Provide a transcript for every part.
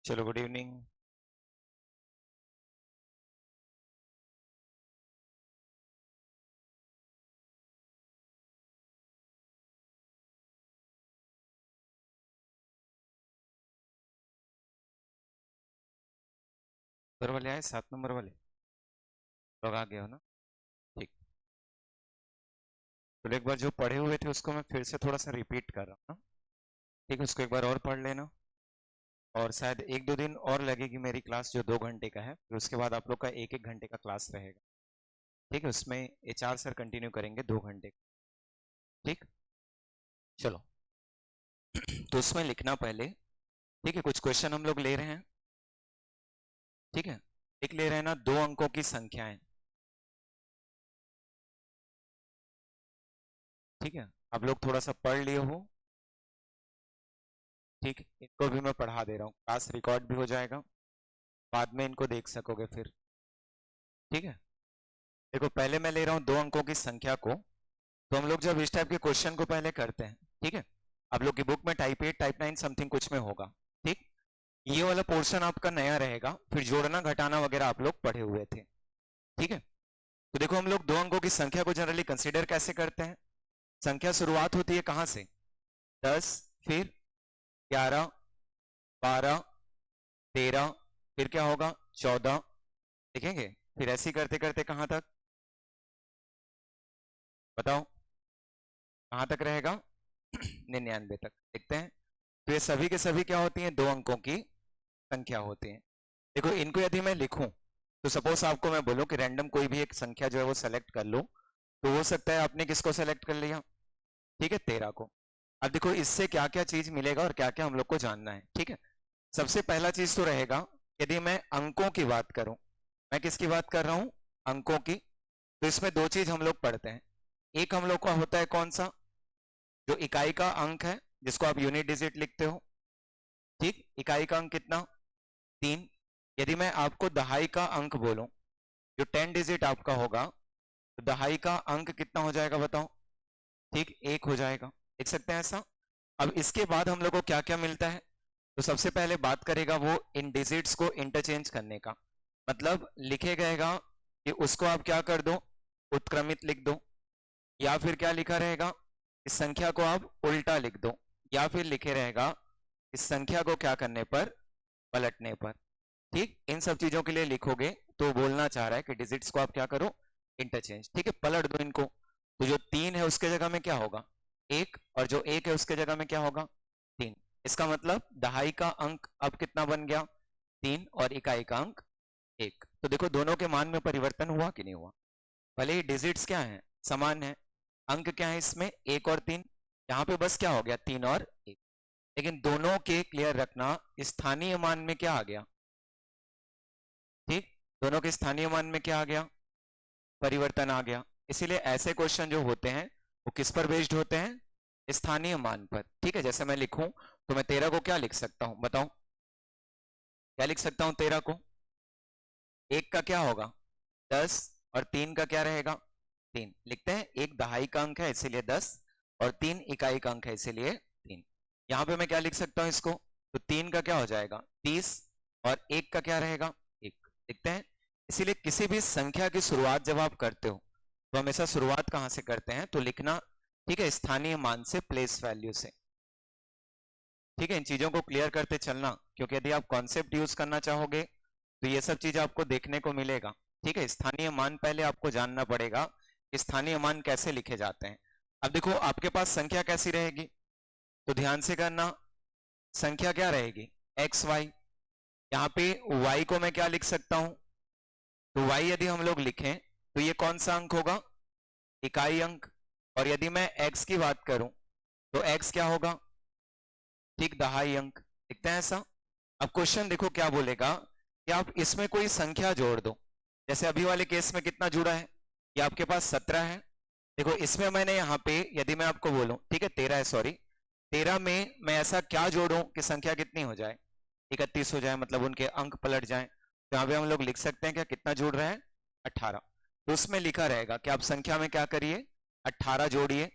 चलो good evening. Number वाले आए 7 नंबर वाले लोग आ गए हो ना। ठीक। तो एक बार जो पढ़े हुए थे उसको मैं फिर से थोड़ा सा रिपीट कर रहा हूँ ना। ठीक है, उसको एक बार और पढ़ लेना। और शायद 1-2 दिन और लगेगी मेरी क्लास, जो 2 घंटे का है। फिर उसके बाद आप लोग का 1-1 घंटे का क्लास रहेगा। ठीक है, उसमें HR सर कंटिन्यू करेंगे 2 घंटे। ठीक। चलो। तो उसमें लिखना पहले। ठीक है, कुछ क्वेश्चन हम लोग ले रहे हैं। ठीक है। लिख ले रहे हैं ना, 2 अंकों की संख्याएं। ठीक है, आप लोग थोड़ा सा पढ़ लिए हो। ठीक, इनको भी मैं पढ़ा दे रहा हूँ, क्लास रिकॉर्ड भी हो जाएगा, बाद में इनको देख सकोगे फिर। ठीक है। देखो, पहले मैं ले रहा हूँ 2 अंकों की संख्या को। तो हम लोग जब इस टाइप के क्वेश्चन को पहले करते हैं, ठीक है, आप लोग की बुक में टाइप 8 टाइप 9 समथिंग कुछ में होगा। ठीक। ये वाला पोर्शन आपका नया रहेगा, फिर जोड़ना घटाना वगैरह आप लोग पढ़े हुए थे। ठीक है। तो देखो, हम लोग 2 अंकों की संख्या को जनरली कंसिडर कैसे करते हैं। संख्या शुरुआत होती है कहां से? 10, फिर 11, 12, 13, फिर क्या होगा? 14। लिखेंगे। फिर ऐसे ही करते करते कहां तक बताओ? कहां तक रहेगा? 99 तक लिखते हैं। तो ये सभी के सभी क्या होती हैं? 2 अंकों की संख्या होती है। देखो, इनको यदि मैं लिखूं, तो सपोज आपको मैं बोलूं कि रैंडम कोई भी एक संख्या जो है वो सेलेक्ट कर लो, तो हो सकता है आपने किसको सेलेक्ट कर लिया? ठीक है, 13 को। अब देखो, इससे क्या क्या चीज मिलेगा और क्या क्या हम लोग को जानना है। ठीक है। सबसे पहला चीज तो रहेगा, यदि मैं अंकों की बात करूं, मैं किसकी बात कर रहा हूं? अंकों की। तो इसमें 2 चीज हम लोग पढ़ते हैं। एक हम लोग का होता है कौन सा? जो इकाई का अंक है, जिसको आप यूनिट डिजिट लिखते हो। ठीक, इकाई का अंक कितना? 3। यदि मैं आपको दहाई का अंक बोलूं, जो 10 डिजिट आपका होगा, तो दहाई का अंक कितना हो जाएगा बताओ? ठीक, 1 हो जाएगा। देख सकते हैं ऐसा। अब इसके बाद हम लोग को क्या क्या मिलता है? तो सबसे पहले बात करेगा वो इन डिजिट्स को इंटरचेंज करने का। मतलब लिखे गएगा कि उसको आप क्या कर दो? उत्क्रमित लिख दो। या फिर क्या लिखा रहेगा? इस संख्या को आप उल्टा लिख दो। या फिर लिखे रहेगा इस संख्या को क्या करने पर? पलटने पर। ठीक, इन सब चीजों के लिए लिखोगे तो बोलना चाह रहा है कि डिजिट्स को आप क्या करो? इंटरचेंज। ठीक है, पलट दो इनको। तो जो 3 है उसके जगह में क्या होगा? 1, और जो 1 है उसके जगह में क्या होगा? 3। इसका मतलब दहाई का अंक अब कितना बन गया? 3, और इकाई का अंक 1। तो देखो, दोनों के मान में परिवर्तन हुआ कि नहीं हुआ? भले ही डिजिट्स क्या है? समान है। अंक क्या है इसमें? 1 और 3। यहाँ पे बस क्या हो गया? 3 और 1। लेकिन दोनों के क्लियर रखना, स्थानीय मान में क्या आ गया? ठीक, दोनों के स्थानीय मान में क्या आ गया? परिवर्तन आ गया। इसीलिए ऐसे क्वेश्चन जो होते हैं वो किस पर बेस्ड होते हैं? स्थानीय मान पर। ठीक है, जैसे मैं लिखूं तो मैं 13 को क्या लिख सकता हूं बताओ? क्या लिख सकता हूं 13 को? 1 का क्या होगा? 10, और 3 का क्या रहेगा? 3 लिखते हैं। 1 दहाई का अंक है इसीलिए 10, और 3 इकाई का अंक है इसीलिए 3। यहां पे मैं क्या लिख सकता हूं इसको? तो 3 का क्या हो जाएगा? 30, और 1 का क्या रहेगा? 1 लिखते हैं। इसीलिए किसी भी संख्या की शुरुआत जब आप करते हो, तो हमेशा शुरुआत कहां से करते हैं? तो लिखना, ठीक है, स्थानीय मान से, प्लेस वैल्यू से। ठीक है, इन चीजों को क्लियर करते चलना, क्योंकि यदि आप कॉन्सेप्ट यूज करना चाहोगे तो ये सब चीज आपको देखने को मिलेगा। ठीक है, स्थानीय मान पहले आपको जानना पड़ेगा कि स्थानीय मान कैसे लिखे जाते हैं। अब देखो, आपके पास संख्या कैसी रहेगी? तो ध्यान से करना। संख्या क्या रहेगी? X y. यहाँ पे y को मैं क्या लिख सकता हूं? तो y यदि हम लोग लिखें तो ये कौन सा अंक होगा? इकाई अंक। और यदि मैं x की बात करूं तो x क्या होगा? ठीक, दहाई अंक। लिखते हैं ऐसा। अब क्वेश्चन देखो क्या बोलेगा कि आप इसमें कोई संख्या जोड़ दो। जैसे अभी वाले केस में कितना जुड़ा है? ये आपके पास 17 है। देखो, इसमें मैंने यहाँ पे यदि मैं आपको बोलूं, ठीक है 13 है, सॉरी, 13 में मैं ऐसा क्या जोड़ूं कि संख्या कितनी हो जाए? 31 हो जाए, मतलब उनके अंक पलट जाए। तो यहाँ पे हम लोग लिख सकते हैं क्या कितना जुड़ रहा है? 18। तो उसमें लिखा रहेगा कि आप संख्या में क्या करिए? 18 जोड़िए।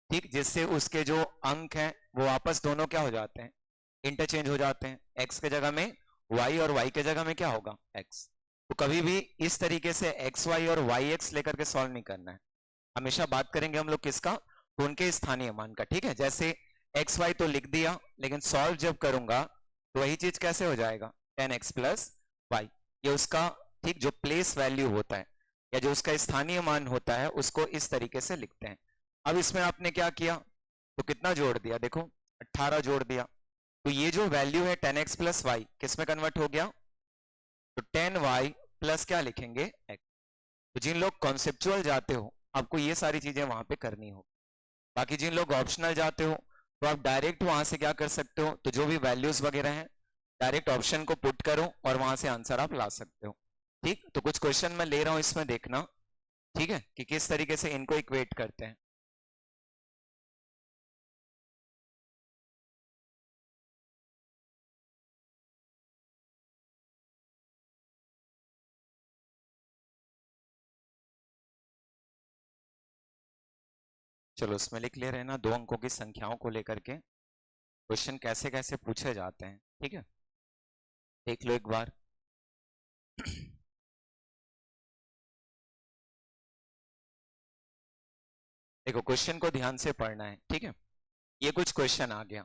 ठीक, जिससे उसके जो अंक हैं वो आपस दोनों क्या हो जाते हैं? इंटरचेंज हो जाते हैं। एक्स के जगह में y और y के जगह में क्या होगा x। तो कभी भी इस तरीके से x y और y x लेकर के सॉल्व नहीं करना है, हमेशा बात करेंगे हम लोग किसका, तो उनके स्थानीय मान का। ठीक है, जैसे एक्स वाई तो लिख दिया, लेकिन सॉल्व जब करूंगा तो वही चीज कैसे हो जाएगा 10x प्लस वाई, ये उसका ठीक जो प्लेस वैल्यू होता है या जो उसका स्थानीय मान होता है उसको इस तरीके से लिखते हैं। अब इसमें आपने क्या किया, तो कितना जोड़ दिया, देखो 18 जोड़ दिया, तो ये जो वैल्यू है 10x प्लस वाई किस में कन्वर्ट हो गया, तो 10y प्लस क्या लिखेंगे x। तो जिन लोग कॉन्सेप्चुअल जाते हो आपको ये सारी चीजें वहां पे करनी हो, बाकी जिन लोग ऑप्शनल जाते हो तो आप डायरेक्ट वहां से क्या कर सकते हो, तो जो भी वैल्यूज वगैरह हैं डायरेक्ट ऑप्शन को पुट करो और वहां से आंसर आप ला सकते हो। ठीक, तो कुछ क्वेश्चन मैं ले रहा हूं इसमें देखना, ठीक है, कि किस तरीके से इनको इक्वेट करते हैं। चलो उसमें लिख ले रहे हैं ना, 2 अंकों की संख्याओं को लेकर के क्वेश्चन कैसे कैसे पूछे जाते हैं। ठीक है, देख लो एक बार। देखो क्वेश्चन को ध्यान से पढ़ना है, ठीक है। ये कुछ क्वेश्चन आ गया,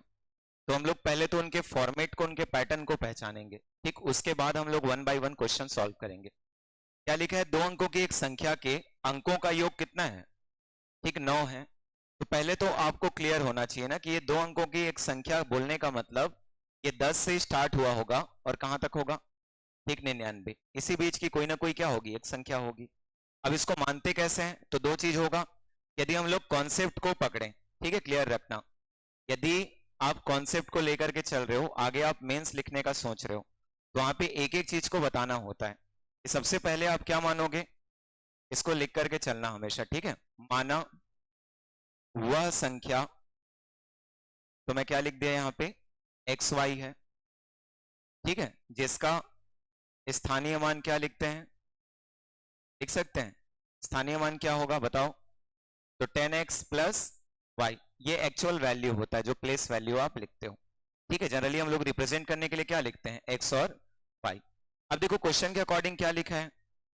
तो हम लोग पहले तो उनके फॉर्मेट को, उनके पैटर्न को पहचानेंगे, ठीक, उसके बाद हम लोग 1 बाय 1 क्वेश्चन सॉल्व करेंगे। क्या लिखा है, 2 अंकों की एक संख्या के अंकों का योग कितना है, ठीक 9 है। तो पहले तो आपको क्लियर होना चाहिए ना कि ये 2 अंकों की एक संख्या बोलने का मतलब ये 10 से स्टार्ट हुआ होगा और कहां तक होगा, ठीक 99, इसी बीच की कोई ना कोई क्या होगी, एक संख्या होगी। अब इसको मानते कैसे हैं, तो दो चीज होगा, यदि हम लोग कॉन्सेप्ट को पकड़ें, ठीक है, क्लियर रखना, यदि आप कॉन्सेप्ट को लेकर के चल रहे हो, आगे आप मेंस लिखने का सोच रहे हो, तो वहां पे एक एक चीज को बताना होता है। सबसे पहले आप क्या मानोगे, इसको लिख करके चलना हमेशा, ठीक है। माना वह संख्या, तो मैं क्या लिख दिया यहाँ पे एक्स वाई है, ठीक है, जिसका स्थानीय मान क्या लिखते हैं, लिख सकते हैं स्थानीय मान क्या होगा बताओ, तो 10x प्लस वाई, ये एक्चुअल वैल्यू होता है जो प्लेस वैल्यू आप लिखते हो। ठीक है, जनरली हम लोग रिप्रेजेंट करने के लिए क्या लिखते हैं, x और y। अब देखो क्वेश्चन के अकॉर्डिंग क्या लिखा है,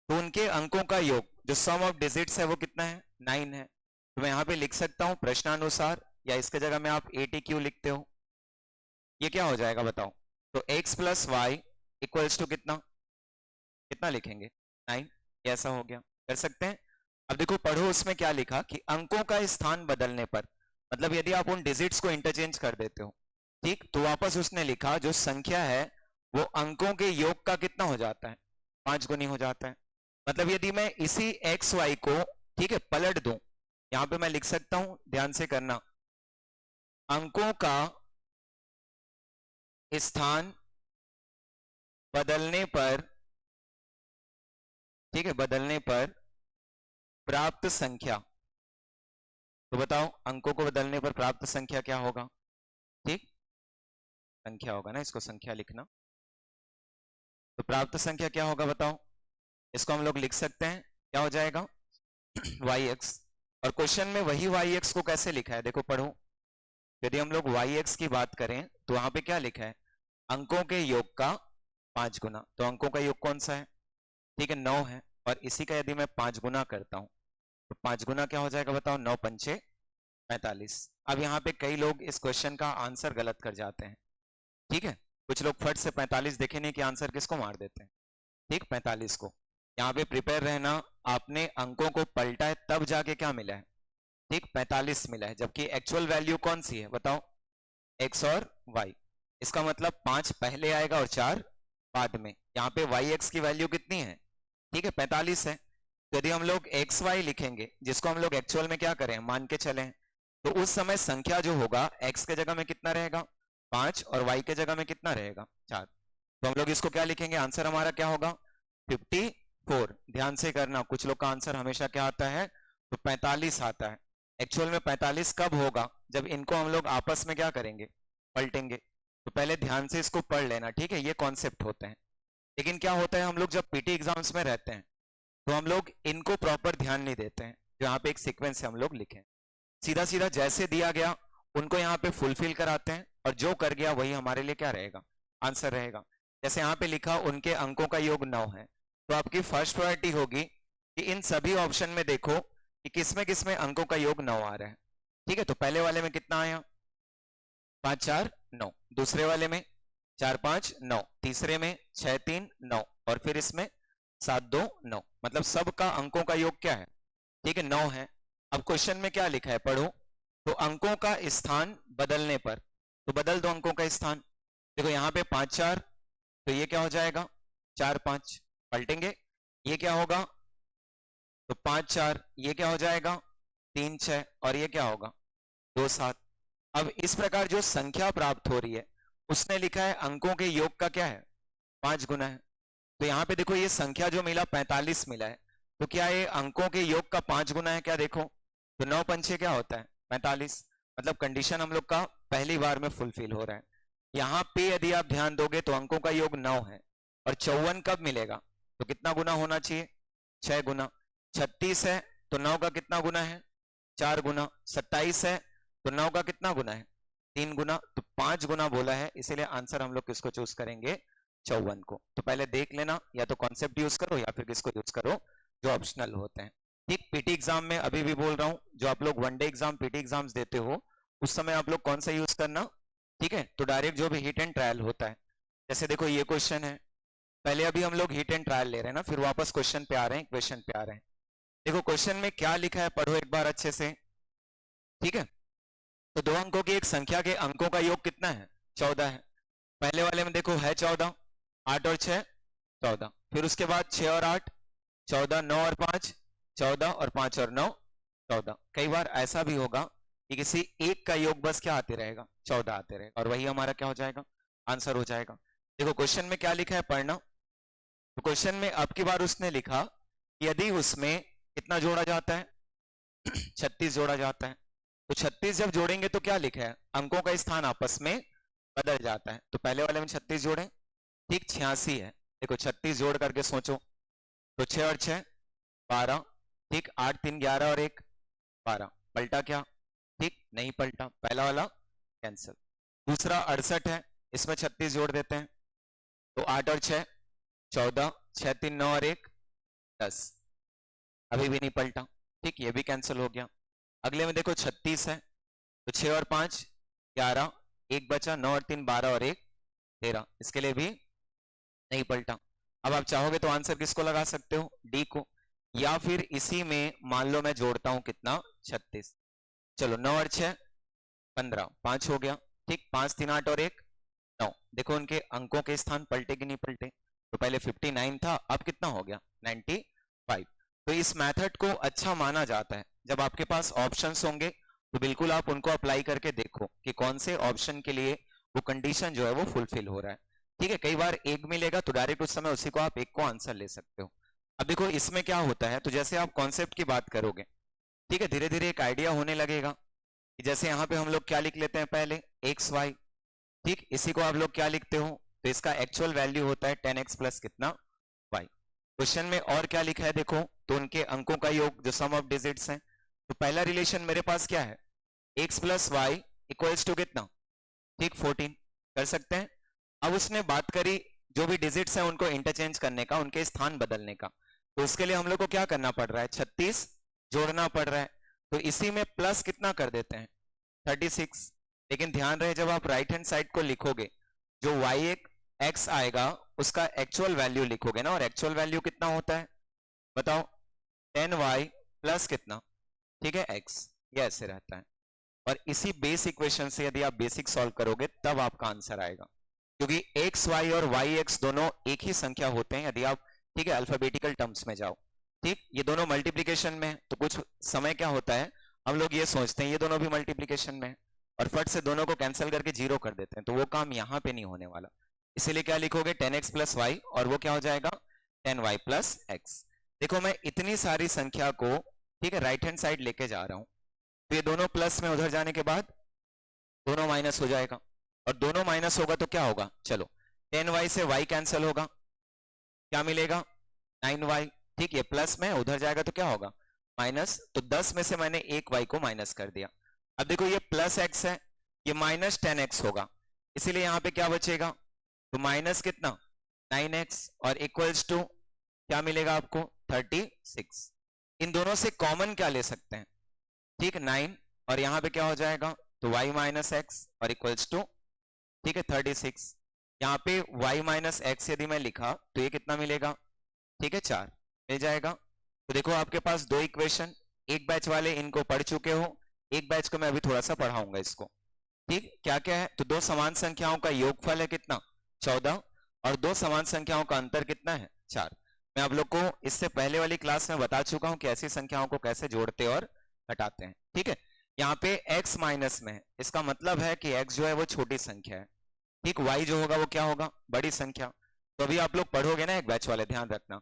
तो उनके अंकों का योग जो सम ऑफ डिजिट्स है वो कितना है, 9 है। तो मैं यहाँ पे लिख सकता हूँ प्रश्नानुसार, या इसके जगह में आप ATQ लिखते हो, ये क्या हो जाएगा बताओ, तो x plus y equals to कितना, कितना लिखेंगे 9, ऐसा हो गया, कर सकते हैं। अब देखो पढ़ो उसमें क्या लिखा कि अंकों का स्थान बदलने पर, मतलब यदि आप उन डिजिट्स को इंटरचेंज कर देते हो, ठीक, तो वापस उसने लिखा जो संख्या है वो अंकों के योग का कितना हो जाता है, 5 गुनी हो जाता है। मतलब यदि मैं इसी एक्स वाई को, ठीक है, पलट दूं, यहां पे मैं लिख सकता हूं, ध्यान से करना, अंकों का स्थान बदलने पर, ठीक है, बदलने पर प्राप्त संख्या, तो बताओ अंकों को बदलने पर प्राप्त संख्या क्या होगा, ठीक, संख्या होगा ना, इसको संख्या लिखना, तो प्राप्त संख्या क्या होगा बताओ, इसको हम लोग लिख सकते हैं, क्या हो जाएगा yx। और क्वेश्चन में वही yx को कैसे लिखा है, देखो पढ़ो, यदि हम लोग yx की बात करें तो वहां पे क्या लिखा है, अंकों के योग का 5 गुना, तो अंकों का योग कौन सा है, ठीक है 9 है, और इसी का यदि मैं 5 गुना करता हूं तो 5 गुना क्या हो जाएगा बताओ, 9 पंचे 45। अब यहाँ पे कई लोग इस क्वेश्चन का आंसर गलत कर जाते हैं, ठीक है, कुछ लोग फट से 45 देखे नहीं कि आंसर किसको मार देते हैं, ठीक 45 को। यहाँ पे प्रिपेयर रहना, आपने अंकों को पलटा है तब जाके क्या मिला है, ठीक 45 मिला है, जबकि एक्चुअल वैल्यू कौन सी है बताओ, x और y। इसका मतलब 5 पहले आएगा और 4 बाद में। यहाँ पे yx की वैल्यू कितनी है, ठीक है 45 है। तो यदि हम लोग एक्स वाई लिखेंगे, जिसको हम लोग एक्चुअल में क्या करें मान के चलें, तो उस समय संख्या जो होगा x के जगह में कितना रहेगा 5 और y के जगह में कितना रहेगा 4। तो हम लोग इसको क्या लिखेंगे, आंसर हमारा क्या होगा 54। ध्यान से करना, कुछ लोग का आंसर हमेशा क्या आता है, तो 45 आता है। एक्चुअल में 45 कब होगा, जब इनको हम लोग आपस में क्या करेंगे, पलटेंगे। तो पहले ध्यान से इसको पढ़ लेना, ठीक है, ये कॉन्सेप्ट होते हैं। लेकिन क्या होता है, हम लोग जब पीटी एग्जाम्स में रहते हैं तो हम लोग इनको प्रॉपर ध्यान नहीं देते हैं, जो यहाँ पे एक सीक्वेंस से हम लोग लिखें, सीधा सीधा जैसे दिया गया उनको यहाँ पे फुलफिल कराते हैं, और जो कर गया वही हमारे लिए क्या रहेगा, आंसर रहेगा। जैसे यहाँ पे लिखा उनके अंकों का योग 9 है, तो आपकी फर्स्ट प्रायोरिटी होगी कि इन सभी ऑप्शन में देखो कि किसमें अंकों का योग 9 आ रहा है। ठीक है, तो पहले वाले में कितना आया 5 4 9, दूसरे वाले में 4 5 9, तीसरे में 6 3 9 और फिर इसमें 7 2 9, मतलब सबका अंकों का योग क्या है, ठीक है 9 है। अब क्वेश्चन में क्या लिखा है पढ़ो, तो अंकों का स्थान बदलने पर, तो बदल दो अंकों का स्थान। देखो यहाँ पे 5 4, तो ये क्या हो जाएगा 4 5, पलटेंगे, ये क्या होगा तो 5 4, ये क्या हो जाएगा 3 6 और ये क्या होगा 2 7। अब इस प्रकार जो संख्या प्राप्त हो रही है उसने लिखा है अंकों के योग का क्या है 5 गुना है। तो यहाँ पे देखो ये संख्या जो मिला 45 मिला है, तो क्या ये अंकों के योग का 5 गुना है क्या, देखो तो 9 पंचे क्या होता है 45, मतलब कंडीशन हम लोग का पहली बार में फुलफिल हो रहा है। यहाँ पे यदि आप ध्यान दोगे तो अंकों का योग 9 है और 54 कब मिलेगा, तो कितना गुना होना चाहिए 6 गुना। 36 है तो 9 का कितना गुना है 4 गुना। 27 है तो 9 का कितना गुना है 3 गुना, तो 5 गुना बोला है, इसीलिए आंसर हम लोग किसको चूज करेंगे 54 को। तो पहले देख लेना, या तो कॉन्सेप्ट यूज करो या फिर किसको यूज करो जो ऑप्शनल होते हैं। ठीक, पीटी एग्जाम में अभी भी बोल रहा हूं, जो आप लोग वनडे एग्जाम पीटी एग्जाम्स देते हो उस समय आप लोग कौन सा यूज करना, ठीक है, तो डायरेक्ट जो भी हिट एंड ट्रायल होता है, जैसे देखो ये क्वेश्चन है, पहले अभी हम लोग हिट एंड ट्रायल ले रहे हैं ना, फिर वापस क्वेश्चन पे आ रहे हैं, क्वेश्चन पे आ रहे हैं। देखो क्वेश्चन में क्या लिखा है पढ़ो एक बार अच्छे से, ठीक है। तो 2 अंकों की एक संख्या के अंकों का योग कितना है 14 है। पहले वाले में देखो है 14, 8 और 6 14, फिर उसके बाद 6 और 8 14, 9 और 5 14 और 5 और 9 14। कई बार ऐसा भी होगा कि किसी एक का योग बस क्या आते रहेगा 14 आते रहेगा, और वही हमारा क्या हो जाएगा आंसर हो जाएगा। देखो क्वेश्चन में क्या लिखा है पढ़ना, तो क्वेश्चन में अब की बार उसने लिखा कि यदि उसमें कितना जोड़ा जाता है 36 जोड़ा जाता है, तो 36 जब जोड़ेंगे तो क्या लिखा है अंकों का स्थान आपस में बदल जाता है। तो पहले वाले में 36 जोड़े, ठीक 86 है, देखो 36 जोड़ करके सोचो, तो 6 और 6 12, ठीक 8 3 11 और 1 12, पलटा क्या, ठीक नहीं पलटा, पहला वाला कैंसिल। दूसरा 68 है, इसमें 36 जोड़ देते हैं, तो 8 और 6 14, 6 3 9 और 1 10, अभी भी नहीं पलटा, ठीक ये भी कैंसिल हो गया। अगले में देखो 36 है, तो 6 और 5 11, 1 बचा, 9 और 3 12 और 1 13, इसके लिए भी नहीं पलटा। अब आप चाहोगे तो आंसर किसको लगा सकते हो डी को, या फिर इसी में मान लो मैं जोड़ता हूं कितना 36, चलो 9 और 6 15, 5 हो गया, ठीक 5 3 8 और 1 9। देखो उनके अंकों के स्थान पलटे कि नहीं पलटे, तो पहले 59 था, अब कितना हो गया 95। तो इस मेथड को अच्छा माना जाता है, जब आपके पास ऑप्शंस होंगे तो बिल्कुल आप उनको अप्लाई करके देखो कि कौन से ऑप्शन के लिए वो कंडीशन जो है वो फुलफिल हो रहा है। ठीक है, कई बार एक मिलेगा तो डायरेक्ट उस समय उसी को आप एक को आंसर ले सकते हो। अब देखो इसमें क्या होता है, तो जैसे आप कॉन्सेप्ट की बात करोगे, ठीक है, धीरे धीरे एक आइडिया होने लगेगा कि जैसे यहाँ पे हम लोग क्या लिख लेते हैं पहले एक्स वाई, ठीक, इसी को आप लोग क्या लिखते हो, तो इसका एक्चुअल वैल्यू होता है 10x प्लस कितना y। क्वेश्चन में और क्या लिखा है देखो, तो उनके अंकों का योग जो सम ऑफ डिजिट्स हैं, तो पहला रिलेशन मेरे पास क्या है x plus y equals to कितना, ठीक 14 कर सकते हैं। अब उसने बात करी जो भी डिजिट्स हैं उनको इंटरचेंज करने का, उनके स्थान बदलने का, तो उसके लिए हम लोग को क्या करना पड़ रहा है 36 जोड़ना पड़ रहा है, तो इसी में प्लस कितना कर देते हैं 36। लेकिन ध्यान रहे जब आप राइट हैंड साइड को लिखोगे जो y एक x आएगा उसका एक्चुअल वैल्यू लिखोगे ना, और एक्चुअल वैल्यू कितना होता है बताओ 10y प्लस कितना, ठीक है x, ये ऐसे रहता है। और इसी बेस इक्वेशन से यदि आप बेसिक सॉल्व करोगे तब आपका आंसर आएगा, क्योंकि एक्स वाई और वाई एक्स दोनों एक ही संख्या होते हैं यदि आप, ठीक है, अल्फाबेटिकल टर्म्स में जाओ, ठीक, ये दोनों मल्टीप्लीकेशन में है, तो कुछ समय क्या होता है हम लोग ये सोचते हैं ये दोनों भी मल्टीप्लीकेशन में है और फट से दोनों को कैंसिल करके जीरो कर देते हैं, तो वो काम यहाँ पे नहीं होने वाला। इसीलिए क्या लिखोगे 10x प्लस वाई, और वो क्या हो जाएगा 10y प्लस एक्स। देखो मैं इतनी सारी संख्या को, ठीक है, राइट हैंड साइड लेके जा रहा हूं, तो ये दोनों प्लस में उधर जाने के बाद दोनों माइनस हो जाएगा, और दोनों माइनस होगा तो क्या होगा, चलो 10y से y कैंसिल होगा, क्या मिलेगा 9y, ठीक, ये प्लस में उधर जाएगा तो क्या होगा माइनस, तो 10 में से मैंने एक y को माइनस कर दिया। अब देखो ये प्लस x है, ये माइनस 10x होगा, इसीलिए यहाँ पे क्या बचेगा, तो माइनस कितना 9x और इक्वल्स टू क्या मिलेगा आपको 36। इन दोनों से कॉमन क्या ले सकते हैं, ठीक 9 और यहां पे क्या हो जाएगा तो y माइनस एक्स और इक्वल्स टू ठीक है 36। यहाँ पे y माइनस एक्स यदि मैं लिखा तो ये कितना मिलेगा, ठीक है 4 मिल जाएगा। तो देखो आपके पास दो इक्वेशन, एक बैच वाले इनको पढ़ चुके हो, एक बैच को मैं अभी थोड़ा सा पढ़ाऊंगा इसको। ठीक क्या क्या है, तो दो समान संख्याओं का योगफल है कितना 14 और दो समान संख्याओं का अंतर कितना है 4। मैं आप लोग को इससे पहले वाली क्लास में बता चुका हूं कि ऐसी संख्याओं को कैसे जोड़ते और घटाते हैं। ठीक है, यहाँ पे x माइनस में है, इसका मतलब है कि x जो है वो छोटी संख्या है, ठीक y जो होगा वो क्या होगा बड़ी संख्या। तो अभी आप लोग पढ़ोगे ना एक बैच वाले, ध्यान रखना।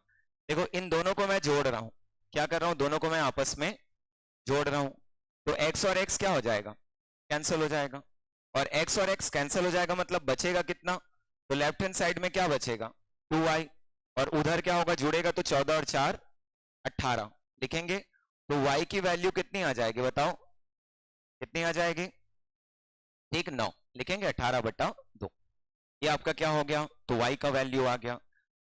देखो इन दोनों को मैं जोड़ रहा हूं, क्या कर रहा हूं, दोनों को मैं आपस में जोड़ रहा हूं। तो x और x क्या हो जाएगा, कैंसिल हो जाएगा, और x और x कैंसिल हो जाएगा मतलब बचेगा कितना, तो लेफ्ट हैंड साइड में क्या बचेगा 2y, और उधर क्या होगा जुड़ेगा तो 14 और 4 18 लिखेंगे। तो y की वैल्यू कितनी आ जाएगी बताओ, कितनी आ जाएगी, ठीक 9 लिखेंगे 18/2। ये आपका क्या हो गया, तो y का वैल्यू आ गया।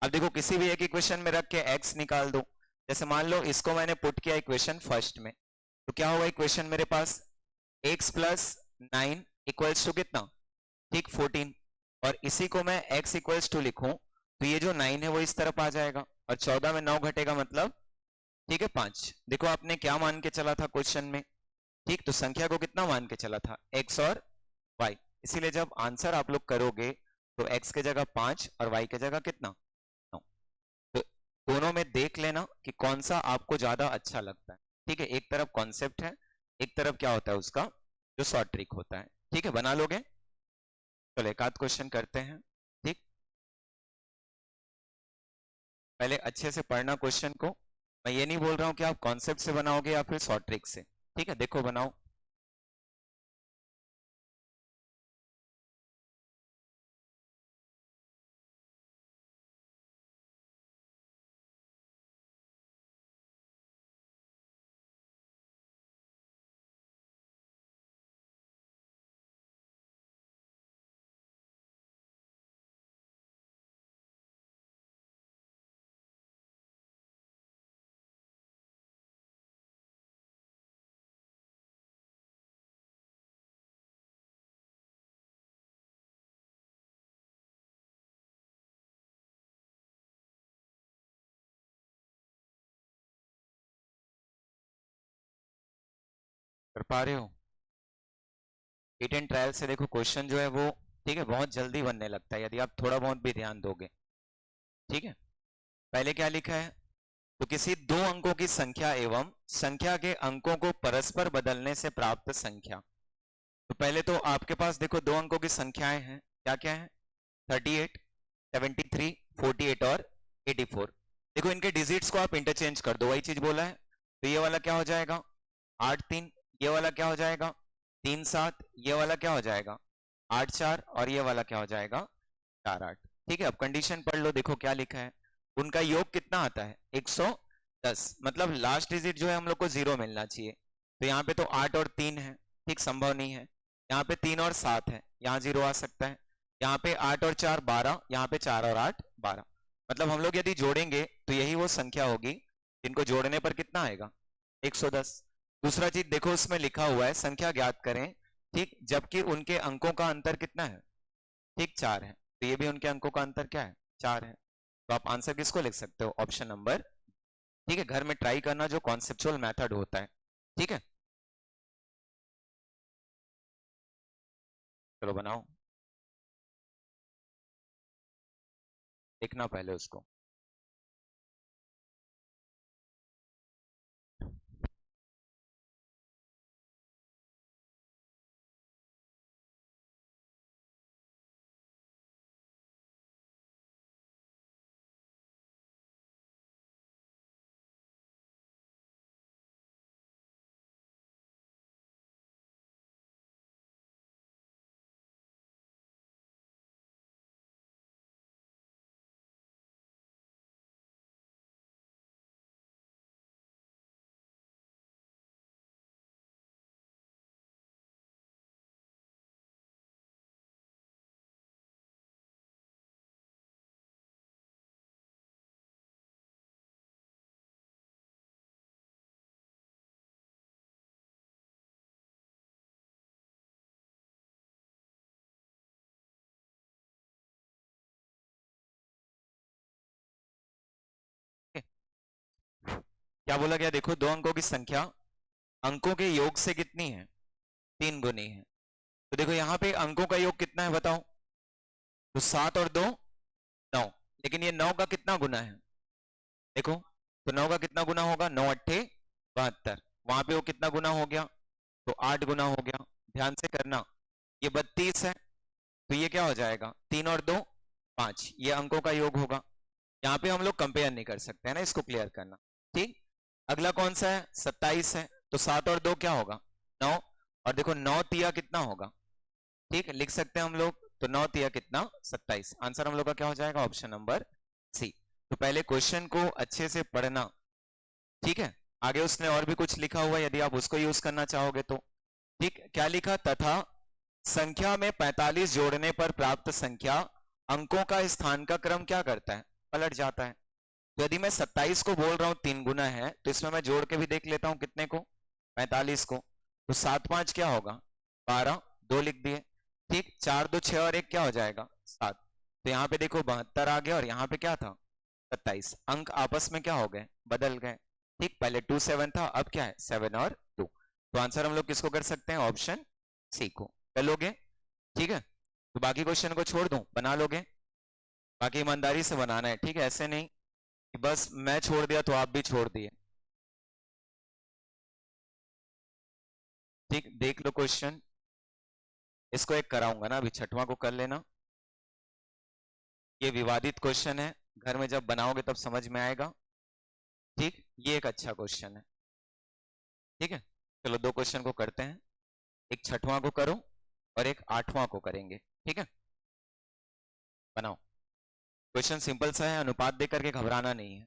अब देखो किसी भी एक इक्वेशन में रख के x निकाल दो, जैसे मान लो इसको मैंने पुट किया इक्वेशन फर्स्ट में, तो क्या होगा इक्वेशन मेरे पास x प्लस 9 इक्वल्स टू कितना, ठीक 14, और इसी को मैं x इक्वल्स टू लिखूं तो ये जो 9 है वो इस तरफ आ जाएगा, और 14 में 9 घटेगा मतलब ठीक है 5। देखो आपने क्या मान के चला था क्वेश्चन में, ठीक तो संख्या को कितना मान के चला था x और y, इसीलिए जब आंसर आप लोग करोगे तो x के जगह 5 और y के जगह कितना 9। तो दोनों में देख लेना कि कौन सा आपको ज्यादा अच्छा लगता है। ठीक है, एक तरफ कॉन्सेप्ट है, एक तरफ क्या होता है उसका जो शॉर्ट ट्रिक होता है। ठीक है, बना लोगे, चलो एक आध क्वेश्चन करते हैं। ठीक, पहले अच्छे से पढ़ना क्वेश्चन को, मैं ये नहीं बोल रहा हूं कि आप कॉन्सेप्ट से बनाओगे या फिर शॉर्ट ट्रिक से। ठीक है, देखो बनाओ। कर पा रहे हो, हिट एंड ट्रायल से देखो क्वेश्चन जो है वो ठीक है बहुत जल्दी बनने लगता है यदि आप थोड़ा बहुत भी ध्यान दोगे। ठीक है, पहले क्या लिखा है, तो किसी दो अंकों की संख्या एवं संख्या के अंकों को परस्पर बदलने से प्राप्त संख्या। तो पहले तो आपके पास देखो दो अंकों की संख्याएं हैं, क्या क्या है 38 73 48 और 84। देखो इनके डिजिट्स को आप इंटरचेंज कर दो, वही चीज बोला है। तो ये वाला क्या हो जाएगा 8 3, ये वाला क्या हो जाएगा 3 7, ये वाला क्या हो जाएगा 8 4, और ये वाला क्या हो जाएगा 4 8। ठीक है, अब कंडीशन पढ़ लो, देखो क्या लिखा है, उनका योग कितना आता है 110, मतलब लास्ट डिजिट जो है हम लोग को 0 मिलना चाहिए। तो यहाँ पे तो 8 और 3 है, ठीक संभव नहीं है। यहाँ पे 3 और 7 है, यहाँ 0 आ सकता है। यहाँ पे 8 और 4 12, यहाँ पे 4 और 8 12, मतलब हम लोग यदि जोड़ेंगे तो यही वो संख्या होगी जिनको जोड़ने पर कितना आएगा 110। दूसरा चीज देखो उसमें लिखा हुआ है संख्या ज्ञात करें, ठीक जबकि उनके अंकों का अंतर कितना है, ठीक 4 है, तो ये भी उनके अंकों का अंतर क्या है 4 है। तो आप आंसर किसको लिख सकते हो ऑप्शन नंबर। ठीक है, घर में ट्राई करना जो कॉन्सेप्चुअल मेथड होता है। ठीक है, चलो बनाओ, लिखना पहले उसको। क्या बोला गया, देखो दो अंकों की संख्या अंकों के योग से कितनी है, 3 गुनी है। तो देखो यहाँ पे अंकों का योग कितना है बताओ, तो 7 और 2 9, लेकिन ये 9 का कितना गुना है, देखो तो 9 का कितना गुना होगा, 9 अट्ठे 72, वहां पे वो कितना गुना हो गया, तो 8 गुना हो गया। ध्यान से करना, ये 32 है, तो ये क्या हो जाएगा, 3 और 2 5, ये अंकों का योग होगा। यहाँ पे हम लोग कंपेयर नहीं कर सकते है ना, इसको क्लियर करना। ठीक, अगला कौन सा है, 27 है, तो 7 और 2 क्या होगा, 9, और देखो 9 तिया कितना होगा, ठीक लिख सकते हैं हम लोग, तो 9 तिया कितना, 27। आंसर हम लोग का क्या हो जाएगा, ऑप्शन नंबर सी। तो पहले क्वेश्चन को अच्छे से पढ़ना, ठीक है। आगे उसने और भी कुछ लिखा हुआ है, यदि आप उसको यूज करना चाहोगे तो। ठीक, क्या लिखा, तथा संख्या में 45 जोड़ने पर प्राप्त संख्या अंकों का स्थान का क्रम क्या करता है, पलट जाता है। तो यदि मैं 27 को बोल रहा हूं 3 गुना है, तो इसमें मैं जोड़ के भी देख लेता हूं कितने को, 45 को, तो 7 5 क्या होगा, 12, 2 लिख दिए। ठीक, 4 2 6 और 1 क्या हो जाएगा, 7। तो यहाँ पे देखो 72 आ गया, और यहाँ पे क्या था, 27। अंक आपस में क्या हो गए, बदल गए। ठीक, पहले 2 7 था, अब क्या है, 7 और 2। तो आंसर हम लोग किसको कर सकते हैं, ऑप्शन सी को कर लोगे। ठीक है, तो बाकी क्वेश्चन को छोड़ दूं, बना लोगे, बाकी ईमानदारी से बनाना है, ठीक है, ऐसे नहीं कि बस मैं छोड़ दिया तो आप भी छोड़ दिए। ठीक, देख लो क्वेश्चन, इसको एक कराऊंगा ना, अभी छठवां को कर लेना। ये विवादित क्वेश्चन है, घर में जब बनाओगे तब समझ में आएगा। ठीक, ये एक अच्छा क्वेश्चन है। ठीक है, चलो 2 क्वेश्चन को करते हैं, एक छठवां को करो और एक 8वां को करेंगे। ठीक है, बनाओ। क्वेश्चन सिंपल सा है, अनुपात देकर के घबराना नहीं है।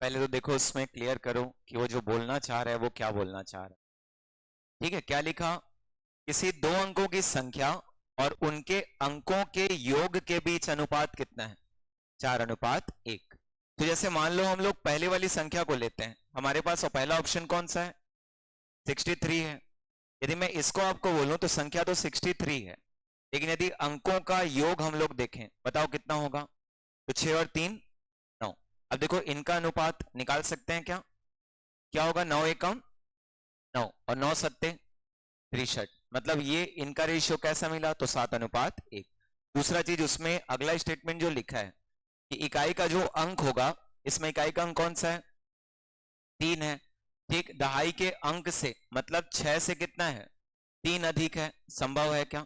पहले तो देखो उसमें क्लियर करो कि वो जो बोलना चाह रहा है वो क्या बोलना चाह रहा है। ठीक है, क्या लिखा, किसी दो अंकों की संख्या और उनके अंकों के योग के बीच अनुपात कितना है, 4:1। तो जैसे मान लो हम लोग पहले वाली संख्या को लेते हैं, हमारे पास पहला ऑप्शन कौन सा है, 63 है। यदि मैं इसको आपको बोलूं तो संख्या तो 63 है, लेकिन यदि अंकों का योग हम लोग देखें, बताओ कितना होगा, तो 6 और 3 9। अब देखो इनका अनुपात निकाल सकते हैं क्या, क्या होगा, 9 एकम 9 और 9 सत्ते 63, मतलब ये इनका रेशियो कैसा मिला, तो 7:1। दूसरा चीज उसमें अगला स्टेटमेंट जो लिखा है कि इकाई का जो अंक होगा, इसमें इकाई का अंक कौन सा है, 3 है। ठीक, दहाई के अंक से मतलब 6 से कितना है, 3 अधिक है, संभव है क्या,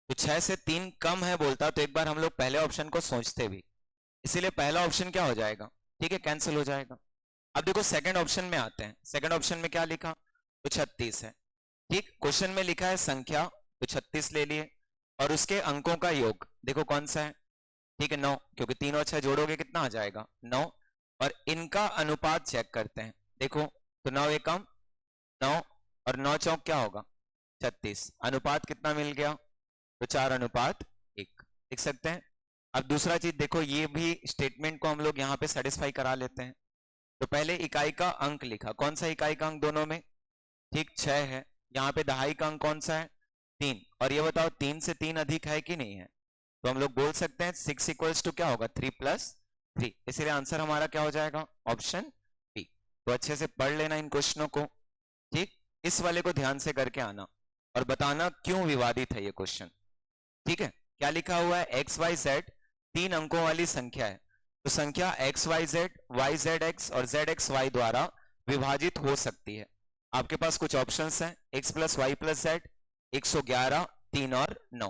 तो 6 से 3 कम है बोलता तो एक बार हम लोग पहले ऑप्शन को सोचते भी, इसीलिए पहला ऑप्शन क्या हो जाएगा, ठीक है, कैंसिल हो जाएगा। अब देखो सेकंड ऑप्शन में आते हैं, सेकंड ऑप्शन में क्या लिखा, तो 36 है। ठीक, क्वेश्चन में लिखा है संख्या, तो 36 ले लिए, और उसके अंकों का योग देखो कौन सा है, ठीक है 9, क्योंकि 3 और 6 जोड़ोगे कितना आ जाएगा, 9। और इनका अनुपात चेक करते हैं, देखो तो 9 एकम 9 और 9 चौक क्या होगा, 36। अनुपात कितना मिल गया, तो 4:1 लिख सकते हैं। अब दूसरा चीज देखो, ये भी स्टेटमेंट को हम लोग यहाँ पे सेटिस्फाई करा लेते हैं। तो पहले इकाई का अंक लिखा, कौन सा इकाई का अंक दोनों में, ठीक 6 है। यहाँ पे दहाई का अंक कौन सा है, 3, और ये बताओ 3 से 3 अधिक है कि नहीं है, तो हम लोग बोल सकते हैं 6 इक्वल्स टू क्या होगा, 3 + 3, इसलिए आंसर हमारा क्या हो जाएगा, ऑप्शन बी। तो अच्छे से पढ़ लेना इन क्वेश्चनों को। ठीक, इस वाले को ध्यान से करके आना और बताना क्यों विवादित है ये क्वेश्चन। ठीक है, क्या लिखा हुआ है, एक्स वाई जेड 3 अंकों वाली संख्या है, तो संख्या x y z, y z x और जेड एक्स वाई द्वारा विभाजित हो सकती है। आपके पास कुछ ऑप्शंस हैं, x + y + z, 111, 3 और 9।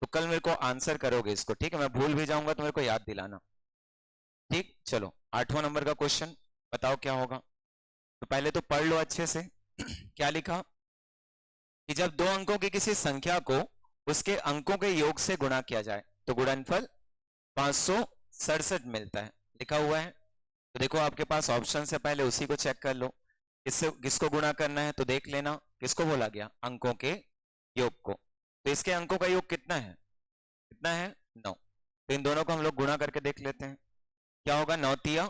तो कल मेरे को आंसर करोगे इसको, ठीक है, मैं भूल भी जाऊंगा तो मेरे को याद दिलाना। ठीक, चलो 8वां नंबर का क्वेश्चन बताओ क्या होगा। तो पहले तो पढ़ लो अच्छे से क्या लिखा, कि जब दो अंकों की किसी संख्या को उसके अंकों के योग से गुणा किया जाए तो गुणनफल 567 मिलता है, लिखा हुआ है। तो देखो आपके पास ऑप्शन से पहले उसी को चेक कर लो, किससे किसको गुणा करना है तो देख लेना, किसको बोला गया, अंकों के योग को। तो इसके अंकों का योग कितना है, कितना है 9। तो इन दोनों को हम लोग गुणा करके देख लेते हैं, क्या होगा 9 तिया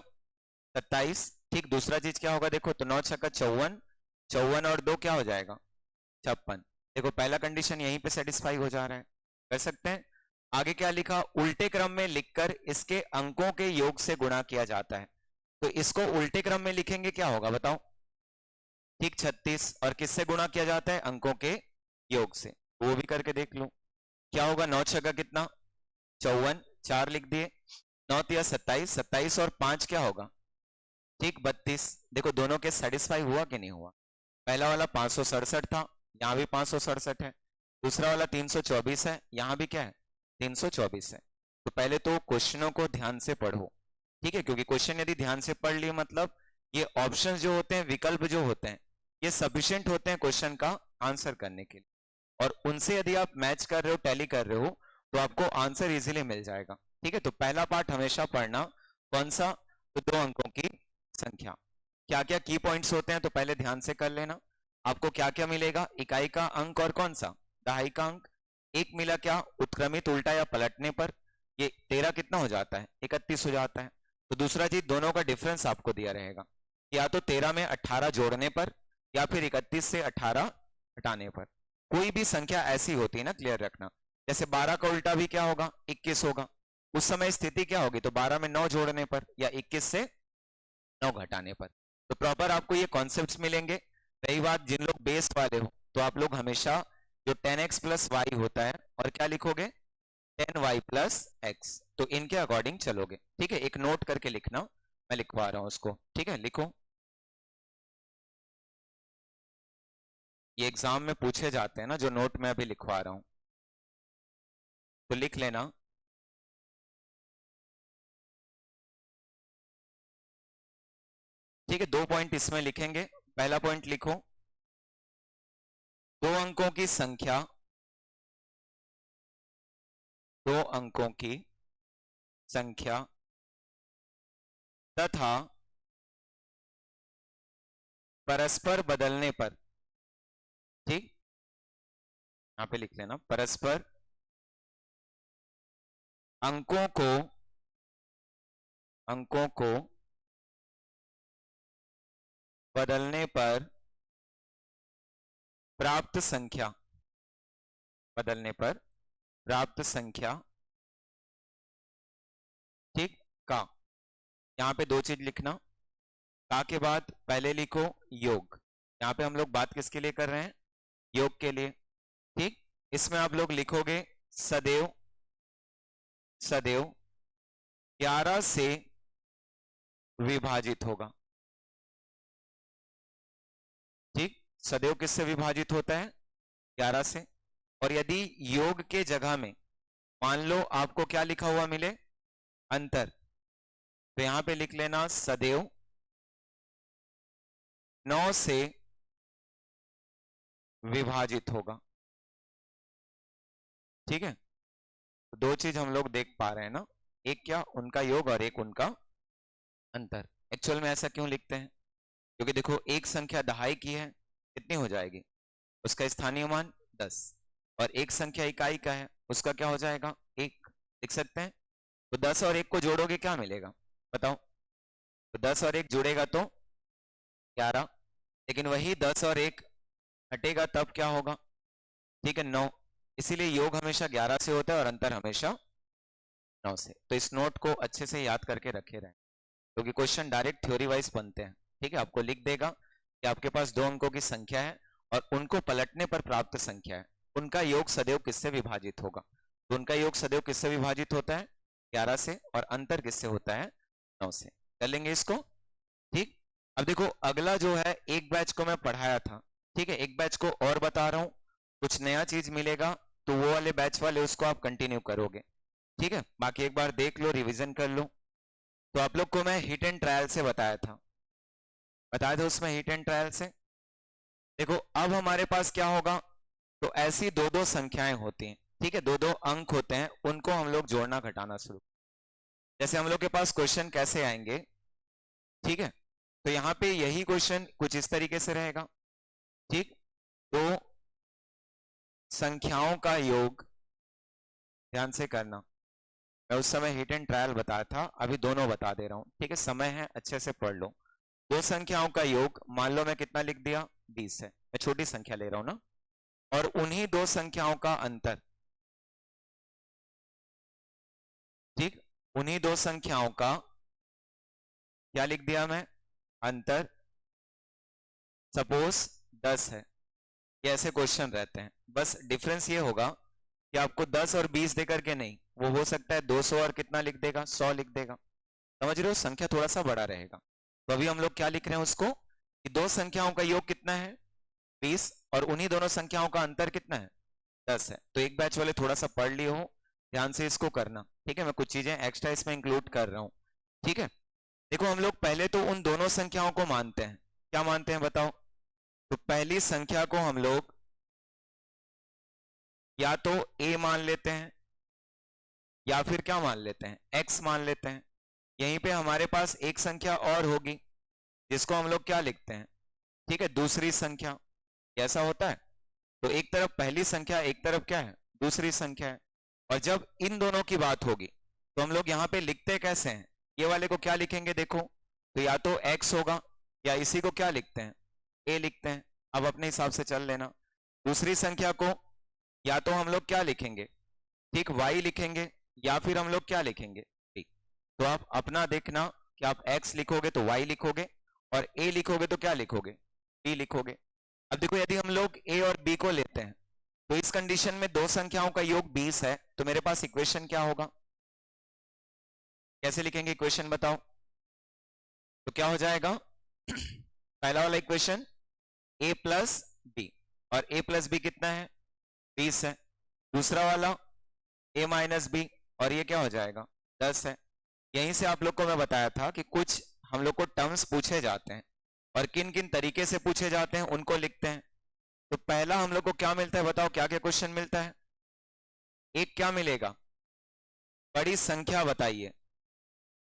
27। ठीक, दूसरा चीज क्या होगा देखो, तो 9 छक्का 54, 54 और 2 क्या हो जाएगा 56। देखो पहला कंडीशन यहीं पे सेटिस्फाई हो जा रहा है, कर सकते हैं। आगे क्या लिखा, उल्टे क्रम में लिखकर इसके अंकों के योग से गुणा किया जाता है। तो इसको उल्टे क्रम में लिखेंगे क्या होगा बताओ, ठीक 36, और किससे गुणा किया जाता है, अंकों के योग से, वो भी करके देख लो। क्या होगा 9 छक्का कितना 54, 4 लिख दिए, 9 तिया 27, 27 और 5 क्या होगा, ठीक 32। देखो दोनों के सेटिस्फाई हुआ कि नहीं हुआ, पहला वाला 567 था, यहाँ भी 567 है, दूसरा वाला 324 है, यहाँ भी क्या है 324 है। तो पहले तो क्वेश्चनों को ध्यान से पढ़ो, ठीक है, क्योंकि क्वेश्चन यदि ध्यान से पढ़ लिए मतलब ये ऑप्शंस जो होते हैं, विकल्प जो होते हैं, ये सफिशिएंट होते हैं क्वेश्चन का आंसर करने के लिए, और उनसे यदि आप मैच कर रहे हो, टैली कर रहे हो, तो आपको आंसर इजीली मिल जाएगा। ठीक है, तो पहला पार्ट हमेशा पढ़ना, कौन सा, तो 2 अंकों की संख्या। क्या क्या की पॉइंट्स होते हैं तो पहले ध्यान से कर लेना। आपको क्या क्या मिलेगा, इकाई का अंक और कौन सा, दहाई का अंक। एक मिला क्या, उत्क्रमित उल्टा या पलटने पर, ये 13 कितना हो जाता है 31 हो जाता है। तो दूसरा चीज, दोनों का डिफरेंस आपको दिया रहेगा, या तो 13 में 18 जोड़ने पर, या फिर 31 से 18 हटाने पर। कोई भी संख्या ऐसी होती है ना, क्लियर रखना, जैसे 12 का उल्टा भी क्या होगा 21 होगा, उस समय स्थिति क्या होगी, तो 12 में 9 जोड़ने पर या 21 से 9 घटाने पर। तो प्रॉपर आपको ये कॉन्सेप्ट्स मिलेंगे। रही बात जिन लोग बेस वाले हो, तो आप लोग हमेशा जो 10x प्लस वाई होता है, और क्या लिखोगे 10y प्लस एक्स, तो इनके अकॉर्डिंग चलोगे। ठीक है, एक नोट करके लिखना, मैं लिखवा रहा हूं उसको, ठीक है, लिखो। ये एग्जाम में पूछे जाते हैं ना, जो नोट मैं अभी लिखवा रहा हूं, तो लिख लेना। ठीक है, 2 पॉइंट इसमें लिखेंगे। पहला पॉइंट लिखो, 2 अंकों की संख्या, 2 अंकों की संख्या तथा परस्पर बदलने पर, ठीक, यहां पे लिख लेना, परस्पर अंकों को बदलने पर प्राप्त संख्या, बदलने पर प्राप्त संख्या, ठीक, का। यहां पे 2 चीज लिखना, का के बाद पहले लिखो योग। यहां पे हम लोग बात किसके लिए कर रहे हैं, योग के लिए। ठीक, इसमें आप लोग लिखोगे सदैव, सदैव 11 से विभाजित होगा। ठीक, सदैव किससे विभाजित होता है 11 से। और यदि योग के जगह में मान लो आपको क्या लिखा हुआ मिले, अंतर, तो यहां पे लिख लेना सदैव 9 से विभाजित होगा। ठीक है, तो 2 चीज हम लोग देख पा रहे हैं ना, एक क्या उनका योग और एक उनका अंतर। एक्चुअल में ऐसा क्यों लिखते हैं, क्योंकि देखो एक संख्या दहाई की है, कितनी हो जाएगी, उसका स्थानीय मान 10, और एक संख्या इकाई का है, उसका क्या हो जाएगा 1, लिख सकते हैं। तो 10 और 1 को जोड़ोगे क्या मिलेगा बताओ, तो 10 और 1 जुड़ेगा तो 11, लेकिन वही 10 और 1 हटेगा तब क्या होगा, ठीक है 9। इसीलिए योग हमेशा 11 से होता है और अंतर हमेशा 9 से। तो इस नोट को अच्छे से याद करके रखे रहें, क्योंकि क्वेश्चन डायरेक्ट थ्योरी वाइज बनते हैं। ठीक है, आपको लिख देगा कि आपके पास 2 अंकों की संख्या है और उनको पलटने पर प्राप्त संख्या है, उनका योग सदैव किससे विभाजित होगा। तो उनका योग सदैव किससे विभाजित होता है 11 से, और अंतर किससे होता है 9 से। कर लेंगे इसको। ठीक, अब देखो अगला जो है, एक बैच को मैं पढ़ाया था, ठीक है, एक बैच को और बता रहा हूं, कुछ नया चीज मिलेगा तो वो वाले बैच वाले उसको आप कंटिन्यू करोगे। ठीक है, बाकी एक बार देख लो, रिवीजन कर लो। तो आप लोग को मैं हिट एंड ट्रायल से बताया था, उसमें हिट एंड ट्रायल से। देखो अब हमारे पास क्या होगा, तो ऐसी 2-2 संख्याएं होती हैं, ठीक है, 2-2 अंक होते हैं, उनको हम लोग जोड़ना घटाना शुरू। जैसे हम लोग के पास क्वेश्चन कैसे आएंगे, ठीक है, तो यहाँ पे यही क्वेश्चन कुछ इस तरीके से रहेगा, ठीक। दो संख्याओं का योग, ध्यान से करना, मैं उस समय हिट एंड ट्रायल बताया था, अभी दोनों बता दे रहा हूं, ठीक है, समय है, अच्छे से पढ़ लो। दो संख्याओं का योग, मान लो मैं कितना लिख दिया, 20 है, मैं छोटी संख्या ले रहा हूं ना, और उन्हीं दो संख्याओं का अंतर, ठीक, उन्हीं दो संख्याओं का क्या लिख दिया मैं, अंतर, सपोज 10 है। ये ऐसे क्वेश्चन रहते हैं, बस डिफरेंस ये होगा कि आपको 10 और 20 देकर के नहीं, वो हो सकता है 200 और कितना लिख देगा, 100 लिख देगा, समझ रहे हो, संख्या थोड़ा सा बड़ा रहेगा। तो अभी हम लोग क्या लिख रहे हैं उसको, कि दो संख्याओं का योग कितना है, 20, और उन्हीं दोनों संख्याओं का अंतर कितना है, 10 है। तो एक बैच वाले थोड़ा सा पढ़ लिए हो, ध्यान से इसको करना, ठीक है, मैं कुछ चीजें एक्स्ट्रा इसमें इंक्लूड कर रहा हूं, ठीक है। देखो हम लोग पहले तो उन दोनों संख्याओं को मानते हैं, क्या मानते हैं बताओ, तो पहली संख्या को हम लोग या तो a मान लेते हैं या फिर क्या मान लेते हैं, x मान लेते हैं। यहीं पे हमारे पास एक संख्या और होगी जिसको हम लोग क्या लिखते हैं, ठीक है, दूसरी संख्या, कैसा होता है, तो एक तरफ पहली संख्या, एक तरफ क्या है, दूसरी संख्या है। और जब इन दोनों की बात होगी तो हम लोग यहाँ पे लिखते कैसे हैं, ये वाले को क्या लिखेंगे, देखो, तो या तो x होगा या इसी को क्या लिखते हैं, a लिखते हैं। अब अपने हिसाब से चल लेना, दूसरी संख्या को या तो हम लोग क्या लिखेंगे, ठीक, y लिखेंगे, या फिर हम लोग क्या लिखेंगे, ठीक। तो आप अपना देखना कि आप x लिखोगे तो y लिखोगे, और a लिखोगे तो क्या लिखोगे, b लिखोगे। अब देखो यदि हम लोग a और b को लेते हैं तो इस कंडीशन में दो संख्याओं का योग 20 है, तो मेरे पास इक्वेशन क्या होगा, कैसे लिखेंगे इक्वेशन बताओ, तो क्या हो जाएगा पहला वाला इक्वेशन a प्लस बी, और a प्लस बी कितना है, 20 है। दूसरा वाला a माइनस बी, और ये क्या हो जाएगा, 10 है। यहीं से आप लोग को मैं बताया था कि कुछ हम लोग को टर्म्स पूछे जाते हैं, और किन किन तरीके से पूछे जाते हैं उनको लिखते हैं। तो पहला हम लोग को क्या मिलता है बताओ, क्या क्या क्वेश्चन मिलता है, एक क्या मिलेगा, बड़ी संख्या बताइए,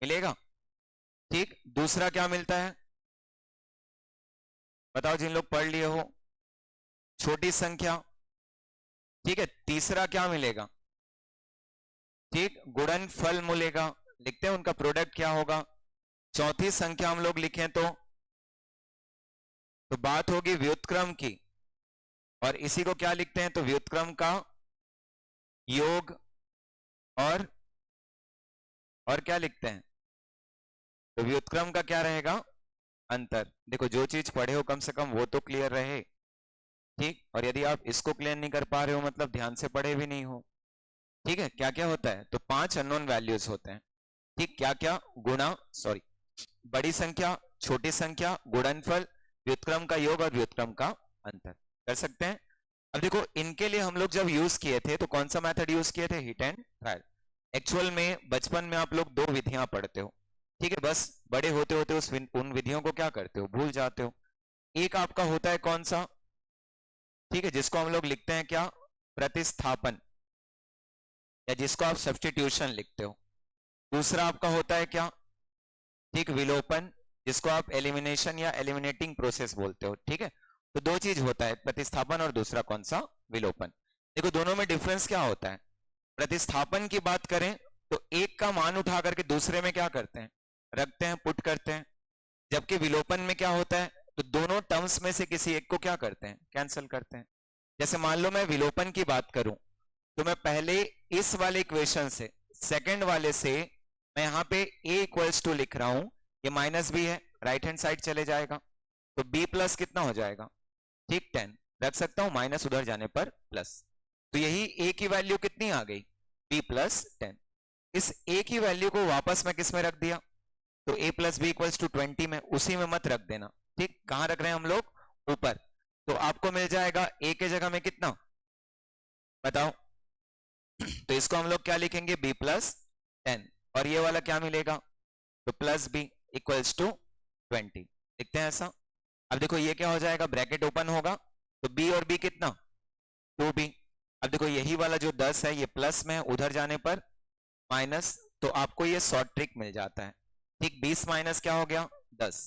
मिलेगा, ठीक। दूसरा क्या मिलता है बताओ, जिन लोग पढ़ लिए हो, छोटी संख्या, ठीक है। तीसरा क्या मिलेगा, ठीक, गुणनफल मिलेगा, लिखते हैं उनका प्रोडक्ट क्या होगा। चौथी संख्या हम लोग लिखें तो बात होगी व्युत्क्रम की, और इसी को क्या लिखते हैं, तो व्युत्क्रम का योग, और क्या लिखते हैं, तो व्युत्क्रम का क्या रहेगा, अंतर। देखो जो चीज पढ़े हो कम से कम वो तो क्लियर रहे, ठीक। और यदि आप इसको क्लियर नहीं कर पा रहे हो मतलब ध्यान से पढ़े भी नहीं हो, ठीक है। क्या क्या होता है, तो 5 अननोन वैल्यूज होते हैं, ठीक, क्या क्या, बड़ी संख्या, छोटी संख्या, गुणनफल, व्युत्क्रम का योग और व्युत्क्रम का अंतर, कर सकते हैं। अब देखो इनके लिए हम लोग जब यूज किए थे तो कौन सा मेथड यूज किए थे, हिट एंड ट्रायल। एक्चुअल में बचपन में आप लोग दो विधियां पढ़ते हो, ठीक है, बस बड़े होते होते उन विधियों को क्या करते हो, भूल जाते हो। एक आपका होता है कौन सा, ठीक है, जिसको हम लोग लिखते हैं क्या, प्रतिस्थापन, या जिसको आप सब्स्टिट्यूशन लिखते हो। दूसरा आपका होता है क्या, ठीक, विलोपन, जिसको आप एलिमिनेशन या एलिमिनेटिंग प्रोसेस बोलते हो, ठीक है। तो दो चीज होता है, प्रतिस्थापन और दूसरा कौन सा, विलोपन। देखो दोनों में डिफरेंस क्या होता है, प्रतिस्थापन की बात करें तो एक का मान उठा करके दूसरे में क्या करते हैं, रखते हैं, पुट करते हैं। जबकि विलोपन में क्या होता है, तो दोनों टर्म्स में से किसी एक को क्या करते हैं, कैंसिल करते हैं। जैसे मान लो मैं विलोपन की बात करूं तो मैं पहले इस वाले इक्वेशन से सेकंड वाले से मैं यहाँ पे a इक्वल्स टू लिख रहा हूं, ये माइनस b है, राइट हैंड साइड चले जाएगा, तो b प्लस कितना हो जाएगा, ठीक, 10 रख सकता हूं, माइनस उधर जाने पर प्लस। तो यही a की वैल्यू कितनी आ गई, b प्लस 10। इस a की वैल्यू को वापस मैं किस में रख दिया, तो a plus b equals to 20 में, उसी में मत रख देना, ठीक। कहां रख रहे हैं हम लोग, ऊपर। तो आपको मिल जाएगा a के जगह में कितना बताओ, तो इसको हम लोग क्या लिखेंगे, b प्लस 10, और ये वाला क्या मिलेगा, तो प्लस b इक्वल्स टू 20, लिखते हैं ऐसा। अब देखो ये क्या हो जाएगा, ब्रैकेट ओपन होगा, तो b और b कितना, 2b। अब देखो यही वाला जो 10 है ये प्लस में, उधर जाने पर माइनस, तो आपको ये शॉर्ट ट्रिक मिल जाता है, ठीक। 20 माइनस क्या हो गया, 10,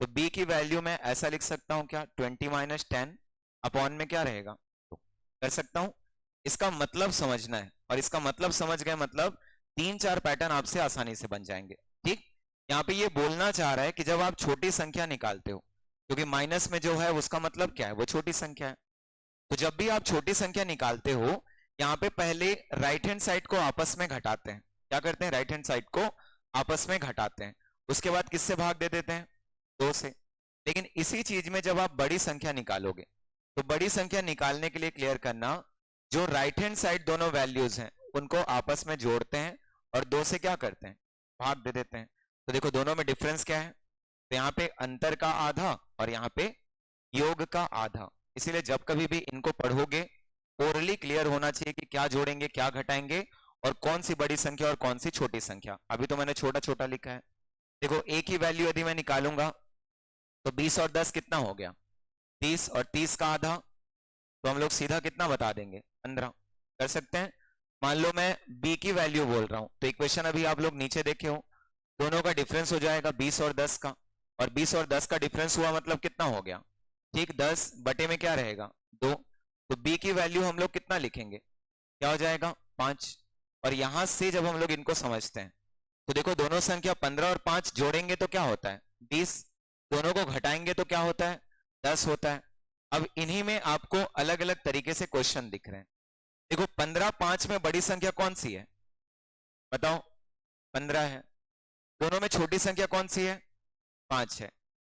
तो b की वैल्यू मैं ऐसा लिख सकता हूं क्या, 20 माइनस 10 अपॉन में क्या रहेगा, कर सकता हूं। इसका मतलब समझना है, और इसका मतलब समझ गए मतलब 3-4 पैटर्न आपसे आसानी से बन जाएंगे। ठीक, यहाँ पे ये बोलना चाह रहा है कि जब आप छोटी संख्या निकालते हो, क्योंकि माइनस में जो है उसका मतलब क्या है, वो छोटी संख्या है। तो जब भी आप छोटी संख्या निकालते हो, यहाँ पे पहले राइट हैंड साइड को आपस में घटाते हैं। क्या करते हैं, राइट हैंड साइड को आपस में घटाते हैं, उसके बाद किससे भाग दे देते हैं, 2 से। लेकिन इसी चीज में जब आप बड़ी संख्या निकालोगे, तो बड़ी संख्या निकालने के लिए क्लियर करना, जो राइट हैंड साइड दोनों वैल्यूज हैं उनको आपस में जोड़ते हैं और 2 से क्या करते हैं, भाग दे देते हैं। तो देखो दोनों में डिफरेंस क्या है, तो यहाँ पे अंतर का आधा और यहाँ पे योग का आधा। इसीलिए जब कभी भी इनको पढ़ोगे, ओरली क्लियर होना चाहिए कि क्या जोड़ेंगे क्या घटाएंगे और कौन सी बड़ी संख्या और कौन सी छोटी संख्या। अभी तो मैंने छोटा छोटा लिखा है। देखो a की वैल्यू यदि मैं निकालूंगा तो 20 और 10 कितना हो गया, 30, और 30 का आधा, तो हम लोग सीधा कितना बता देंगे, 15 कर सकते हैं। मान लो मैं b की वैल्यू बोल रहा हूं, तो इक्वेशन अभी आप लोग नीचे देखे हो, दोनों का डिफरेंस हो जाएगा 20 और 10 का, और 20 और 10 का डिफरेंस हुआ मतलब कितना हो गया, ठीक 10 बटे में क्या रहेगा, 2। तो b की वैल्यू हम लोग कितना लिखेंगे, क्या हो जाएगा, 5। और यहां से जब हम लोग इनको समझते हैं, तो देखो दोनों संख्या 15 और 5 जोड़ेंगे तो क्या होता है, 20, दोनों को घटाएंगे तो क्या होता है, 10 होता है। अब इन्हीं में आपको अलग अलग तरीके से क्वेश्चन दिख रहे हैं। देखो 15 5 में बड़ी संख्या कौन सी है, बताओ, 15 है। दोनों में छोटी संख्या कौन सी है, 5 है।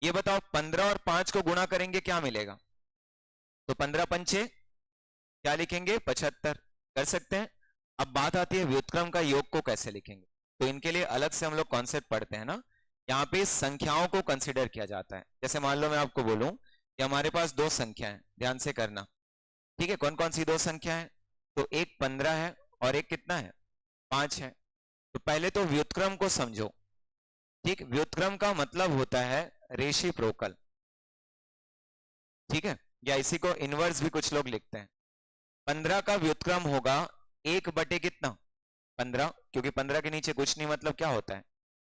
ये बताओ 15 और 5 को गुणा करेंगे क्या मिलेगा, तो 15 पंचे क्या लिखेंगे, 75 कर सकते हैं। अब बात आती है व्युत्क्रम का योग को कैसे लिखेंगे, तो इनके लिए अलग से हम लोग कॉन्सेप्ट पढ़ते हैं ना। यहाँ पे संख्याओं को कंसिडर किया जाता है। जैसे मान लो मैं आपको बोलूं कि हमारे पास 2 संख्या है, ध्यान से करना, ठीक है, कौन कौन सी 2 संख्या है, तो एक 15 है और एक कितना है, 5 है। तो पहले तो व्युत्क्रम को समझो, ठीक, व्युत्क्रम का मतलब होता है रेसिप्रोकल, ठीक है, या इसी को इनवर्स भी कुछ लोग लिखते हैं। 15 का व्युत्क्रम होगा 1 बटे कितना, 15, क्योंकि 15 के नीचे कुछ नहीं मतलब क्या होता है,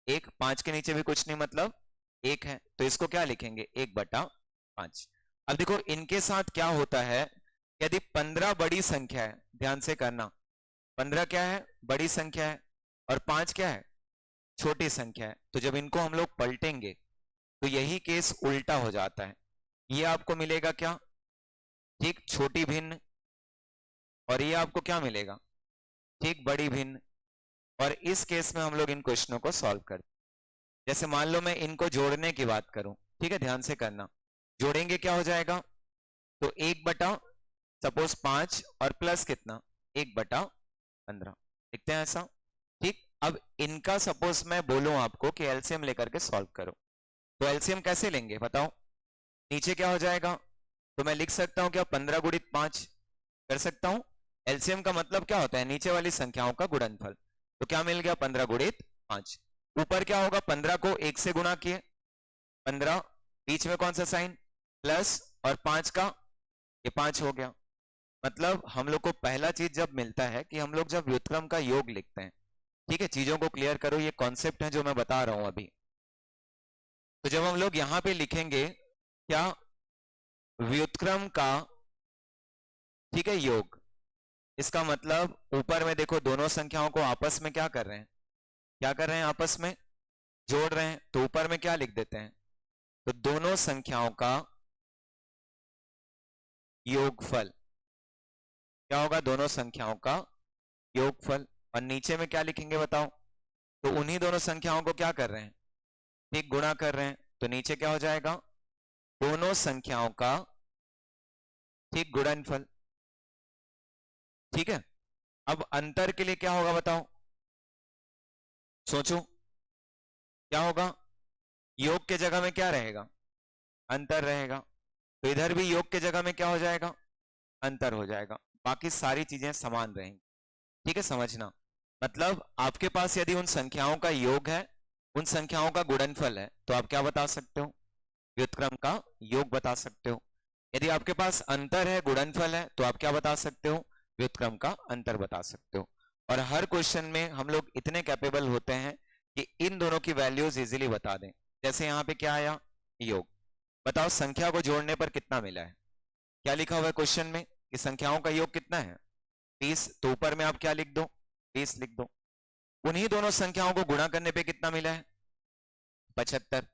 1, 5 के नीचे भी कुछ नहीं मतलब 1 है, तो इसको क्या लिखेंगे, 1 बटा 5। अब देखो इनके साथ क्या होता है, यदि 15 बड़ी संख्या है, ध्यान से करना, 15 क्या है, बड़ी संख्या है, और 5 क्या है, छोटी संख्या है, तो जब इनको हम लोग पलटेंगे तो यही केस उल्टा हो जाता है। ये आपको मिलेगा क्या, ठीक, छोटी भिन्न, और ये आपको क्या मिलेगा, ठीक, बड़ी भिन्न। और इस केस में हम लोग इन क्वेश्चनों को सॉल्व करते हैं। जैसे मान लो मैं इनको जोड़ने की बात करूं, ठीक है, ध्यान से करना, जोड़ेंगे क्या हो जाएगा, तो 1 बटा सपोज 5 और प्लस कितना, 1 बटा 15, लिखते हैं ऐसा, ठीक। अब इनका सपोज मैं बोलूं आपको कि एलसीएम लेकर के सॉल्व करो, तो एलसीएम कैसे लेंगे बताओ, नीचे क्या हो जाएगा, तो मैं लिख सकता हूं क्या, 15 गुणित 5 कर सकता हूं। एलसीएम का मतलब क्या होता है, नीचे वाली संख्याओं का गुणनफल, तो क्या मिल गया, 15 गुणित 5। ऊपर क्या होगा, 15 को 1 से गुणा किए, 15, बीच में कौन सा साइन, प्लस, और 5 का ये 5 हो गया। मतलब हम लोग को पहला चीज जब मिलता है कि हम लोग जब व्युत्क्रम का योग लिखते हैं, ठीक है, चीजों को क्लियर करो, ये कॉन्सेप्ट है जो मैं बता रहा हूं अभी। तो जब हम लोग यहां पे लिखेंगे क्या, व्युत्क्रम का, ठीक है, योग, इसका मतलब ऊपर में देखो दोनों संख्याओं को आपस में क्या कर रहे हैं, क्या कर रहे हैं, आपस में जोड़ रहे हैं, तो ऊपर में क्या लिख देते हैं, तो दोनों संख्याओं का योगफल, क्या होगा, दोनों संख्याओं का योगफल। और नीचे में क्या लिखेंगे बताओ, तो उन्हीं दोनों संख्याओं को क्या कर रहे हैं, ठीक, गुणा कर रहे हैं, तो नीचे क्या हो जाएगा, दोनों संख्याओं का, ठीक, गुणनफल, ठीक है। अब अंतर के लिए क्या होगा बताओ, सोचो क्या होगा, योग के जगह में क्या रहेगा, अंतर रहेगा, तो इधर भी योग के जगह में क्या हो जाएगा, अंतर हो जाएगा, बाकी सारी चीजें समान रहेंगी, ठीक है, समझना। मतलब आपके पास यदि उन संख्याओं का योग है, उन संख्याओं का गुणनफल है, तो आप क्या बता सकते हो, व्युत्क्रम का योग बता सकते हो। यदि आपके पास अंतर है, गुणनफल है, तो आप क्या बता सकते हो, व्युत्क्रम का अंतर बता सकते हो। और हर क्वेश्चन में हम लोग इतने कैपेबल होते हैं कि इन दोनों की वैल्यूज इजीली बता दें। जैसे यहाँ पे क्या आया, योग। बताओ संख्या को जोड़ने पर कितना मिला है। क्या लिखा हुआ है क्वेश्चन में कि संख्याओं का योग कितना है 20, तो ऊपर में आप क्या लिख दो 20 लिख दो। उन्हीं दोनों संख्याओं को गुणा करने पे कितना मिला है 75।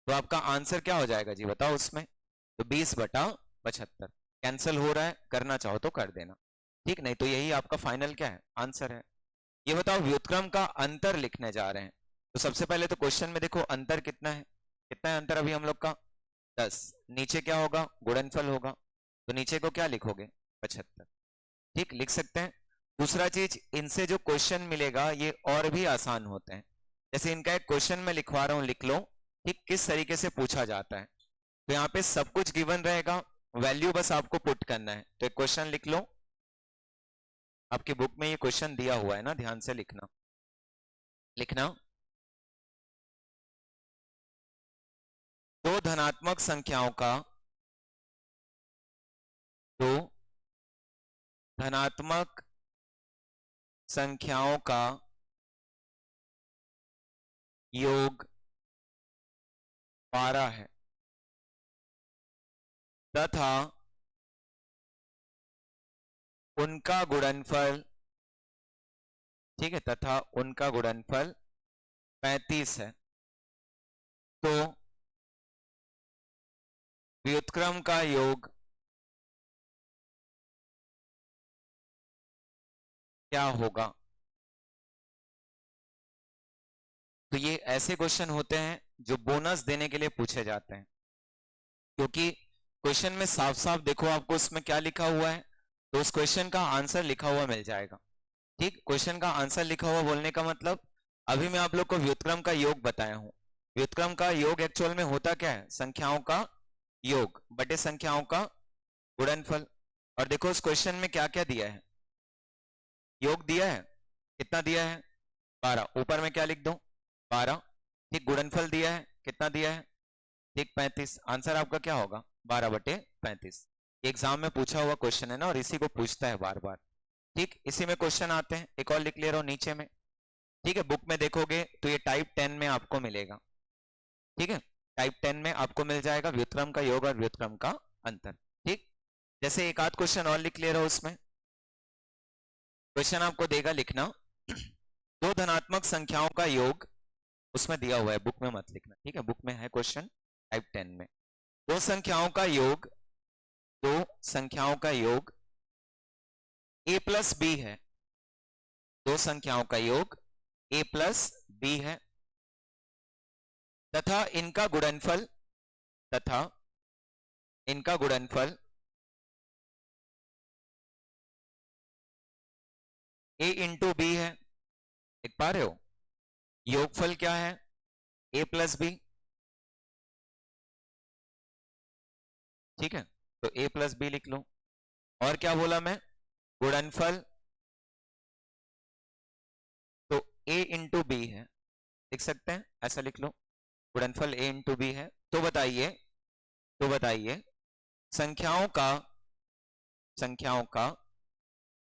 तो आपका आंसर क्या हो जाएगा जी बताओ उसमें, तो 20/75। कैंसिल हो रहा है, करना चाहो तो कर देना, ठीक, नहीं तो यही आपका फाइनल क्या है आंसर है। ये बताओ व्युत्क्रम का अंतर लिखने जा रहे हैं, तो सबसे पहले तो क्वेश्चन में देखो अंतर कितना है अंतर अभी हम लोग का 10। नीचे क्या होगा गुणनफल होगा, तो नीचे को क्या लिखोगे 75, ठीक लिख सकते हैं। दूसरा चीज, इनसे जो क्वेश्चन मिलेगा ये और भी आसान होते हैं। जैसे इनका एक क्वेश्चन मैं लिखवा रहा हूं, लिख लो ठीक किस तरीके से पूछा जाता है। तो यहाँ पे सब कुछ गिवन रहेगा, वैल्यू बस आपको पुट करना है। तो एक क्वेश्चन लिख लो, आपकी बुक में ये क्वेश्चन दिया हुआ है ना, ध्यान से लिखना। दो धनात्मक संख्याओं का दो धनात्मक संख्याओं का योग 12 है तथा उनका गुणनफल, ठीक है, तथा उनका गुणनफल 35 है। तो व्युत्क्रम का योग क्या होगा। तो ये ऐसे क्वेश्चन होते हैं जो बोनस देने के लिए पूछे जाते हैं, क्योंकि क्वेश्चन में साफ साफ देखो आपको उसमें क्या लिखा हुआ है, तो उस क्वेश्चन का आंसर लिखा हुआ मिल जाएगा। ठीक, क्वेश्चन का आंसर लिखा हुआ बोलने का मतलब, अभी मैं आप लोग को व्युत्क्रम का योग बताया हूं। व्युत्क्रम का योग एक्चुअल में होता क्या है, संख्याओं का योग बटे संख्याओं का गुणनफल। और देखो उस क्वेश्चन में क्या क्या दिया है, योग दिया है, कितना दिया है 12, ऊपर में क्या लिख दो 12, ठीक, गुणनफल दिया है, कितना दिया है ठीक 35। आंसर आपका क्या होगा 12/35। एग्जाम में पूछा हुआ क्वेश्चन है ना, और इसी को पूछता है बार बार। ठीक, इसी में क्वेश्चन आते हैं, एक और लिख ले रहा हूं नीचे में। ठीक है, बुक में देखोगे तो ये टाइप 10 में आपको मिलेगा। ठीक है, टाइप 10 में आपको मिल जाएगा व्युत्क्रम का योग और व्युत्क्रम का अंतर। ठीक, जैसे एक आध क्वेश्चन और लिख ले रहा हूं, उसमें क्वेश्चन आपको देगा लिखना, दो धनात्मक संख्याओं का योग, उसमें दिया हुआ है, बुक में मत लिखना, ठीक है, बुक में है क्वेश्चन टाइप 10 में। दो संख्याओं का योग, दो संख्याओं का योग a प्लस बी है, दो संख्याओं का योग a प्लस बी है तथा इनका गुणनफल, तथा इनका गुणनफल a इंटू बी है। लिख पा रहे हो, योगफल क्या है a प्लस बी, ठीक है, तो a प्लस बी लिख लो। और क्या बोला मैं, गुणनफल तो a इंटू बी है, लिख सकते हैं ऐसा लिख लो, गुणनफल a इंटू बी है। तो बताइए संख्याओं का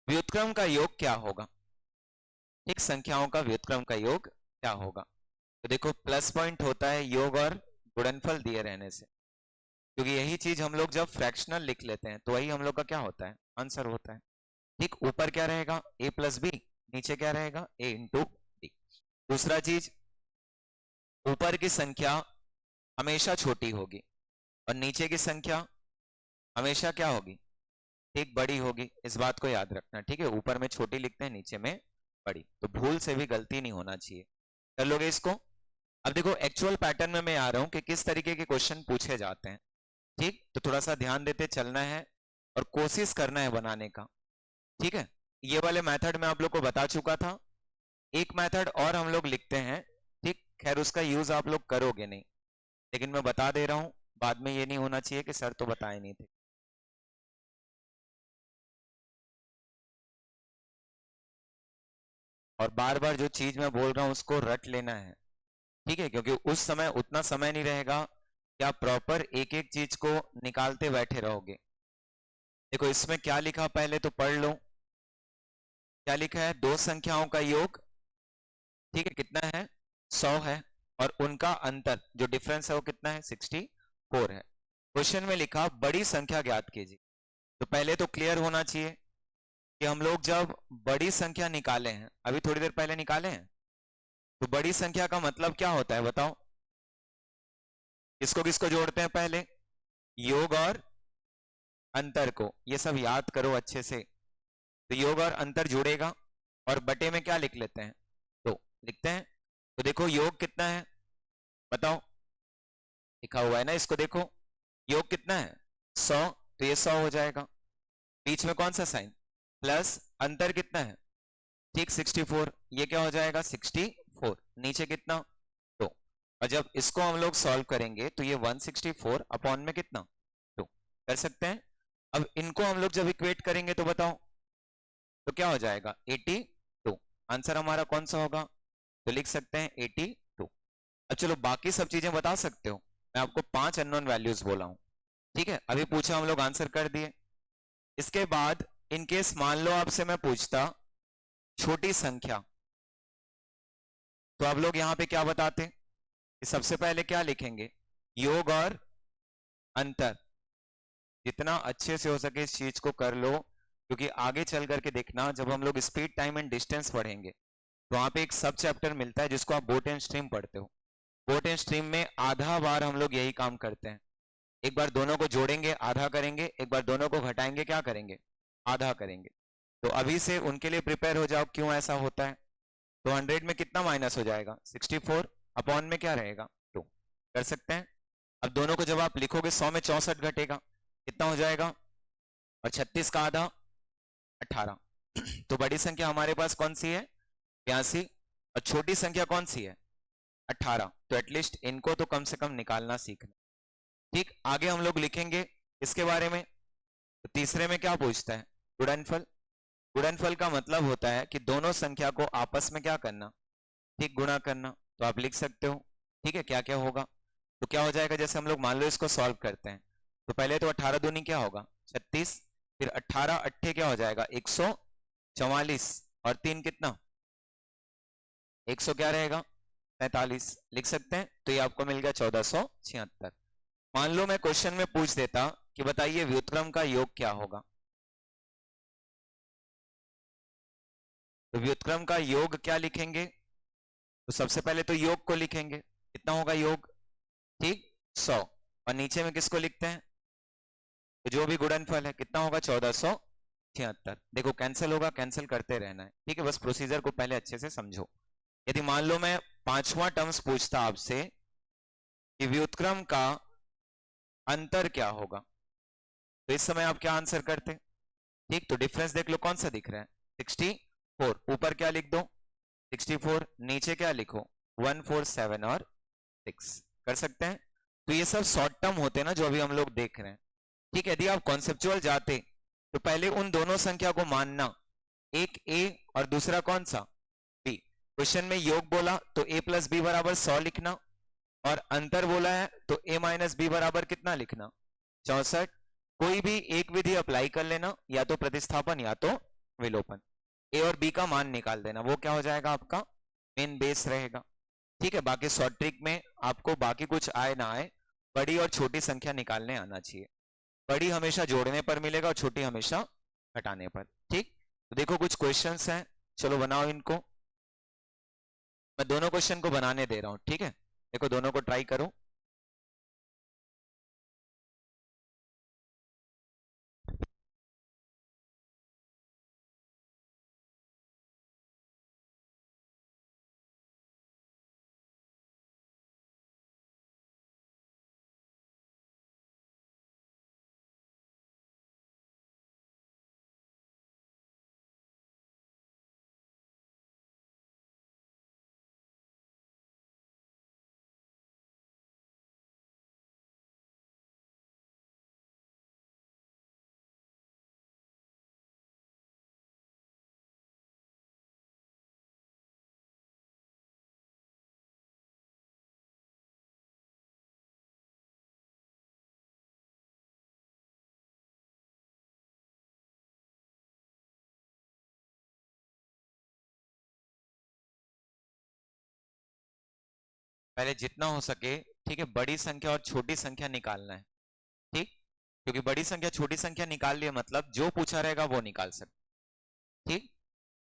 व्युत्क्रम का योग क्या होगा। ठीक, संख्याओं का व्युत्क्रम का योग क्या होगा। तो देखो प्लस पॉइंट होता है योग और गुणनफल दिए रहने से, क्योंकि यही चीज हम लोग जब फ्रैक्शनल लिख लेते हैं तो वही हम लोग का क्या होता है आंसर होता है। ठीक, ऊपर क्या रहेगा a प्लस बी, नीचे क्या रहेगा a इंटू बी। दूसरा चीज, ऊपर की संख्या हमेशा छोटी होगी और नीचे की संख्या हमेशा क्या होगी, ठीक, बड़ी होगी। इस बात को याद रखना, ठीक है, ऊपर में छोटी लिखते हैं नीचे में बड़ी, तो भूल से भी गलती नहीं होना चाहिए। कर लोगे इसको। अब देखो एक्चुअल पैटर्न में मैं आ रहा हूं कि किस तरीके के क्वेश्चन पूछे जाते हैं। ठीक, तो थोड़ा सा ध्यान देते चलना है और कोशिश करना है बनाने का। ठीक है, ये वाले मेथड में आप लोग को बता चुका था। एक मेथड और हम लोग लिखते हैं, ठीक, खैर उसका यूज आप लोग करोगे नहीं, लेकिन मैं बता दे रहा हूं, बाद में ये नहीं होना चाहिए कि सर तो बताए नहीं थे। और बार बार जो चीज मैं बोल रहा हूं उसको रट लेना है, ठीक है, क्योंकि उस समय उतना समय नहीं रहेगा कि आप प्रॉपर एक एक चीज को निकालते बैठे रहोगे। देखो इसमें क्या लिखा पहले तो पढ़ लो, क्या लिखा है, दो संख्याओं का योग, ठीक है, कितना है 100 है, और उनका अंतर जो डिफरेंस है वो कितना है 60, 4 है। क्वेश्चन में लिखा बड़ी संख्या ज्ञात कीजिए। तो पहले तो क्लियर होना चाहिए कि हम लोग जब बड़ी संख्या निकाले हैं, अभी थोड़ी देर पहले निकाले हैं, तो बड़ी संख्या का मतलब क्या होता है बताओ? किसको किसको जोड़ते हैं पहले? योग और अंतर को। ये सब याद करो अच्छे से। तो योग और अंतर जुड़ेगा और बटे में क्या लिख लेते हैं? तो लिखते हैं। तो देखो योग कितना है बताओ, लिखा हुआ है ना, इसको देखो। योग कितना है? 100, तो ये 100 हो जाएगा। बीच में कौन सा साइन? प्लस। अंतर कितना है? ठीक 64, ये क्या हो जाएगा? 64। नीचे कितना? तो और जब इसको हम लोग सॉल्व करेंगे तो ये 164 अपॉन में कितना? 2 कर सकते हैं। अब इनको हम लोग जब इक्वेट करेंगे तो बताओ, तो क्या हो जाएगा? 82। आंसर हमारा कौन सा होगा? तो लिख सकते हैं 82। अब चलो बाकी सब चीजें बता सकते हो। मैं आपको 5 अननोन वैल्यूज बोला हूं, ठीक है? अभी पूछा, हम लोग आंसर कर दिए। इसके बाद इनकेस मान लो आपसे मैं पूछता छोटी संख्या, तो आप लोग यहां पे क्या बताते कि सबसे पहले क्या लिखेंगे? योग और अंतर। जितना अच्छे से हो सके इस चीज को कर लो, क्योंकि आगे चल करके देखना जब हम लोग स्पीड, टाइम एंड डिस्टेंस पढ़ेंगे तो वहां पे एक सब चैप्टर मिलता है जिसको आप बोट एंड स्ट्रीम पढ़ते हो। बोट एंड स्ट्रीम में आधा बार हम लोग यही काम करते हैं। एक बार दोनों को जोड़ेंगे आधा करेंगे, एक बार दोनों को घटाएंगे क्या करेंगे? आधा करेंगे। तो अभी से उनके लिए प्रिपेयर हो जाओ क्यों ऐसा होता है। तो 100 में कितना माइनस हो जाएगा? 64 अपॉन में क्या रहेगा? 2 कर सकते हैं। अब दोनों को जब आप लिखोगे 100 में 64 घटेगा, कितना हो जाएगा? और 36 का आधा 18। तो बड़ी संख्या हमारे पास कौन सी है? 82। और छोटी संख्या कौन सी है? 18। तो एटलीस्ट इनको तो कम से कम निकालना सीखना। ठीक, आगे हम लोग लिखेंगे इसके बारे में। तो तीसरे में क्या पूछता है? गुणनफल। गुणनफल का मतलब होता है कि दोनों संख्या को आपस में क्या करना? ठीक, गुणा करना। तो आप लिख सकते हो। ठीक है, क्या क्या होगा? तो क्या हो जाएगा, जैसे हम लोग मान लो इसको सॉल्व करते हैं, तो पहले तो 18 दूनी क्या होगा? 36। फिर 18 अट्ठे क्या हो जाएगा? 144। और 3 कितना? 100 क्या रहेगा? 45 लिख सकते हैं। तो ये आपको मिल गया 1476। मान लो मैं क्वेश्चन में पूछ देता कि बताइए व्युत्क्रम का योग क्या होगा? तो व्युत्क्रम का योग क्या लिखेंगे? तो सबसे पहले तो योग को लिखेंगे। कितना होगा योग? ठीक, 100। और नीचे में किसको लिखते हैं? तो जो भी गुणनफल है कितना होगा? 1476। देखो कैंसिल होगा, कैंसिल करते रहना है, ठीक है? बस प्रोसीजर को पहले अच्छे से समझो। यदि मान लो मैं पांचवा टर्म्स पूछता आपसे कि व्युत्क्रम का अंतर क्या होगा, तो इस समय आप क्या आंसर करते? ठीक, तो डिफरेंस देख लो कौन सा दिख रहा है? 64। ऊपर क्या लिख दो? 64। नीचे क्या लिखो? 147 और 6 कर सकते हैं। तो ये सब शॉर्ट टर्म होते हैं ना जो अभी हम लोग देख रहे हैं। ठीक है, यदि आप कॉन्सेप्चुअल जाते तो पहले उन दोनों संख्या को मानना, एक ए और दूसरा कौन सा? बी। क्वेश्चन में योग बोला तो ए प्लस बी बराबर 100 लिखना, और अंतर बोला है तो ए माइनस बी बराबर कितना लिखना? 64। कोई भी एक विधि अप्लाई कर लेना, या तो प्रतिस्थापन या तो विलोपन। ए और बी का मान निकाल देना, वो क्या हो जाएगा? आपका मेन बेस रहेगा। ठीक है, बाकी शॉर्ट ट्रिक में आपको बाकी कुछ आए ना आए, बड़ी और छोटी संख्या निकालने आना चाहिए। बड़ी हमेशा जोड़ने पर मिलेगा और छोटी हमेशा घटाने पर। ठीक, तो देखो कुछ क्वेश्चंस हैं, चलो बनाओ इनको। मैं दोनों क्वेश्चन को बनाने दे रहा हूं, ठीक है? देखो दोनों को ट्राई करो। पहले जितना हो सके ठीक है, बड़ी संख्या और छोटी संख्या निकालना है, ठीक, क्योंकि बड़ी संख्या छोटी संख्या निकाल लिए मतलब जो पूछा रहेगा वो निकाल सकते, ठीक।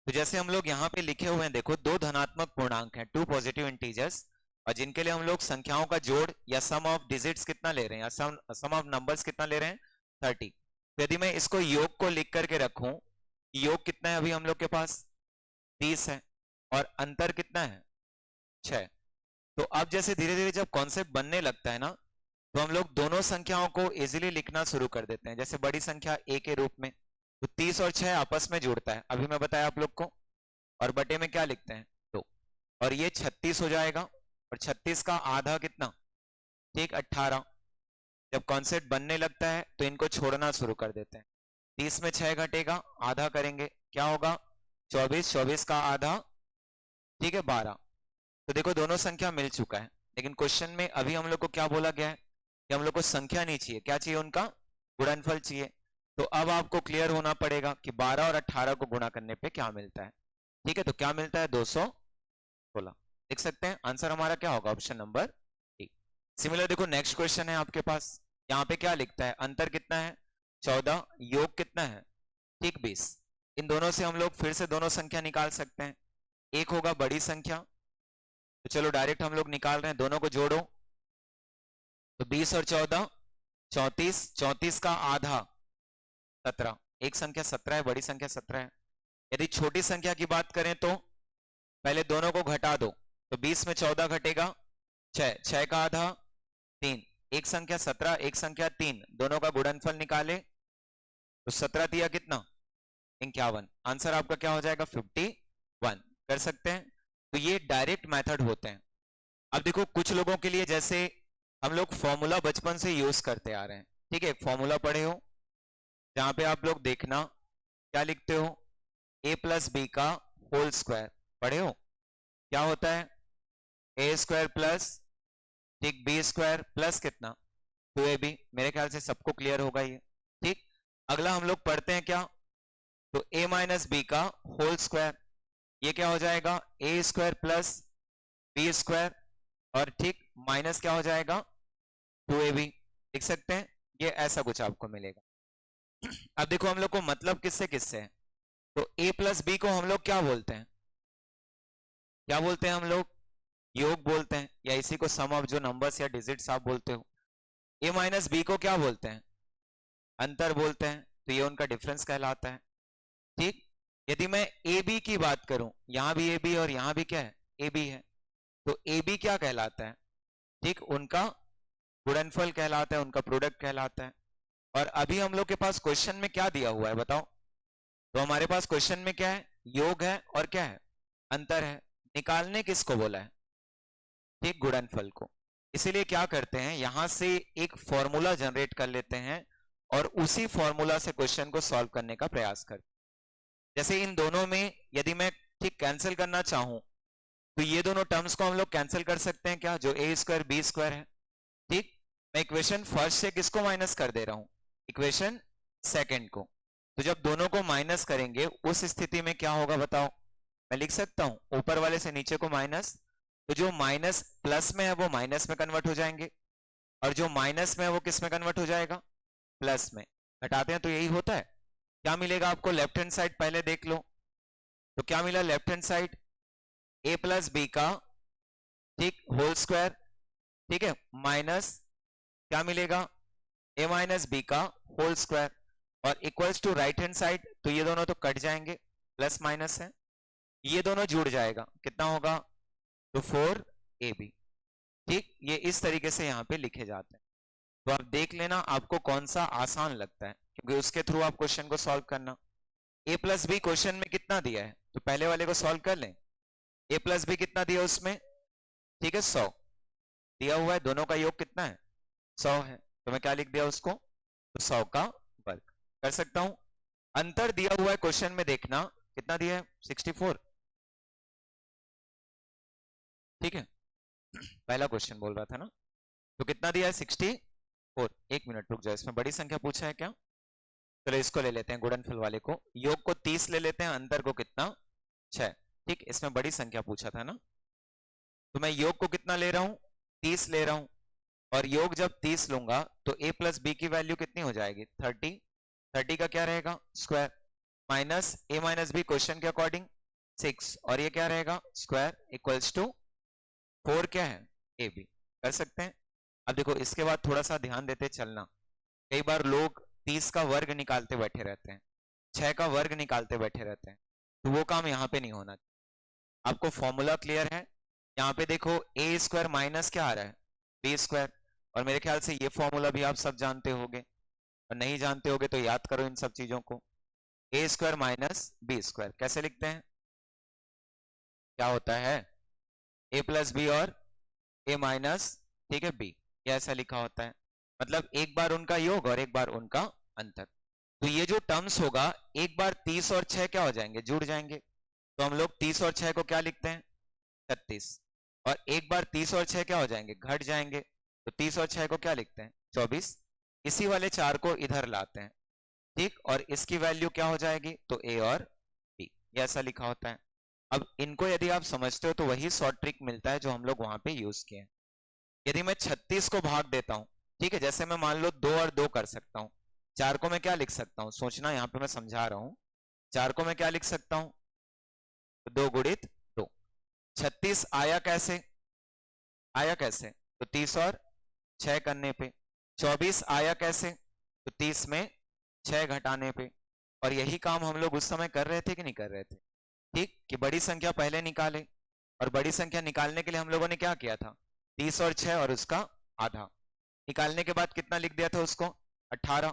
तो जैसे हम लोग यहाँ पे लिखे हुए हैं, देखो दो धनात्मक पूर्णांक हैं, टू पॉजिटिव इंटीजर्स, और जिनके लिए हम लोग संख्याओं का जोड़ या सम ऑफ डिजिट्स कितना ले रहे हैं, या सम ऑफ नंबर्स कितना ले रहे हैं, 30। तो यदि मैं इसको योग को लिख करके रखूं, योग कितना है अभी हम लोग के पास, 30 है, और अंतर कितना है, 6। तो अब जैसे धीरे धीरे जब कॉन्सेप्ट बनने लगता है ना, तो हम लोग दोनों संख्याओं को इजीली लिखना शुरू कर देते हैं, जैसे बड़ी संख्या a के रूप में, तो 30 और 6 आपस में जुड़ता है, अभी मैं बताया आप लोग को, और बटे में क्या लिखते हैं, 2, और ये 36 हो जाएगा, और 36 का आधा कितना, ठीक 18। जब कॉन्सेप्ट बनने लगता है तो इनको छोड़ना शुरू कर देते हैं, 30 में 6 घटेगा, आधा करेंगे, क्या होगा, 24, 24 का आधा, ठीक है 12। तो देखो दोनों संख्या मिल चुका है, लेकिन क्वेश्चन में अभी हम लोग को क्या बोला गया है कि हम लोग को संख्या नहीं चाहिए, क्या चाहिए, उनका गुणनफल चाहिए। तो अब आपको क्लियर होना पड़ेगा कि 12 और 18 को गुणा करने पे क्या मिलता है, ठीक है, तो क्या मिलता है, 216। देख सकते हैं आंसर हमारा क्या होगा, ऑप्शन नंबर डी। सिमिलर देखो नेक्स्ट क्वेश्चन है आपके पास, यहाँ पे क्या लिखता है, अंतर कितना है, 14, योग कितना है, ठीक 20। इन दोनों से हम लोग फिर से दोनों संख्या निकाल सकते हैं, एक होगा बड़ी संख्या, तो चलो डायरेक्ट हम लोग निकाल रहे हैं, दोनों को जोड़ो, तो 20 और 14 34, 34 का आधा 17, एक संख्या 17 है, बड़ी संख्या 17 है। यदि छोटी संख्या की बात करें तो पहले दोनों को घटा दो, तो 20 में 14 घटेगा 6, 6 का आधा 3, एक संख्या 17, एक संख्या 3, दोनों का गुणनफल निकाले तो 17 दिया कितना, 51। आंसर आपका क्या हो जाएगा, 51 कर सकते हैं। तो ये डायरेक्ट मेथड होते हैं। अब देखो कुछ लोगों के लिए जैसे हम लोग फॉर्मूला बचपन से यूज करते आ रहे हैं, ठीक है, एक फॉर्मूला पढ़े हो जहां पे आप लोग देखना क्या लिखते हो, a प्लस बी का होल स्क्वायर पढ़े हो, क्या होता है, ए स्क्वायर प्लस, ठीक, बी स्क्वायर प्लस कितना, 2ab। मेरे ख्याल से सबको क्लियर होगा ये, ठीक। अगला हम लोग पढ़ते हैं क्या, तो a माइनस बी का होल स्क्वायर, ये क्या हो जाएगा, ए स्क्वायर प्लस बी स्क्वायर, और ठीक माइनस क्या हो जाएगा, 2ab। लिख सकते हैं, ये ऐसा कुछ आपको मिलेगा। अब देखो हम लोग को मतलब किससे किससे है, तो a प्लस बी को हम लोग क्या बोलते हैं, क्या बोलते हैं हम लोग, योग बोलते हैं, या इसी को सम ऑफ जो नंबर्स या डिजिट्स आप बोलते हो। a माइनस बी को क्या बोलते हैं, अंतर बोलते हैं, तो ये उनका डिफरेंस कहलाता है, ठीक। यदि मैं ए बी की बात करूं, यहां भी ए बी और यहां भी क्या है, ए बी है, तो ए बी क्या कहलाता है, ठीक, उनका गुणनफल कहलाता है, उनका प्रोडक्ट कहलाता है। और अभी हम लोग के पास क्वेश्चन में क्या दिया हुआ है बताओ, तो हमारे पास क्वेश्चन में क्या है, योग है और क्या है, अंतर है। निकालने किसको बोला है, ठीक, गुणनफल को। इसीलिए क्या करते हैं, यहां से एक फॉर्मूला जनरेट कर लेते हैं और उसी फॉर्मूला से क्वेश्चन को सॉल्व करने का प्रयास करते हैं। जैसे इन दोनों में यदि मैं ठीक कैंसिल करना चाहूं, तो ये दोनों टर्म्स को हम लोग कैंसिल कर सकते हैं क्या, जो ए स्क्वायर बी स्क्वायर है, ठीक। मैं इक्वेशन फर्स्ट से किसको माइनस कर दे रहा हूं, इक्वेशन सेकंड को। तो जब दोनों को माइनस करेंगे उस स्थिति में क्या होगा बताओ, मैं लिख सकता हूं ऊपर वाले से नीचे को माइनस, तो जो माइनस प्लस में है वो माइनस में कन्वर्ट हो जाएंगे, और जो माइनस में है वो किस में कन्वर्ट हो जाएगा, प्लस में। घटाते हैं तो यही होता है। क्या मिलेगा आपको, लेफ्ट हैंड साइड पहले देख लो, तो क्या मिला left hand side, a plus b का, ठीक, होल स्क्वायर, ठीक है, माइनस क्या मिलेगा, a माइनस बी का होल स्क्वायर, और equals to right hand side, तो ये दोनों तो कट जाएंगे, प्लस माइनस है, ये दोनों जुड़ जाएगा, कितना होगा, तो 4ab, ठीक। ये इस तरीके से यहाँ पे लिखे जाते हैं। तो आप देख लेना आपको कौन सा आसान लगता है, क्योंकि उसके थ्रू आप क्वेश्चन को सॉल्व करना। a प्लस बी क्वेश्चन में कितना दिया है, तो पहले वाले को सॉल्व कर लें। a प्लस बी कितना दिया उसमें, ठीक है 100 दिया हुआ है, दोनों का योग कितना है, 100 है, तो मैं क्या लिख दिया उसको, तो 100 का वर्ग कर सकता हूं। अंतर दिया हुआ है क्वेश्चन में, देखना कितना दिया है, 64, ठीक है। पहला क्वेश्चन बोल रहा था ना, तो कितना दिया है, 64। एक मिनट रुक जाओ, इसमें बड़ी संख्या पूछा है क्या, चलो इसको ले लेते हैं, गुणनफल वाले को, योग को 30 ले लेते हैं, अंतर को कितना, 6, ठीक। इसमें बड़ी संख्या पूछा था ना, तो मैं योग को कितना ले रहा हूं, 30 ले रहा हूं, और योग जब 30 लूंगा तो a प्लस बी की वैल्यू कितनी हो जाएगी 30। 30 का क्या रहेगा square, minus a minus b question के अकॉर्डिंग 6, और ये क्या रहेगा स्क्वायर इक्वल्स टू 4 क्या है ए बी। कर सकते हैं। अब देखो इसके बाद थोड़ा सा ध्यान देते चलना। कई बार लोग 30 का वर्ग निकालते बैठे रहते हैं, 6 का वर्ग निकालते बैठे रहते हैं, तो वो काम यहाँ पे नहीं होना। आपको फॉर्मूला क्लियर है। यहाँ पे देखो ए स्क्वायर माइनस क्या आ रहा है बी स्क्वायर, और मेरे ख्याल से ये फॉर्मूला भी आप सब जानते होंगे, और नहीं जानते होगे तो याद करो इन सब चीजों को। ए स्क्वायर माइनस बी स्क्वायर कैसे लिखते हैं, क्या होता है ए प्लस बी और ए माइनस, ठीक है बी, ये ऐसा लिखा होता है। मतलब एक बार उनका योग और एक बार उनका अंतर। तो ये जो टर्म्स होगा एक बार 30 और 6 क्या हो जाएंगे जुड़ जाएंगे, तो हम लोग 30 और 6 को क्या लिखते हैं 36, और एक बार 30 और 6 क्या हो जाएंगे घट जाएंगे, तो 30 और 6 को क्या लिखते हैं 24। इसी वाले 4 को इधर लाते हैं, ठीक, और इसकी वैल्यू क्या हो जाएगी तो ए और बी, ये ऐसा लिखा होता है। अब इनको यदि आप समझते हो तो वही शॉर्ट ट्रिक मिलता है जो हम लोग वहां पे यूज किए हैं। यदि मैं 36 को भाग देता हूं, ठीक है, जैसे मैं मान लो 2 और 2 कर सकता हूं, 4 को मैं क्या लिख सकता हूं, सोचना यहाँ पे मैं समझा रहा हूं। 4 को मैं क्या लिख सकता हूं 2 गुणित 2। 36 आया कैसे, आया कैसे तो 30 और 6 करने पे। 24 आया कैसे तो 30 में 6 घटाने पे। और यही काम हम लोग उस समय कर रहे थे कि नहीं कर रहे थे, ठीक, कि बड़ी संख्या पहले निकाले, और बड़ी संख्या निकालने के लिए हम लोगों ने क्या किया था 30 और 6 और उसका आधा, निकालने के बाद कितना लिख दिया था उसको 18।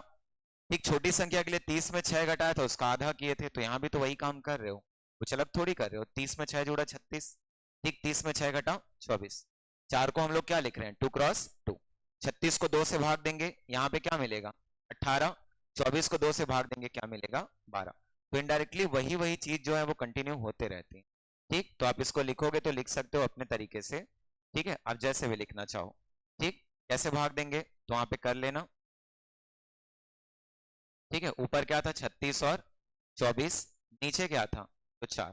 ठीक, छोटी संख्या के लिए 30 में 6 घटाया था उसका आधा किए थे, तो यहाँ भी तो वही काम कर रहे हो, कुछ अलग थोड़ी कर रहे हो। 30 में 6 जोड़ा 36, ठीक, 30 में 6 घटा 24। 4 को हम लोग क्या लिख रहे हैं 2 क्रॉस 2। 36 को 2 से भाग देंगे, यहाँ पे क्या मिलेगा 18। 24 को 2 से भाग देंगे क्या मिलेगा 12। तो इनडायरेक्टली वही वही चीज जो है वो कंटिन्यू होते रहती है। ठीक, तो आप इसको लिखोगे तो लिख सकते हो अपने तरीके से, ठीक है, आप जैसे भी लिखना चाहो। ठीक, कैसे भाग देंगे तो वहां पे कर लेना, ठीक है। ऊपर क्या था 36 और 24, नीचे क्या था तो 4,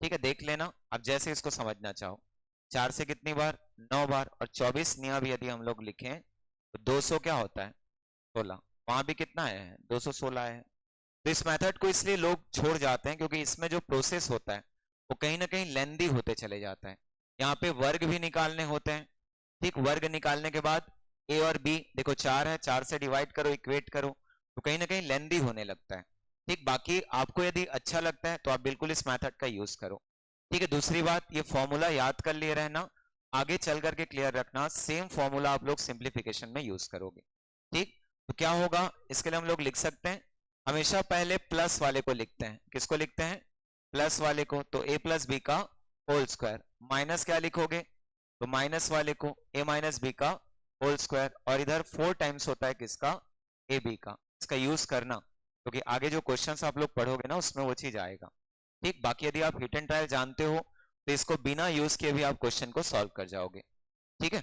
ठीक है, देख लेना अब जैसे इसको समझना चाहो। 4 से कितनी बार 9 बार, और 24 नियम यदि हम लोग लिखें तो 200 क्या होता है 16, वहां भी कितना आया है 216 है। तो इस मेथड को इसलिए लोग छोड़ जाते हैं क्योंकि इसमें जो प्रोसेस होता है वो कहीं ना कहीं लेंदी होते चले जाता है। यहाँ पे वर्ग भी निकालने होते हैं, ठीक, वर्ग निकालने के बाद ए और बी देखो 4 है, 4 से डिवाइड करो इक्वेट करो, तो कहीं ना कहीं लेंदी होने लगता है। ठीक, बाकी आपको यदि अच्छा लगता है तो आप बिल्कुल इस मेथड का यूज करो। ठीक है, दूसरी बात ये फॉर्मूला याद कर लिए रहना, आगे चल करके क्लियर रखना, सेम फॉर्मूला आप लोग सिंप्लीफिकेशन में यूज करोगे। ठीक, तो क्या होगा इसके लिए हम लोग लिख सकते हैं, हमेशा पहले प्लस वाले को लिखते हैं, किसको लिखते हैं प्लस वाले को, तो ए प्लस बी का होल स्क्वायर, माइनस क्या लिखोगे तो माइनस वाले को ए माइनस बी का होल स्क्वायर, और इधर 4 टाइम्स होता है किसका ए बी का। इसका यूज करना क्योंकि आगे जो क्वेश्चंस आप लोग पढ़ोगे ना उसमें वो चीज आएगा। ठीक, बाकी यदि आप हिट एंड ट्रायल जानते हो तो इसको बिना यूज किए भी आप क्वेश्चन को सॉल्व कर जाओगे। ठीक है,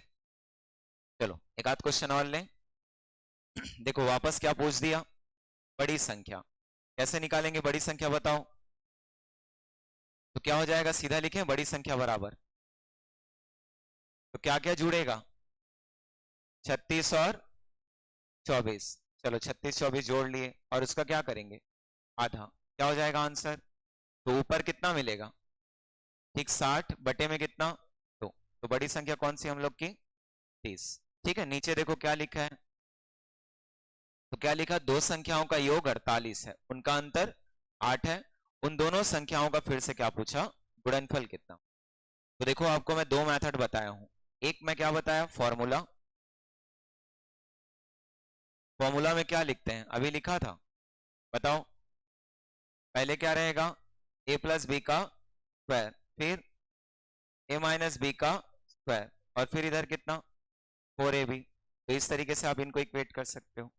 चलो एक आध क्वेश्चन और लें। देखो वापस क्या पूछ दिया, बड़ी संख्या कैसे निकालेंगे, बड़ी संख्या बताओ। तो क्या हो जाएगा, सीधा लिखें बड़ी संख्या बराबर, तो क्या क्या जुड़ेगा 36 और 24। चलो 36 24 जोड़ लिए और उसका क्या करेंगे आधा, क्या हो जाएगा आंसर, तो ऊपर कितना मिलेगा ठीक 60 बटे में कितना 2, तो बड़ी संख्या कौन सी हम लोग की 30। ठीक है, नीचे देखो क्या लिखा है, तो क्या लिखा दो संख्याओं का योग 48 है, उनका अंतर 8 है, उन दोनों संख्याओं का फिर से क्या पूछा गुणनफल कितना। तो देखो आपको मैं दो मेथड बताया हूं, एक मैं क्या बताया फॉर्मूला, फॉर्मूला में क्या लिखते हैं अभी लिखा था बताओ, पहले क्या रहेगा ए प्लस बी का स्क्वायर, फिर ए माइनस बी का स्क्वायर, और फिर इधर कितना 4ab। तो इस तरीके से आप इनको इक्वेट कर सकते हो।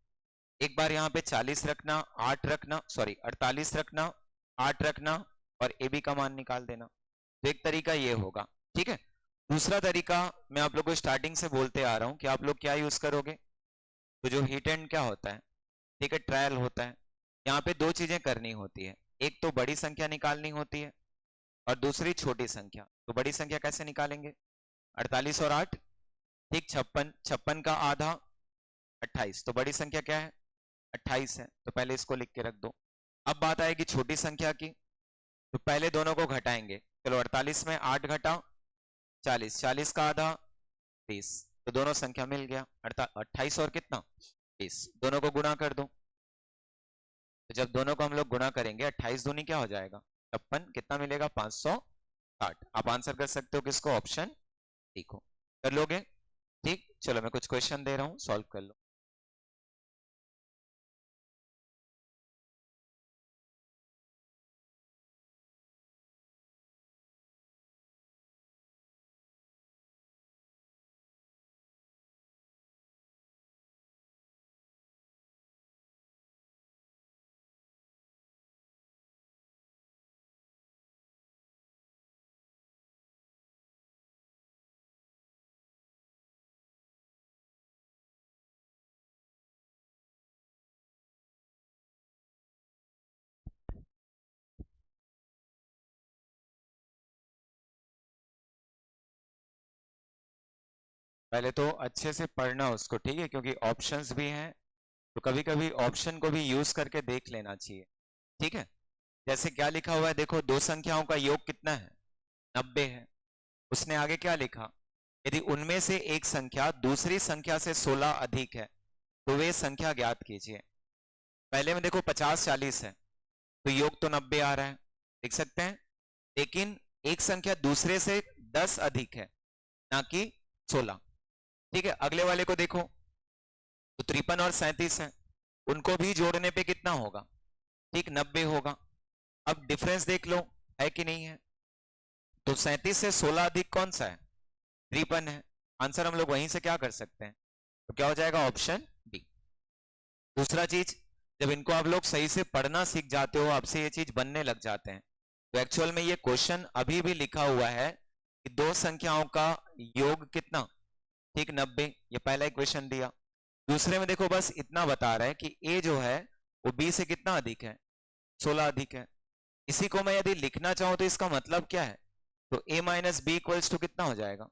एक बार यहाँ पे 40 रखना 8 रखना, सॉरी 48 रखना 8 रखना और ए बी का मान निकाल देना, तो एक तरीका ये होगा। ठीक है, दूसरा तरीका मैं आप लोग को स्टार्टिंग से बोलते आ रहा हूं कि आप लोग क्या यूज करोगे, तो जो हिट एंड क्या होता है, ठीक है, ट्रायल होता है। यहाँ पे दो चीजें करनी होती है, एक तो बड़ी संख्या निकालनी होती है और दूसरी छोटी संख्या। तो बड़ी संख्या कैसे निकालेंगे 48 और 8, ठीक, 56, 56 का आधा 28, तो बड़ी संख्या क्या है 28 है, तो पहले इसको लिख के रख दो। अब बात आएगी छोटी संख्या की, तो पहले दोनों को घटाएंगे। चलो 48 में 8 घटा 40, 40 का आधा 30, तो दोनों संख्या मिल गया 28 और कितना 30, दोनों को गुणा कर दो। तो जब दोनों को हम लोग गुणा करेंगे 28 दूनी क्या हो जाएगा 56, कितना मिलेगा 560। आप आंसर कर सकते हो किसको, ऑप्शन डी को। कर लोगे? ठीक, चलो मैं कुछ क्वेश्चन दे रहा हूं, सॉल्व कर लो। पहले तो अच्छे से पढ़ना उसको, ठीक है, क्योंकि ऑप्शंस भी हैं, तो कभी कभी ऑप्शन को भी यूज करके देख लेना चाहिए। ठीक है, जैसे क्या लिखा हुआ है देखो, दो संख्याओं का योग कितना है 90 है। उसने आगे क्या लिखा, यदि उनमें से एक संख्या दूसरी संख्या से 16 अधिक है तो वे संख्या ज्ञात कीजिए। पहले में देखो 50 40 है, तो योग तो 90 आ रहा है, देख सकते हैं, लेकिन एक संख्या दूसरे से 10 अधिक है, ना कि 16। ठीक है, अगले वाले को देखो, तो 53 और 37 है, उनको भी जोड़ने पे कितना होगा, ठीक 90 होगा। अब डिफरेंस देख लो है कि नहीं है, तो 37 से 16 अधिक कौन सा है 53 है। आंसर हम लोग वहीं से क्या कर सकते हैं, तो क्या हो जाएगा ऑप्शन डी। दूसरा चीज, जब इनको आप लोग सही से पढ़ना सीख जाते हो, आपसे ये चीज बनने लग जाते हैं, तो एक्चुअल में ये क्वेश्चन अभी भी लिखा हुआ है कि दो संख्याओं का योग कितना, ठीक 90, ये पहला इक्वेशन दिया। दूसरे में देखो बस इतना बता रहा है कि ए जो है वो बी से कितना अधिक है 16 अधिक है। इसी को मैं यदि लिखना चाहूं तो इसका मतलब क्या है, तो a minus b equals to कितना हो जाएगा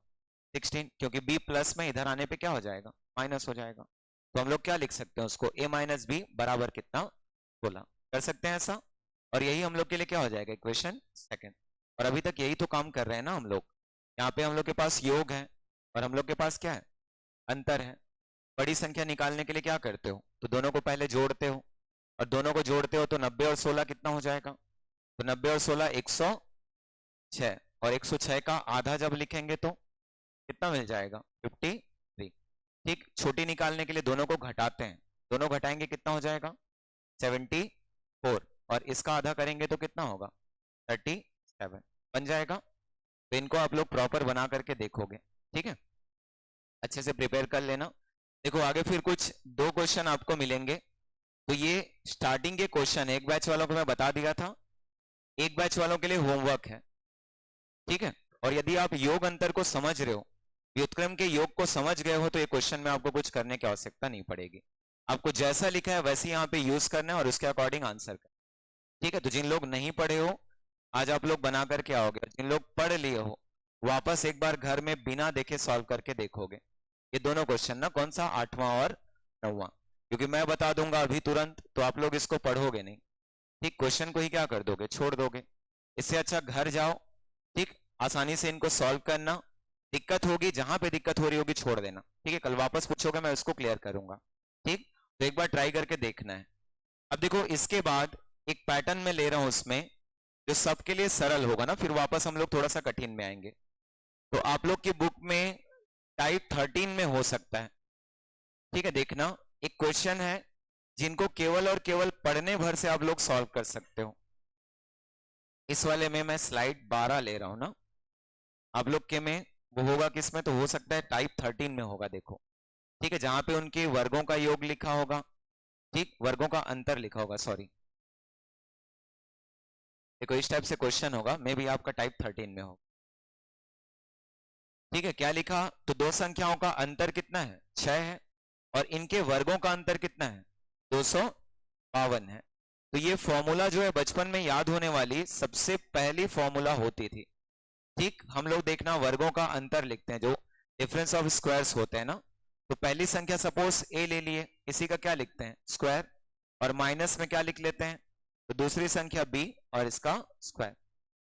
16, क्योंकि b प्लस में इधर आने पे क्या हो जाएगा माइनस हो जाएगा। तो हम लोग क्या लिख सकते हैं उसको, a माइनस बी बराबर कितना 16, कर सकते हैं ऐसा, और यही हम लोग के लिए क्या हो जाएगा इक्वेशन सेकंड। और अभी तक यही तो काम कर रहे हैं ना हम लोग, यहाँ पे हम लोग के पास योग है और हम लोग के पास क्या है अंतर है। बड़ी संख्या निकालने के लिए क्या करते हो, तो दोनों को पहले जोड़ते हो, और दोनों को जोड़ते हो तो 90 और 16 कितना हो जाएगा, तो 90 और 16 106, और 106 का आधा जब लिखेंगे तो कितना मिल जाएगा 53। ठीक, छोटी निकालने के लिए दोनों को घटाते हैं, दोनों घटाएंगे कितना हो जाएगा 74, और इसका आधा करेंगे तो कितना होगा 37, बन जाएगा। तो इनको आप लोग प्रॉपर बना करके देखोगे, ठीक है, अच्छे से प्रिपेयर कर लेना। देखो आगे फिर कुछ दो क्वेश्चन आपको मिलेंगे, तो ये स्टार्टिंग के क्वेश्चन, एक बैच वालों को मैं बता दिया था, एक बैच वालों के लिए होमवर्क है, ठीक है। और यदि आप योग अंतर को समझ रहे हो, व्युत्क्रम के योग को समझ गए हो, तो ये क्वेश्चन में आपको कुछ करने की आवश्यकता नहीं पड़ेगी, आपको जैसा लिखा है वैसे यहाँ पे यूज करना है और उसके अकॉर्डिंग आंसर करना, ठीक है। तो जिन लोग नहीं पढ़े हो आज आप लोग बना करके आओगे, जिन लोग पढ़ लिए हो वापस एक बार घर में बिना देखे सॉल्व करके देखोगे। ये दोनों क्वेश्चन ना, कौन सा 8वां और 9वां, क्योंकि मैं बता दूंगा अभी तुरंत तो आप लोग इसको पढ़ोगे नहीं, ठीक, क्वेश्चन को ही क्या कर दोगे छोड़ दोगे। इससे अच्छा घर जाओ, ठीक, आसानी से इनको सॉल्व करना, दिक्कत होगी जहां पे दिक्कत हो रही होगी छोड़ देना, ठीक है, कल वापस पूछोगे मैं उसको क्लियर करूंगा, ठीक। तो एक बार ट्राई करके देखना है। अब देखो इसके बाद एक पैटर्न में ले रहा हूं उसमें जो सबके लिए सरल होगा ना, फिर वापस हम लोग थोड़ा सा कठिन में आएंगे। तो आप लोग की बुक में टाइप 13 में हो सकता है, ठीक है, देखना एक क्वेश्चन है जिनको केवल और केवल पढ़ने भर से आप लोग सॉल्व कर सकते हो। इस वाले में मैं स्लाइड 12 ले रहा हूं ना, आप लोग के में वो होगा किसमें, तो हो सकता है टाइप 13 में होगा, देखो, ठीक है, जहां पे उनके वर्गों का योग लिखा होगा, ठीक, वर्गों का अंतर लिखा होगा, सॉरी, देखो इस टाइप से क्वेश्चन होगा, मे भी आपका टाइप 13 में हो, ठीक है। क्या लिखा, तो दो संख्याओं का अंतर कितना है 6 है, और इनके वर्गों का अंतर कितना है 252 है। तो ये फॉर्मूला जो है बचपन में याद होने वाली सबसे पहली फॉर्मूला होती थी, ठीक। हम लोग देखना वर्गों का अंतर लिखते हैं, जो डिफरेंस ऑफ स्क्वायर्स होते हैं ना, तो पहली संख्या सपोज ए ले लिए, इसी का क्या लिखते हैं स्क्वायर, और माइनस में क्या लिख लेते हैं, तो दूसरी संख्या बी और इसका स्क्वायर।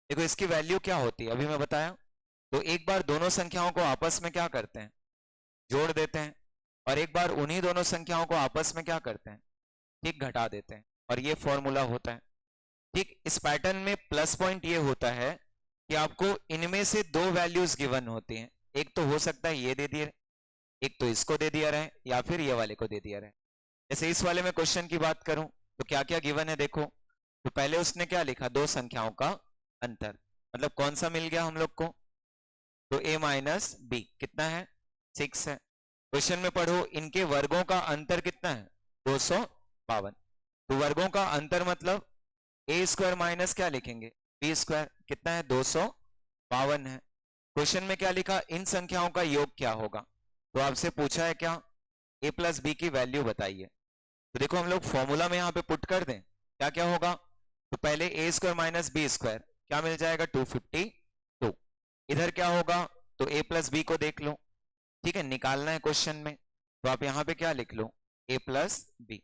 देखो इसकी वैल्यू क्या होती है अभी मैं बताया, तो एक बार दोनों संख्याओं को आपस में क्या करते हैं, जोड़ देते हैं, और एक बार उन्हीं दोनों संख्याओं को आपस में क्या करते हैं, ठीक घटा देते हैं, और ये फॉर्मूला होता है। ठीक इस पैटर्न में प्लस पॉइंट ये होता है कि आपको इनमें से दो वैल्यूज गिवन होती हैं, एक तो हो सकता है ये दे दिए, एक तो इसको दे दिया रहे, या फिर ये वाले को दे दिया रहे। जैसे इस वाले में क्वेश्चन की बात करूं तो क्या क्या गिवन है देखो, तो पहले उसने क्या लिखा, दो संख्याओं का अंतर, मतलब कौन सा मिल गया हम लोग को, तो a माइनस बी कितना है 6 है। क्वेश्चन में पढ़ो इनके वर्गों का अंतर कितना है 252, तो वर्गों का अंतर मतलब ए स्क्वायर माइनस क्या लिखेंगे बी स्क्वायर, कितना है 252 है। क्वेश्चन में क्या लिखा, इन संख्याओं का योग क्या होगा, तो आपसे पूछा है क्या a प्लस बी की वैल्यू बताइए, तो देखो हम लोग फॉर्मूला में यहाँ पे पुट कर दें, क्या क्या होगा, तो पहले ए स्क्वायर माइनस बी स्क्वायर क्या मिल जाएगा 252, इधर क्या होगा, तो a प्लस बी को देख लो, ठीक है निकालना है क्वेश्चन में, तो आप यहाँ पे क्या लिख लो a प्लस बी।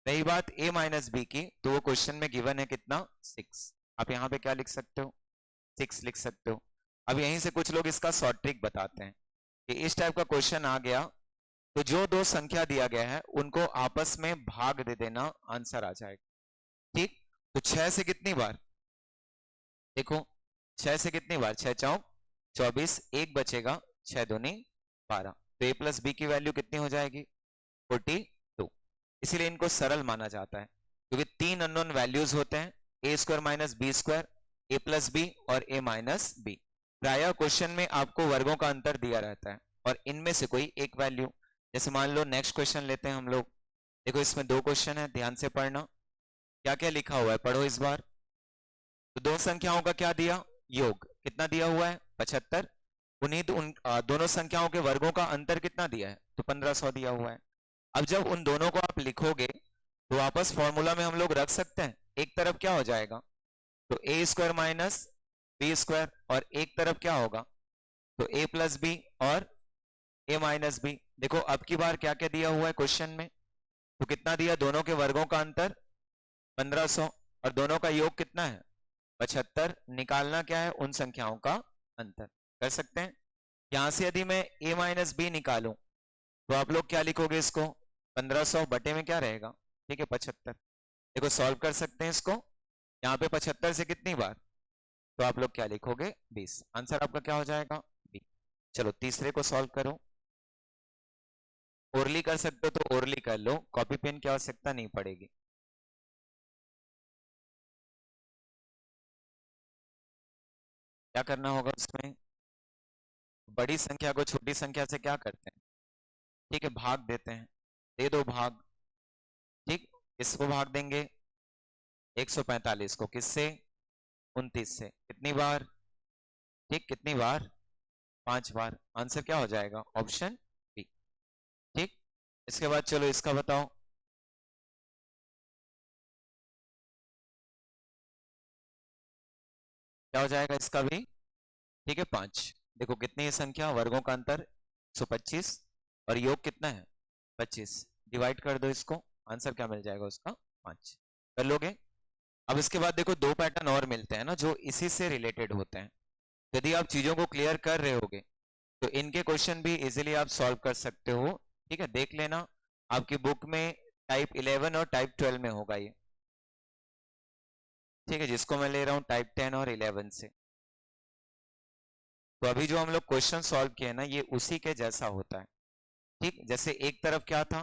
रही बात a माइनस बी की, तो वो क्वेश्चन में गिवन है कितना 6, आप यहाँ पे क्या लिख सकते हो 6 लिख सकते हो। अब यहीं से कुछ लोग इसका शॉर्ट ट्रिक बताते हैं कि इस टाइप का क्वेश्चन आ गया तो जो दो संख्या दिया गया है उनको आपस में भाग दे देना, आंसर आ जाएगा। ठीक, तो 6 से कितनी बार, देखो 6 से कितनी बार, 6 चौक 24, एक बचेगा 6 दूनी 12, तो a प्लस बी की वैल्यू कितनी हो जाएगी 42, इसीलिए इनको सरल माना जाता है क्योंकि तीन अननोन वैल्यूज होते हैं, ए स्क्वायर माइनस बी स्क्वायर, ए प्लस बी और ए माइनस बी। प्रायः क्वेश्चन में आपको वर्गों का अंतर दिया रहता है और इनमें से कोई एक वैल्यू, जैसे मान लो नेक्स्ट क्वेश्चन लेते हैं हम लोग, देखो इसमें दो क्वेश्चन है, ध्यान से पढ़ना क्या क्या लिखा हुआ है, पढ़ो इस बार। तो दो संख्याओं का क्या दिया, योग कितना दिया हुआ है 75, उन्हीं दोनों संख्याओं के वर्गों का अंतर कितना दिया है, तो 1500 दिया हुआ है। अब जब उन दोनों को आप लिखोगे तो वापस फॉर्मूला में हम लोग रख सकते हैं, एक तरफ क्या हो जाएगा, तो ए स्क्वायर माइनस बी स्क्वायर, और एक तरफ क्या होगा, तो ए प्लस बी और ए माइनस बी। देखो अब की बार क्या क्या दिया हुआ है क्वेश्चन में, तो कितना दिया, दोनों के वर्गों का अंतर 1500 और दोनों का योग कितना है 75, निकालना क्या है उन संख्याओं का अंतर, कर सकते हैं। यहां से यदि मैं a माइनस बी निकालूं तो आप लोग क्या लिखोगे इसको, 1500 बटे में क्या रहेगा, ठीक है 75। देखो सॉल्व कर सकते हैं इसको, यहाँ पे 75 से कितनी बार, तो आप लोग क्या लिखोगे 20, आंसर आपका क्या हो जाएगा बी। चलो तीसरे को सॉल्व करो, ओरली कर सकते हो तो ओरली कर लो, कॉपी पेन की आवश्यकता नहीं पड़ेगी। क्या करना होगा उसमें, बड़ी संख्या को छोटी संख्या से क्या करते हैं, ठीक है भाग देते हैं, दे दो भाग, ठीक इसको भाग देंगे 145 को किससे 29 से, कितनी बार, ठीक कितनी बार 5 बार, आंसर क्या हो जाएगा ऑप्शन बी। ठीक, इसके बाद चलो इसका बताओ, क्या हो जाएगा इसका भी, ठीक है 5। देखो कितनी है संख्या, वर्गों का अंतर 125 और योग कितना है 25, डिवाइड कर दो इसको, आंसर क्या मिल जाएगा उसका 5, कर लोगे। अब इसके बाद देखो दो पैटर्न और मिलते हैं ना जो इसी से रिलेटेड होते हैं, यदि आप चीजों को क्लियर कर रहे होगे तो इनके क्वेश्चन भी इजीली आप सॉल्व कर सकते हो। ठीक है देख लेना, आपकी बुक में टाइप 11 और टाइप 12 में होगा ये, ठीक है जिसको मैं ले रहा हूँ टाइप 10 और 11 से। तो अभी जो हम लोग क्वेश्चन सॉल्व किए ना ये उसी के जैसा होता है। ठीक, जैसे एक तरफ क्या था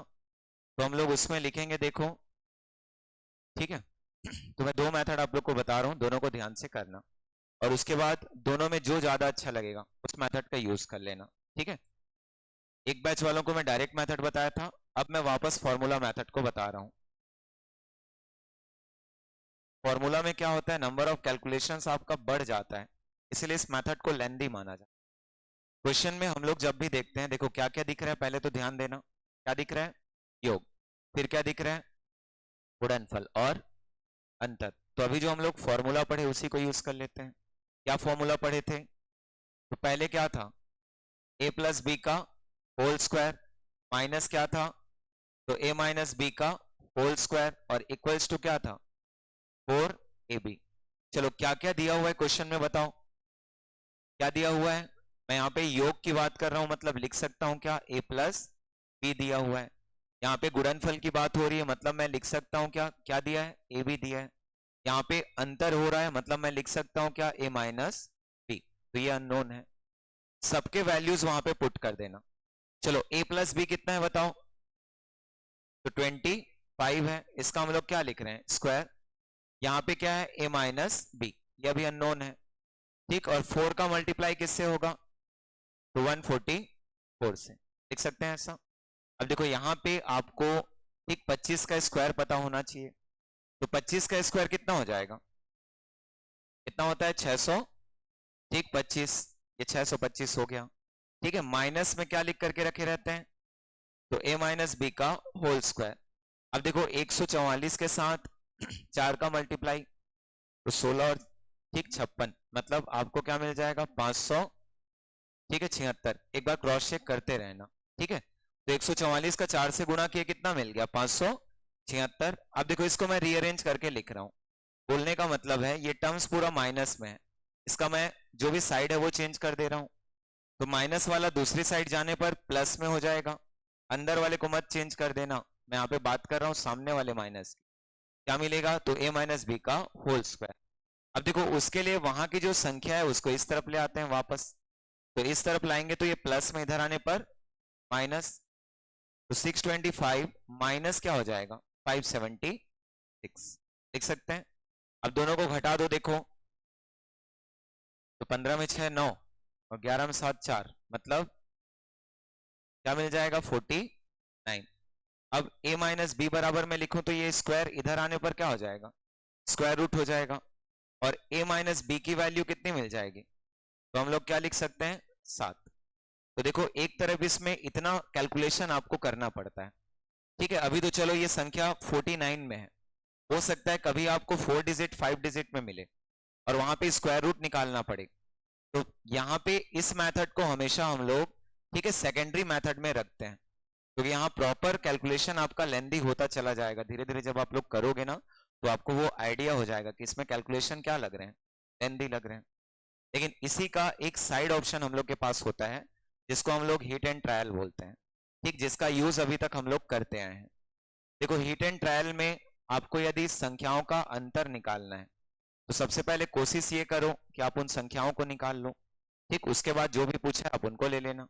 तो हम लोग उसमें लिखेंगे, देखो ठीक है तो मैं दो मेथड आप लोग को बता रहा हूँ, दोनों को ध्यान से करना और उसके बाद दोनों में जो ज्यादा अच्छा लगेगा उस मेथड का यूज कर लेना। ठीक है, एक बैच वालों को मैं डायरेक्ट मेथड बताया था, अब मैं वापस फॉर्मूला मेथड को बता रहा हूँ। फॉर्मूला में क्या होता है, नंबर ऑफ कैलकुलेशंस आपका बढ़ जाता है, इसलिए इस मेथड को लेंदी माना जाता है। क्वेश्चन में हम लोग जब भी देखते हैं, देखो क्या क्या दिख रहा है, पहले तो ध्यान देना, क्या दिख रहा है योग, फिर क्या दिख रहा है गुणनफल और अंतर। तो अभी जो हम लोग फॉर्मूला पढ़े उसी को यूज कर लेते हैं। क्या फॉर्मूला पढ़े थे, तो पहले क्या था ए प्लस बी का होल स्क्वायर माइनस क्या था, तो ए माइनस बी का होल स्क्वायर और इक्वल्स टू क्या था 4ab। चलो क्या क्या दिया हुआ है क्वेश्चन में बताओ, क्या दिया हुआ है। मैं यहाँ पे योग की बात कर रहा हूं, मतलब लिख सकता हूं क्या a प्लस बी दिया हुआ है। यहाँ पे गुणनफल की बात हो रही है, मतलब मैं लिख सकता हूं क्या क्या दिया है a भी दिया है। यहाँ पे अंतर हो रहा है, मतलब मैं लिख सकता हूं क्या a माइनस बी, तो ये अननोन है। सबके वैल्यूज वहां पे पुट कर देना। चलो a प्लस बी कितना है बताओ, तो 25 है। इसका हम लोग क्या लिख रहे हैं स्क्वायर। यहाँ पे क्या है a माइनस बी, ये भी अननोन है, ठीक। और 4 का मल्टीप्लाई किससे होगा, तो 144 से लिख सकते हैं ऐसा। अब देखो यहाँ पे आपको ठीक 25 का स्क्वायर पता होना चाहिए, तो 25 का स्क्वायर कितना हो जाएगा, कितना होता है 600, ठीक 25, ये 625 हो गया, ठीक है। माइनस में क्या लिख करके रखे रहते हैं, तो a माइनस बी का होल स्क्वायर। अब देखो 144 के साथ 4 का मल्टीप्लाई, तो 16 और ठीक 56, मतलब आपको क्या मिल जाएगा 500, ठीक है 76। एक बार क्रॉस चेक करते रहना, ठीक है। तो 144 का 4 से गुणा किया कितना मिल गया 576। अब देखो इसको मैं रीअरेंज करके लिख रहा हूं, बोलने का मतलब है ये टर्म्स पूरा माइनस में है, इसका मैं जो भी साइड है वो चेंज कर दे रहा हूं। तो माइनस वाला दूसरी साइड जाने पर प्लस में हो जाएगा, अंदर वाले को मत चेंज कर देना, मैं यहाँ पे बात कर रहा हूँ सामने वाले माइनस की। क्या मिलेगा, तो a माइनस बी का होल स्क्वायर। अब देखो उसके लिए वहां की जो संख्या है उसको इस तरफ ले आते हैं वापस, तो इस तरफ लाएंगे तो ये प्लस में इधर आने पर माइनस, तो 625 माइनस क्या हो जाएगा 576 लिख सकते हैं। अब दोनों को घटा दो देखो, तो 15 में 6 9 और 11 में 7 4, मतलब क्या मिल जाएगा 49। अब a माइनस बी बराबर में लिखूं तो ये स्क्वायर इधर आने पर क्या हो जाएगा स्क्वायर रूट हो जाएगा, और a माइनस बी की वैल्यू कितनी मिल जाएगी, तो हम लोग क्या लिख सकते हैं 7। तो देखो एक तरफ इसमें इतना कैलकुलेशन आपको करना पड़ता है, ठीक है। अभी तो चलो ये संख्या 49 में है, हो सकता है कभी आपको 4 डिजिट 5 डिजिट में मिले और वहां पे स्क्वायर रूट निकालना पड़े, तो यहाँ पे इस मेथड को हमेशा हम लोग, ठीक है, सेकेंडरी मेथड में रखते हैं, क्योंकि यहाँ प्रॉपर कैलकुलेशन आपका लेंदी होता चला जाएगा। धीरे धीरे जब आप लोग करोगे ना तो आपको वो आइडिया हो जाएगा कि इसमें कैलकुलेशन क्या लग रहे हैं, लेंदी लग रहे हैं। लेकिन इसी का एक साइड ऑप्शन हम लोग के पास होता है जिसको हम लोग हिट एंड ट्रायल बोलते हैं, ठीक, जिसका यूज अभी तक हम लोग करते आए हैं। देखो हिट एंड ट्रायल में आपको यदि संख्याओं का अंतर निकालना है तो सबसे पहले कोशिश ये करो कि आप उन संख्याओं को निकाल लो, ठीक। उसके बाद जो भी पूछा आप उनको ले लेना,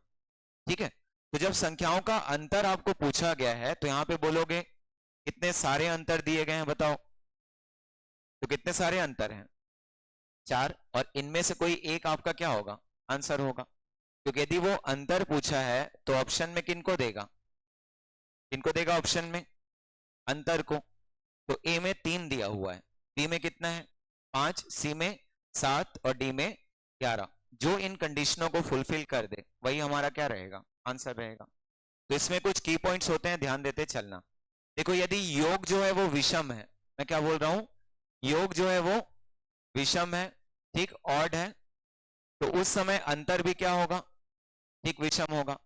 ठीक है। तो जब संख्याओं का अंतर आपको पूछा गया है तो यहाँ पे बोलोगे कितने सारे अंतर दिए गए हैं बताओ, तो कितने सारे अंतर हैं 4, और इनमें से कोई एक आपका क्या होगा आंसर होगा, क्योंकि यदि वो अंतर पूछा है तो ऑप्शन में किनको देगा, किनको देगा ऑप्शन में अंतर को। तो ए में 3 दिया हुआ है, बी में कितना है 5, सी में 7 और डी में 11। जो इन कंडीशनों को फुलफिल कर दे वही हमारा क्या रहेगा आंसर रहेगा। तो इसमें कुछ की पॉइंट्स होते हैं, ध्यान देते चलना। देखो यदि योग जो है वो विषम है, मैं क्या बोल रहा हूं, योग जो है वो विषम है, ठीक, ऑड है, तो उस समय अंतर भी क्या होगा, ठीक विषम होगा।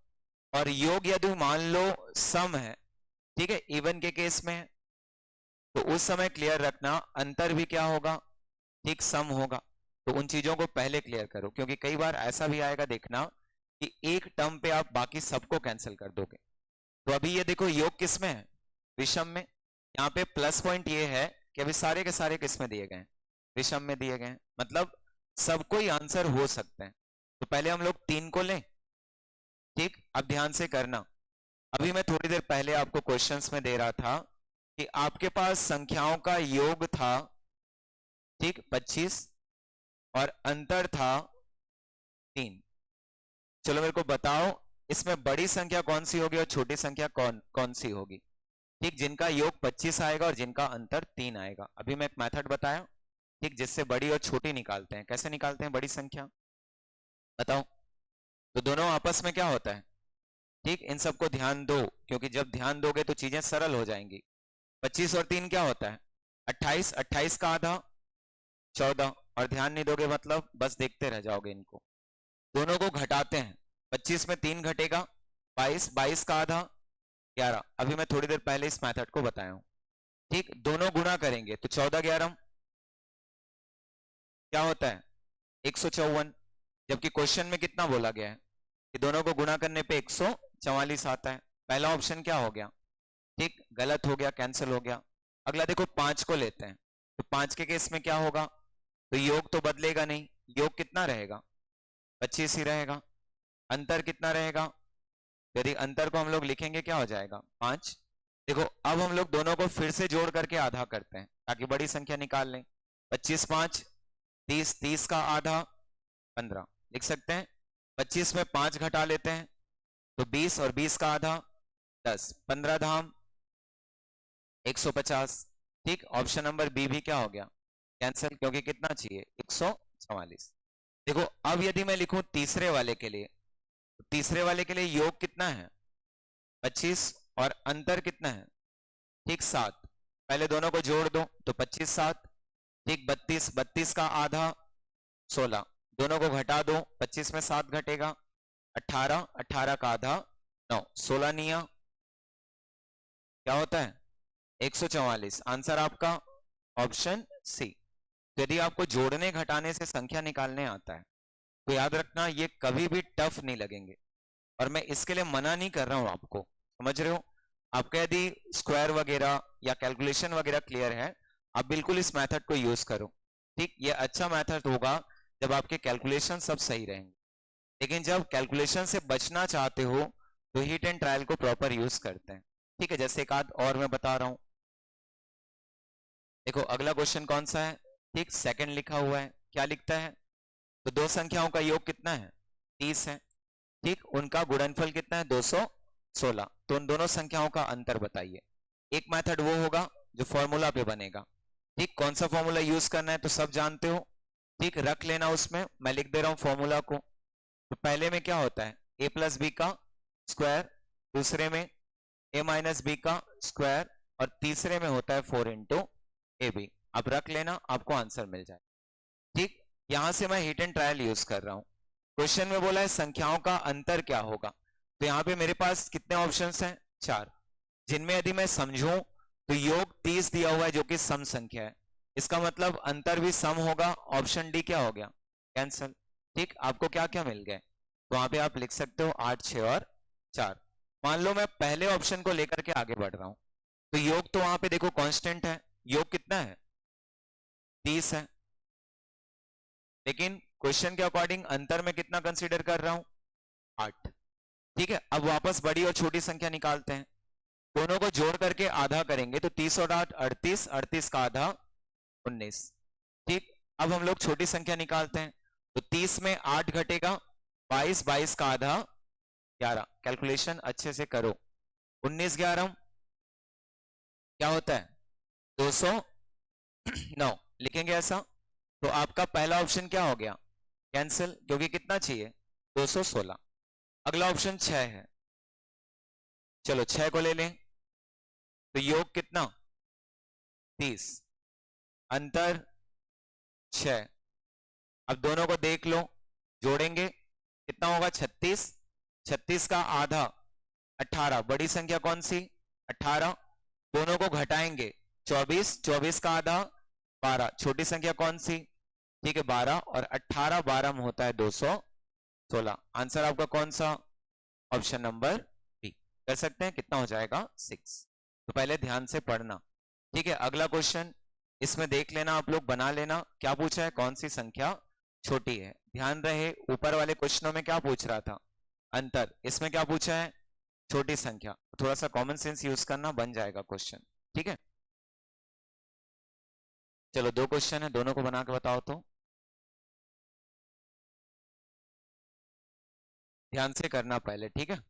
और योग यदि मान लो सम है, ठीक है, इवन के केस में है, तो उस समय क्लियर रखना अंतर भी क्या होगा, ठीक सम होगा। तो उन चीजों को पहले क्लियर करो, क्योंकि कई बार ऐसा भी आएगा देखना कि एक टर्म पे आप बाकी सबको कैंसिल कर दोगे। तो अभी ये देखो योग किस में है विषम में, यहाँ पे प्लस पॉइंट ये है कि अभी सारे के सारे किस में दिए गए हैं विषम में दिए गए हैं, मतलब सबको ही आंसर हो सकते हैं। तो पहले हम लोग 3 को लें, ठीक। अब ध्यान से करना, अभी मैं थोड़ी देर पहले आपको क्वेश्चंस में दे रहा था कि आपके पास संख्याओं का योग था, ठीक 25, और अंतर था 3। चलो मेरे को बताओ इसमें बड़ी संख्या कौन सी होगी और छोटी संख्या कौन कौन सी होगी, ठीक, जिनका योग 25 आएगा और जिनका अंतर 3 आएगा। अभी मैं एक मेथड बताया, ठीक, जिससे बड़ी और छोटी निकालते हैं। कैसे निकालते हैं बड़ी संख्या बताओ, तो दोनों आपस में क्या होता है, ठीक, इन सबको ध्यान दो, क्योंकि जब ध्यान दोगे तो चीजें सरल हो जाएंगी। 25 और 3 क्या होता है 28, 28 का आधा 14, और ध्यान नहीं दोगे मतलब बस देखते रह जाओगे इनको। दोनों को घटाते हैं 25 में 3 घटेगा 22, 22 का आधा 11। अभी मैं थोड़ी देर पहले इस मेथड को बताया हूं। ठीक, दोनों गुणा करेंगे तो 14 11 क्या होता है 154, जबकि क्वेश्चन में कितना बोला गया है कि दोनों को गुणा करने पे 144 आता है। पहला ऑप्शन क्या हो गया, ठीक, गलत हो गया, कैंसिल हो गया। अगला देखो 5 को लेते हैं, तो 5 के केस में क्या होगा, तो योग तो बदलेगा नहीं, योग कितना रहेगा 25 ही रहेगा। अंतर कितना रहेगा, यदि अंतर को हम लोग लिखेंगे क्या हो जाएगा 5। देखो अब हम लोग दोनों को फिर से जोड़ करके आधा करते हैं ताकि बड़ी संख्या निकाल लें। 25 5 30, 30 का आधा 15 लिख सकते हैं। 25 में 5 घटा लेते हैं तो 20 और 20 का आधा 10, 15 धाम 150। ठीक, ऑप्शन नंबर बी भी क्या हो गया कैंसिल, क्योंकि कितना चाहिए 144। देखो अब यदि मैं लिखूं तीसरे वाले के लिए, तो तीसरे वाले के लिए योग कितना है 25 और अंतर कितना है, ठीक 7। पहले दोनों को जोड़ दो तो 25 7, ठीक 32, 32 का आधा 16, दोनों को घटा दो 25 में 7 घटेगा 18, 18 का आधा 9, 16 निया क्या होता है 144। आंसर आपका ऑप्शन सी। तो यदि आपको जोड़ने घटाने से संख्या निकालने आता है तो याद रखना ये कभी भी टफ नहीं लगेंगे, और मैं इसके लिए मना नहीं कर रहा हूं आपको, समझ रहे हो। आपका यदि स्क्वायर वगैरह या कैलकुलेशन वगैरह क्लियर है, आप बिल्कुल इस मेथड को यूज करो। ठीक, ये अच्छा मेथड होगा जब आपके कैलकुलेशन सब सही रहेंगे। लेकिन जब कैलकुलेशन से बचना चाहते हो तो हिट एंड ट्रायल को प्रॉपर यूज करते हैं। ठीक है, जैसे एक आध और मैं बता रहा हूं। देखो अगला क्वेश्चन कौन सा है, ठीक सेकंड लिखा हुआ है, क्या लिखता है, तो दो संख्याओं का योग कितना है 30 है, ठीक, उनका गुणनफल कितना है 216, तो उन दोनों संख्याओं का अंतर बताइए। एक मेथड वो होगा जो फॉर्मूला पे बनेगा। ठीक, कौन सा फॉर्मूला यूज करना है तो सब जानते हो, ठीक, रख लेना, उसमें मैं लिख दे रहा हूं फॉर्मूला को। तो पहले में क्या होता है ए प्लस बी का स्क्वायर, दूसरे में ए माइनस बी का स्क्वायर, और तीसरे में होता है 4 इंटू ए बी। अब रख लेना, आपको आंसर मिल जाए। ठीक, यहां से मैं हिट एंड ट्रायल यूज कर रहा हूं। क्वेश्चन में बोला है संख्याओं का अंतर क्या होगा, तो यहाँ पे मेरे पास कितने ऑप्शंस हैं 4, जिनमें यदि मैं समझूं तो योग 30 दिया हुआ है जो कि सम संख्या है, इसका मतलब अंतर भी सम होगा। ऑप्शन डी क्या हो गया कैंसल। ठीक, आपको क्या क्या मिल गए, तो वहां पे आप लिख सकते हो 8 6 और 4। मान लो मैं पहले ऑप्शन को लेकर के आगे बढ़ रहा हूं, तो योग तो वहां पे देखो कांस्टेंट है, योग कितना है 30 है, लेकिन क्वेश्चन के अकॉर्डिंग अंतर में कितना कंसीडर कर रहा हूं 8। ठीक है, अब वापस बड़ी और छोटी संख्या निकालते हैं, दोनों को जोड़ करके आधा करेंगे तो 30 और 8 38, 38 का आधा 19। ठीक, अब हम लोग छोटी संख्या निकालते हैं, तो 30 में 8 घटेगा 22, 22 का आधा 11, कैलकुलेशन अच्छे से करो, 19 11 क्या होता है 209, लिखेंगे ऐसा। तो आपका पहला ऑप्शन क्या हो गया कैंसिल, क्योंकि कितना चाहिए 216। अगला ऑप्शन 6 है, चलो 6 को ले लें, तो योग कितना 30, अंतर 6। अब दोनों को देख लो, जोड़ेंगे कितना होगा 36, 36 का आधा 18, बड़ी संख्या कौन सी 18, दोनों को घटाएंगे 24, 24 का आधा 12, छोटी संख्या कौन सी, ठीक है 12, और 18 12 में होता है 216। आंसर आपका कौन सा ऑप्शन नंबर बी। कर सकते हैं, कितना हो जाएगा 6। तो पहले ध्यान से पढ़ना। ठीक है, अगला क्वेश्चन इसमें देख लेना, आप लोग बना लेना, क्या पूछा है कौन सी संख्या छोटी है। ध्यान रहे ऊपर वाले क्वेश्चनों में क्या पूछ रहा था अंतर, इसमें क्या पूछा है छोटी संख्या। थोड़ा सा कॉमन सेंस यूज करना, बन जाएगा क्वेश्चन। ठीक है, चलो 2 क्वेश्चन है, दोनों को बना के बताओ तो, ध्यान से करना पहले, ठीक है।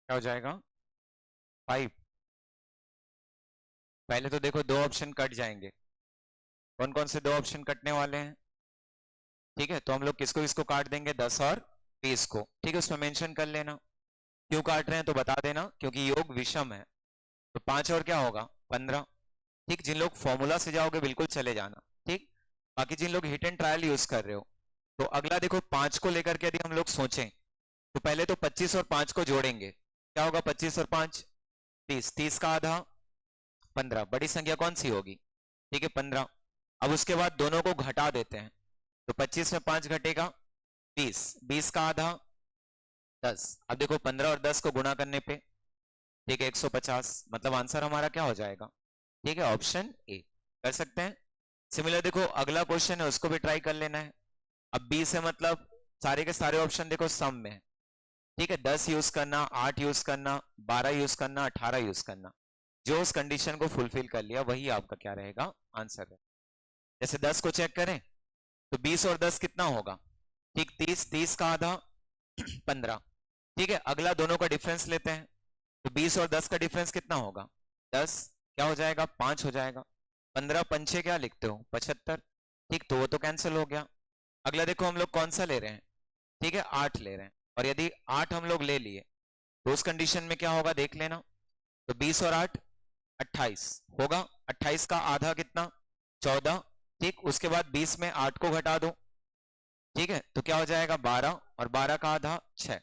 क्या हो जाएगा 5। पहले तो देखो दो ऑप्शन कट जाएंगे, कौन कौन से दो ऑप्शन कटने वाले हैं? ठीक है, तो हम लोग किसको किसको काट देंगे, 10 और 20 को। ठीक है, उसमें मेंशन कर लेना क्यों काट रहे हैं, तो बता देना क्योंकि योग विषम है। तो 5 और क्या होगा 15। ठीक, जिन लोग फॉर्मूला से जाओगे बिल्कुल चले जाना। ठीक, बाकी जिन लोग हिट एंड ट्रायल यूज कर रहे हो, तो अगला देखो 5 को लेकर के यदि हम लोग सोचें तो पहले तो 25 और 5 को जोड़ेंगे, क्या होगा 25 और 5 30, 30 का आधा 15, बड़ी संख्या कौन सी होगी? ठीक है 15। अब उसके बाद दोनों को घटा देते हैं, तो 25 में 5 घटेगा 20, 20 का आधा 10। अब देखो 15 और 10 को गुणा करने पे ठीक है 150, मतलब आंसर हमारा क्या हो जाएगा? ठीक है, ऑप्शन ए कर सकते हैं। सिमिलर देखो अगला क्वेश्चन है, उसको भी ट्राई कर लेना है। अब 20 है मतलब सारे के सारे ऑप्शन देखो सम में है। ठीक है, 10 यूज करना, 8 यूज करना, 12 यूज करना, 18 यूज करना, जो उस कंडीशन को फुलफिल कर लिया वही आपका क्या रहेगा, आंसर है। जैसे 10 को चेक करें तो 20 और 10 कितना होगा? ठीक 30, 30 का आधा 15। ठीक है, अगला दोनों का डिफरेंस लेते हैं, तो 20 और 10 का डिफरेंस कितना होगा? 10, क्या हो जाएगा 5 हो जाएगा। 15 पंचे क्या लिखते हो 75। ठीक, तो वो तो कैंसिल हो गया। अगला देखो हम लोग कौन सा ले रहे हैं, ठीक है 8 ले रहे हैं, और यदि 8 हम लोग ले लिए तो उस कंडीशन में क्या होगा देख लेना। तो 20 और 8 28 होगा, 28 का आधा कितना 14। ठीक, उसके बाद 20 में 8 को घटा दो, ठीक है तो क्या हो जाएगा 12, और 12 का आधा 6।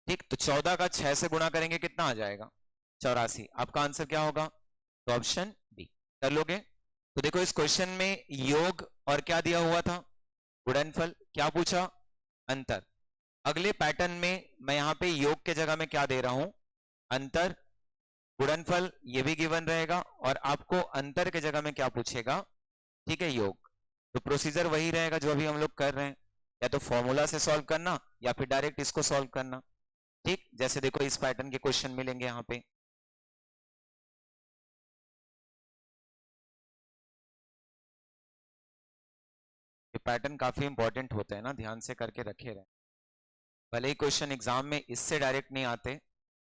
ठीक, तो 14 का 6 से गुणा करेंगे कितना आ जाएगा 84। आपका आंसर क्या होगा? तो ऑप्शन बी कर लोगे। तो देखो इस क्वेश्चन में योग और क्या दिया हुआ था, गुणनफल। क्या पूछा? अंतर। अगले पैटर्न में मैं यहाँ पे योग के जगह में क्या दे रहा हूं, अंतर। गुणनफल ये भी गिवन रहेगा, और आपको अंतर के जगह में क्या पूछेगा, ठीक है योग। तो प्रोसीजर वही रहेगा जो अभी हम लोग कर रहे हैं, या तो फॉर्मूला से सॉल्व करना या फिर डायरेक्ट इसको सॉल्व करना। ठीक, जैसे देखो इस पैटर्न के क्वेश्चन मिलेंगे यहाँ पे। ये पैटर्न काफी इंपॉर्टेंट होते हैं ना, ध्यान से करके रखे रहे। भले ही क्वेश्चन एग्जाम में इससे डायरेक्ट नहीं आते,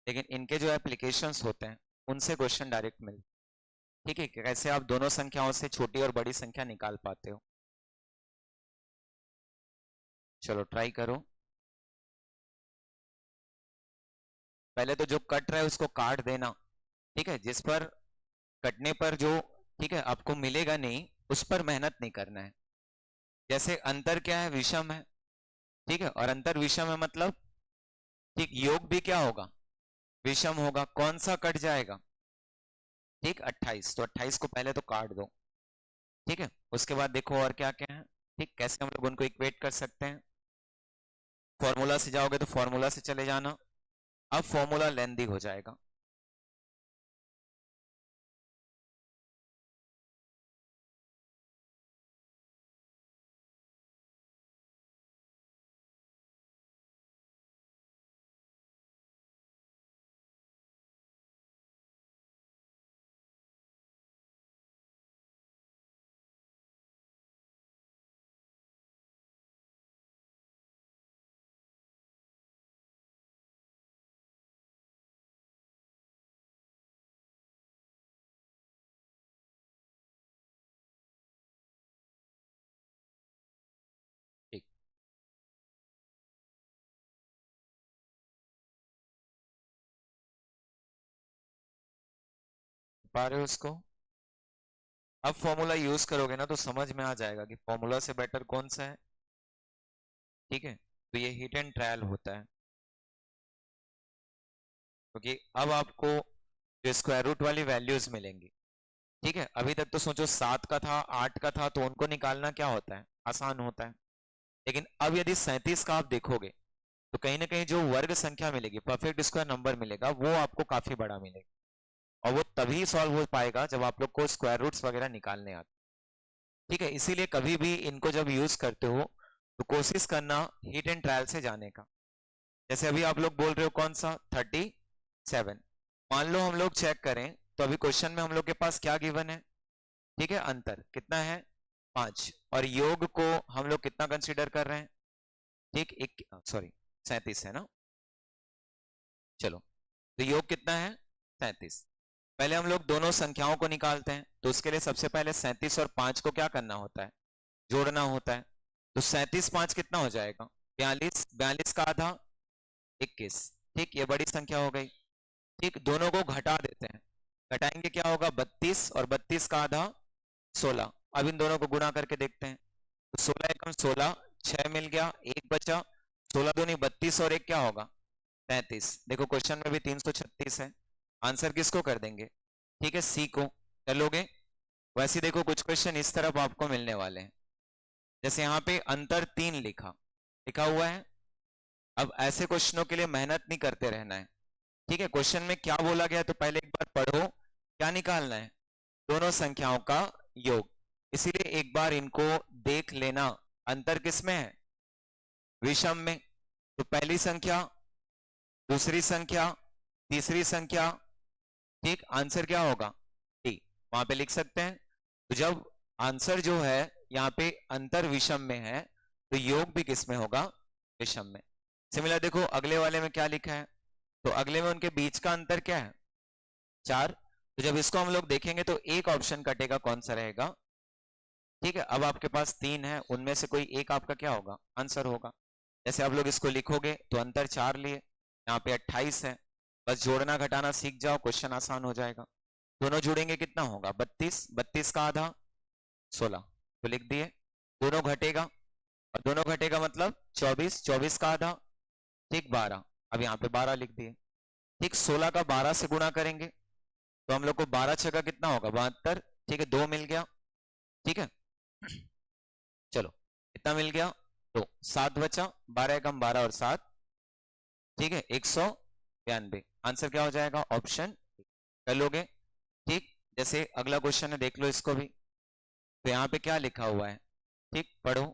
लेकिन इनके जो एप्लीकेशंस होते हैं उनसे क्वेश्चन डायरेक्ट मिलते। ठीक है, कैसे आप दोनों संख्याओं से छोटी और बड़ी संख्या निकाल पाते हो। चलो ट्राई करो। पहले तो जो कट रहा है उसको काट देना। ठीक है, जिस पर कटने पर जो ठीक है आपको मिलेगा नहीं, उस पर मेहनत नहीं करना है। जैसे अंतर क्या है, विषम है। ठीक है, और अंतर विषम है मतलब ठीक योग भी क्या होगा, विषम होगा। कौन सा कट जाएगा? ठीक 28, तो 28 को पहले तो काट दो। ठीक है, उसके बाद देखो और क्या क्या है। ठीक, कैसे हम लोग उनको इक्वेट कर सकते हैं। फॉर्मूला से जाओगे तो फॉर्मूला से चले जाना। अब फॉर्मूला लेंदी हो जाएगा। ठीक, पा रहे हो उसको? अब फॉर्मूला यूज करोगे ना तो समझ में आ जाएगा कि फॉर्मूला से बेटर कौन सा है। ठीक है, तो ये हिट एंड ट्रायल होता है, क्योंकि अब आपको जो स्क्वायर रूट वाली वैल्यूज मिलेंगी। ठीक है, अभी तक तो सोचो 7 का था 8 का था, तो उनको निकालना क्या होता है, आसान होता है। लेकिन अब यदि 37 का आप देखोगे तो कहीं ना कहीं जो वर्ग संख्या मिलेगी, परफेक्ट स्क्वायर नंबर मिलेगा, वो आपको काफी बड़ा मिलेगा। और वो तभी सॉल्व हो पाएगा जब आप लोग को स्क्वायर रूट्स वगैरह निकालने आते। ठीक है, इसीलिए कभी भी इनको जब यूज करते हो तो कोशिश करना हिट एंड ट्रायल से जाने का। जैसे अभी आप लोग बोल रहे हो कौन सा 37, मान लो हम लोग चेक करें तो अभी क्वेश्चन में हम लोग के पास क्या गिवन है, ठीक है अंतर कितना है 5, और योग को हम लोग कितना कंसीडर कर रहे हैं, ठीक एक सॉरी 37 है ना। चलो तो योग कितना है 37। पहले हम लोग दोनों संख्याओं को निकालते हैं, तो उसके लिए सबसे पहले 37 और 5 को क्या करना होता है, जोड़ना होता है। तो 37 5 कितना हो जाएगा 42, 42 का आधा 21। ठीक, ये बड़ी संख्या हो गई। ठीक, दोनों को घटा देते हैं, घटाएंगे क्या होगा 32 और 32 का आधा 16। अब इन दोनों को गुणा करके देखते हैं, तो 16 एकम 16, 6 मिल गया, एक बचा, 16 दूनी 32 और एक क्या होगा 33। देखो क्वेश्चन में भी 336 है, आंसर किसको कर देंगे, ठीक है सी को कर लोगे। वैसे देखो कुछ क्वेश्चन इस तरफ आपको मिलने वाले हैं, जैसे यहाँ पे अंतर 3 लिखा हुआ है। अब ऐसे क्वेश्चनों के लिए मेहनत नहीं करते रहना है, ठीक है। क्वेश्चन में क्या बोला गया तो पहले एक बार पढ़ो, क्या निकालना है, दोनों संख्याओं का योग। इसीलिए एक बार इनको देख लेना, अंतर किसमें है, विषम में। तो पहली संख्या, दूसरी संख्या, तीसरी संख्या, ठीक, आंसर क्या होगा डी, वहां पे लिख सकते हैं। तो जब आंसर जो है यहाँ पे अंतर विषम में है, तो योग भी किस में होगा, विषम में। सिमिलर देखो अगले वाले में क्या लिखा है, तो अगले में उनके बीच का अंतर क्या है 4। तो जब इसको हम लोग देखेंगे तो एक ऑप्शन कटेगा, कौन सा रहेगा, ठीक है। अब आपके पास 3 है, उनमें से कोई एक आपका क्या होगा, आंसर होगा। जैसे आप लोग इसको लिखोगे तो अंतर 4 लिए, यहाँ पे 28 है, बस जोड़ना घटाना सीख जाओ, क्वेश्चन आसान हो जाएगा। दोनों जुड़ेंगे कितना होगा 32, 32 का आधा 16, तो लिख दिए। दोनों घटेगा, और दोनों घटेगा मतलब 24, 24 का आधा, ठीक 12, अब यहाँ पे 12 लिख दिए। ठीक, 16 का 12 से गुणा करेंगे तो हम लोग को 12 छका कितना होगा 72, ठीक है 2 मिल गया, ठीक है। चलो कितना मिल गया, तो 7 बचा, 12 कम 12 और 7, ठीक है 192। आंसर क्या हो जाएगा, ऑप्शन कर लोगे। ठीक, जैसे अगला क्वेश्चन है देख लो इसको भी, तो यहाँ पे क्या लिखा हुआ है, ठीक पढ़ो।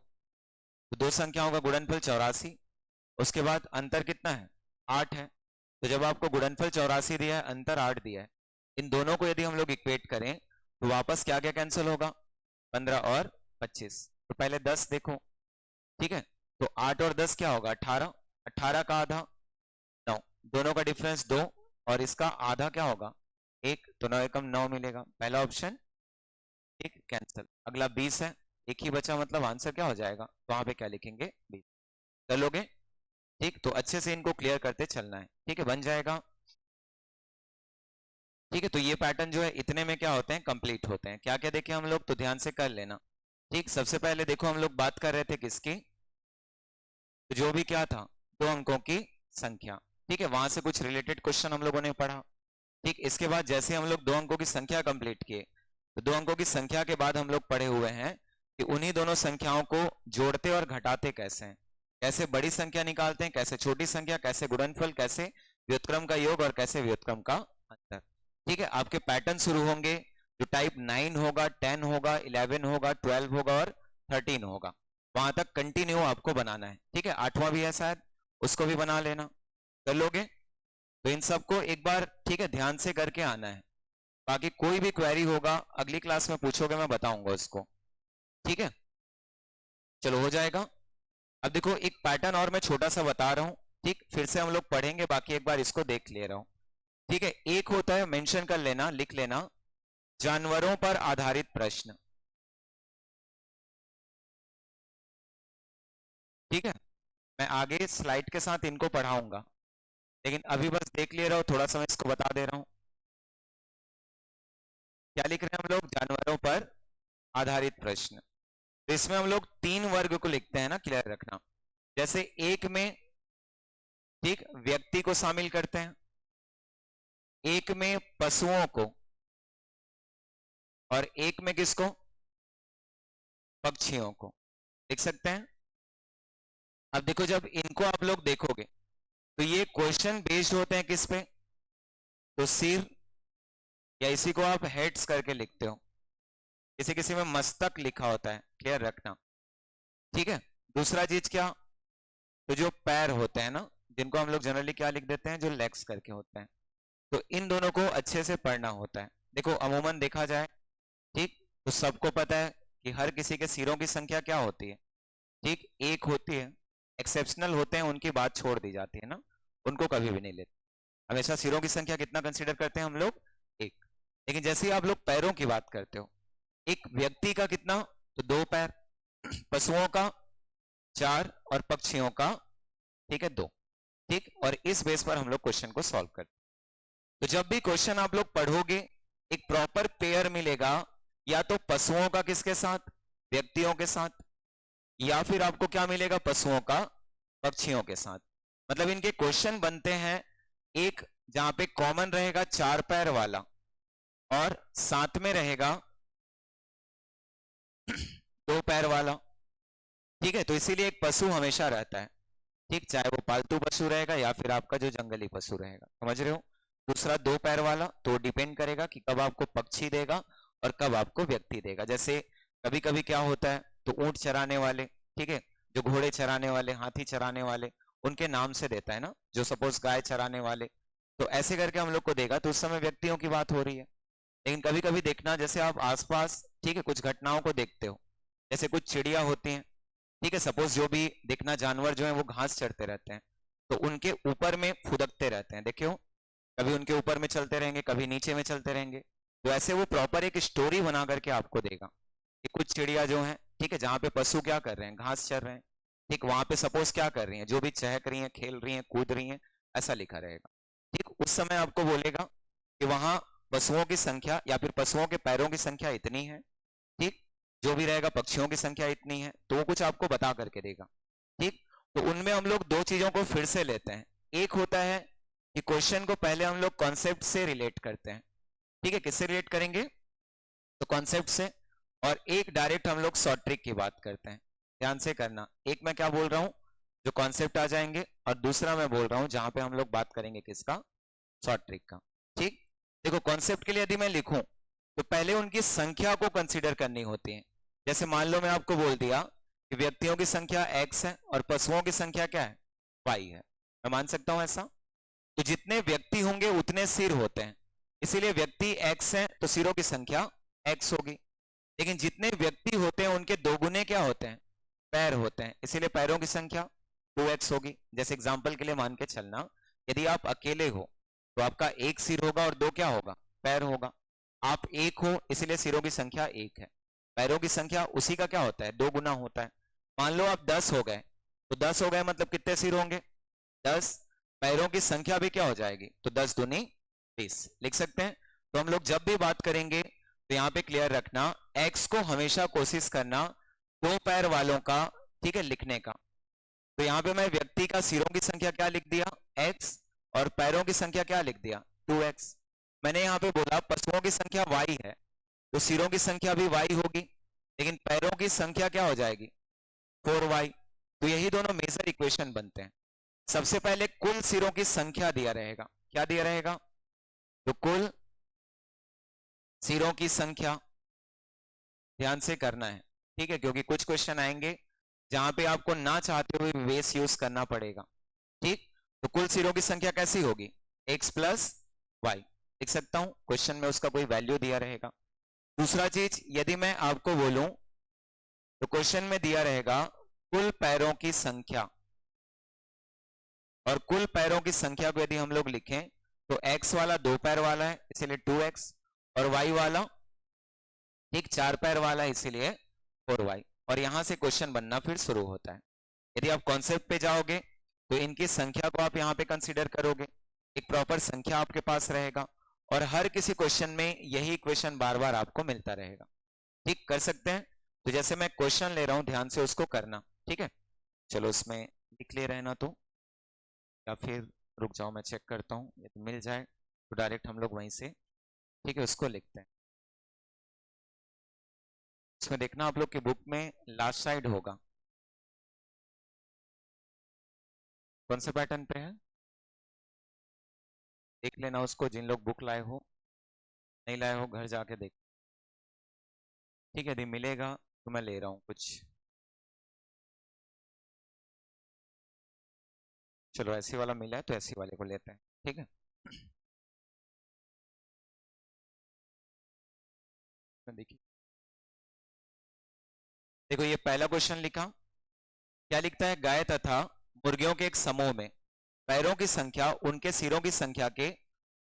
तो दो संख्याओं का गुणनफल 84, उसके बाद अंतर कितना है 8 है। तो जब आपको गुणनफल 84 दिया है, अंतर 8 दिया है, इन दोनों को यदि हम लोग इक्वेट करें तो वापस क्या क्या कैंसिल होगा, 15 और 25। तो पहले 10 देखो, ठीक है, तो 8 और 10 क्या होगा 18, 18 का आधा 9, दोनों का डिफरेंस 2, और इसका आधा क्या होगा 1, तो 9 एकम 9 मिलेगा, पहला ऑप्शन ठीक कैंसिल। अगला 20 है, एक ही बचा, मतलब आंसर क्या हो जाएगा, तो वहां पे क्या लिखेंगे 20, कर लोगे। ठीक, तो अच्छे से इनको क्लियर करते चलना है, ठीक है बन जाएगा। ठीक है, तो ये पैटर्न जो है इतने में क्या होते हैं, कंप्लीट होते हैं। क्या क्या देखे हम लोग, तो ध्यान से कर लेना। ठीक, सबसे पहले देखो हम लोग बात कर रहे थे किसकी, तो जो भी क्या था 2 अंकों की संख्या, ठीक है, वहां से कुछ रिलेटेड क्वेश्चन हम लोगों ने पढ़ा। ठीक, इसके बाद जैसे हम लोग 2 अंकों की संख्या कंप्लीट किए, तो 2 अंकों की संख्या के बाद हम लोग पढ़े हुए हैं कि उन्हीं दोनों संख्याओं को जोड़ते और घटाते कैसे हैं, कैसे बड़ी संख्या निकालते हैं, कैसे छोटी संख्या, कैसे गुणनफल, कैसे व्युत्क्रम का योग, और कैसे व्युत्क्रम का अंतर। ठीक है, आपके पैटर्न शुरू होंगे, जो टाइप 9 होगा, 10 होगा, 11 होगा, 12 होगा और 13 होगा, वहां तक कंटिन्यू आपको बनाना है। ठीक है, 8वां भी है शायद, उसको भी बना लेना, कर लोगे। तो इन सबको एक बार ठीक है ध्यान से करके आना है, बाकी कोई भी क्वेरी होगा अगली क्लास में पूछोगे, मैं बताऊंगा उसको, ठीक है। चलो हो जाएगा। अब देखो एक पैटर्न और मैं छोटा सा बता रहा हूं, ठीक, फिर से हम लोग पढ़ेंगे, बाकी एक बार इसको देख ले रहा हूं। ठीक है, एक होता है, मेंशन कर लेना, लिख लेना, जानवरों पर आधारित प्रश्न। ठीक है, मैं आगे स्लाइड के साथ इनको पढ़ाऊंगा, लेकिन अभी बस देख ले रहा हूं, थोड़ा सा मैं इसको बता दे रहा हूं। क्या लिख रहे हैं हम लोग, जानवरों पर आधारित प्रश्न। तो इसमें हम लोग 3 वर्ग को लिखते हैं ना, क्लियर रखना। जैसे एक में ठीक व्यक्ति को शामिल करते हैं, एक में पशुओं को, और एक में किसको, पक्षियों को, लिख सकते हैं। अब देखो जब इनको आप लोग देखोगे तो ये क्वेश्चन बेस्ड होते हैं किस पे, तो सिर, या इसी को आप हेड्स करके लिखते हो, किसी किसी में मस्तक लिखा होता है, क्लियर रखना। ठीक है, दूसरा चीज क्या, तो जो पैर होते हैं ना, जिनको हम लोग जनरली क्या लिख देते हैं, जो लेग्स करके होते हैं, तो इन दोनों को अच्छे से पढ़ना होता है। देखो अमूमन देखा जाए, ठीक, तो सबको पता है कि हर किसी के सिरों की संख्या क्या होती है, ठीक एक होती है। एक्सेप्शनल होते हैं उनकी बात छोड़ दी जाती है ना, उनको कभी भी नहीं लेते। हमेशा सिरों की संख्या कितना कंसीडर करते हैं हम लोग? एक। लेकिन जैसे ही आप लोग पैरों की बात करते हो, एक व्यक्ति का कितना? तो 2 पैर, पशुओं का 4 और पक्षियों का, ठीक है, 2। ठीक, और इस बेस पर हम लोग क्वेश्चन को सॉल्व करते हैं। तो जब भी क्वेश्चन आप लोग पढ़ोगे, एक प्रॉपर पेयर मिलेगा, या तो पशुओं का किसके साथ? व्यक्तियों के साथ, या फिर आपको क्या मिलेगा? पशुओं का पक्षियों के साथ। मतलब इनके क्वेश्चन बनते हैं एक जहां पे कॉमन रहेगा 4 पैर वाला, और साथ में रहेगा 2 पैर वाला। ठीक है, तो इसीलिए एक पशु हमेशा रहता है। ठीक, चाहे वो पालतू पशु रहेगा या फिर आपका जो जंगली पशु रहेगा, समझ रहे हो? दूसरा 2 पैर वाला, तो डिपेंड करेगा कि कब आपको पक्षी देगा और कब आपको व्यक्ति देगा। जैसे कभी कभी क्या होता है, तो ऊंट चराने वाले, ठीक है, जो घोड़े चराने वाले, हाथी चराने वाले, उनके नाम से देता है ना, जो सपोज गाय चराने वाले, तो ऐसे करके हम लोग को देगा, तो उस समय व्यक्तियों की बात हो रही है। लेकिन कभी कभी देखना, जैसे आप आसपास, ठीक है, कुछ घटनाओं को देखते हो, जैसे कुछ चिड़िया होती हैं, ठीक है, सपोज जो भी देखना जानवर जो है वो घास चढ़ते रहते हैं, तो उनके ऊपर में फुदकते रहते हैं, देखियो, कभी उनके ऊपर में चलते रहेंगे, कभी नीचे में चलते रहेंगे। तो ऐसे वो प्रॉपर एक स्टोरी बना करके आपको देगा कि कुछ चिड़िया जो है, ठीक है, जहाँ पे पशु क्या कर रहे हैं? घास चर रहे हैं। ठीक, वहां पे सपोज क्या कर रही हैं? जो भी चहक रही हैं, खेल रही हैं, कूद रही हैं, ऐसा लिखा रहेगा। ठीक, उस समय आपको बोलेगा कि वहां पशुओं की संख्या या फिर पशुओं के पैरों की संख्या इतनी है। ठीक, जो भी रहेगा पक्षियों की संख्या इतनी है, तो वो कुछ आपको बता करके देगा। ठीक, तो उनमें हम लोग 2 चीजों को फिर से लेते हैं। एक होता है कि क्वेश्चन को पहले हम लोग कॉन्सेप्ट से रिलेट करते हैं। ठीक है, किससे रिलेट करेंगे? तो कॉन्सेप्ट से। और एक डायरेक्ट हम लोग शॉर्ट ट्रिक की बात करते हैं। ध्यान से करना, एक मैं क्या बोल रहा हूं, जो कॉन्सेप्ट आ जाएंगे, और दूसरा मैं बोल रहा हूं जहां पे हम लोग बात करेंगे किसका? शॉर्ट ट्रिक का। ठीक, देखो कॉन्सेप्ट के लिए यदि मैं लिखूं, तो पहले उनकी संख्या को कंसीडर करनी होती है। जैसे मान लो मैं आपको बोल दिया कि व्यक्तियों की संख्या x है और पशुओं की संख्या क्या है? y है। मैं मान सकता हूं ऐसा? तो जितने व्यक्ति होंगे उतने सिर होते हैं, इसीलिए व्यक्ति x है तो सिरों की संख्या x होगी। लेकिन जितने व्यक्ति होते हैं उनके 2 गुने क्या होते हैं? पैर होते हैं, इसीलिए पैरों की संख्या 2x होगी। जैसे एग्जांपल के लिए मान के चलना, यदि आप अकेले हो तो आपका 1 सिर होगा और 2 क्या होगा? पैर होगा। आप 1 हो, इसलिए सिरों की संख्या 1 है। पैरों की संख्या उसी का क्या होता है? 2 गुना होता है। मान लो आप 10 हो गए, तो 10 हो गए मतलब कितने सिर होंगे? 10। पैरों की संख्या भी क्या हो जाएगी? तो 10 दूनी 20 लिख सकते हैं। तो हम लोग जब भी बात करेंगे तो यहाँ पे क्लियर रखना, x को हमेशा कोशिश करना 2 पैर वालों का, ठीक है, लिखने का। तो यहाँ पे मैं व्यक्ति का सिरों की संख्या क्या लिख दिया? x, और पैरों की संख्या क्या लिख दिया? 2x। मैंने यहाँ पे बोला पशुओं की संख्या y है, तो सिरों की संख्या भी y होगी, लेकिन पैरों की संख्या क्या हो जाएगी? 4y। तो यही दोनों मेजर इक्वेशन बनते हैं। सबसे पहले कुल सिरों की संख्या दिया रहेगा। क्या दिया रहेगा? तो कुल सिरों की संख्या, ध्यान से करना है, ठीक है, क्योंकि कुछ क्वेश्चन आएंगे जहां पे आपको ना चाहते हुए बेस यूज करना पड़ेगा। ठीक, तो कुल सिरों की संख्या कैसी होगी? x प्लस वाई लिख सकता हूं, क्वेश्चन में उसका कोई वैल्यू दिया रहेगा। दूसरा चीज, यदि मैं आपको बोलूं तो क्वेश्चन में दिया रहेगा कुल पैरों की संख्या, और कुल पैरों की संख्या को यदि हम लोग लिखें तो x वाला 2 पैर वाला है इसीलिए 2x, और y वाला, ठीक, 4 पैर वाला है इसीलिए 4y। और यहां से क्वेश्चन बनना फिर शुरू होता है। यदि आप कॉन्सेप्ट पे जाओगे तो इनकी संख्या को आप यहाँ पे कंसीडर करोगे, एक प्रॉपर संख्या आपके पास रहेगा, और हर किसी क्वेश्चन में यही इक्वेशन बार बार आपको मिलता रहेगा। ठीक, कर सकते हैं? तो जैसे मैं क्वेश्चन ले रहा हूं, ध्यान से उसको करना, ठीक है? चलो उसमें लिख ले रहना, तो या फिर रुक जाओ मैं चेक करता हूँ, यदि मिल जाए तो डायरेक्ट हम लोग वहीं से, ठीक है, उसको लिखते हैं। इसमें देखना आप लोग की बुक में लास्ट साइड होगा, कौन से पैटर्न पे है देख लेना उसको, जिन लोग बुक लाए हो, नहीं लाए हो घर जाके देख। ठीक है, यदि मिलेगा तो मैं ले रहा हूँ कुछ। चलो ऐसी वाला मिला है तो ऐसी वाले को लेते हैं, ठीक है। देखिए, देखो ये पहला क्वेश्चन लिखा, क्या लिखता है? गाय तथा मुर्गियों के एक समूह में पैरों की संख्या उनके सिरों की संख्या के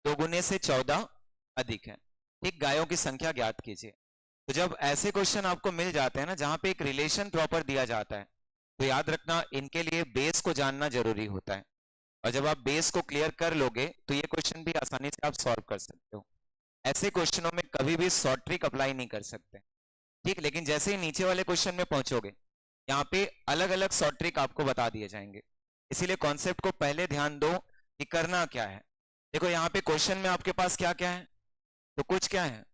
2 गुने से 14 अधिक है। ठीक, गायों की संख्या ज्ञात कीजिए। तो जब ऐसे क्वेश्चन आपको मिल जाते हैं ना जहां पे एक रिलेशन प्रॉपर दिया जाता है, तो याद रखना इनके लिए बेस को जानना जरूरी होता है। और जब आप बेस को क्लियर कर लोगे तो ये क्वेश्चन भी आसानी से आप सॉल्व कर सकते हो। ऐसे क्वेश्चनों में कभी भी शॉर्ट ट्रिक अप्लाई नहीं कर सकते। ठीक, लेकिन जैसे ही नीचे वाले क्वेश्चन में पहुंचोगे, यहाँ पे अलग अलग शॉर्ट ट्रिक आपको बता दिए जाएंगे। इसीलिए कॉन्सेप्ट को पहले ध्यान दो कि करना क्या है। देखो यहाँ पे क्वेश्चन में आपके पास क्या क्या है, तो कुछ क्या है,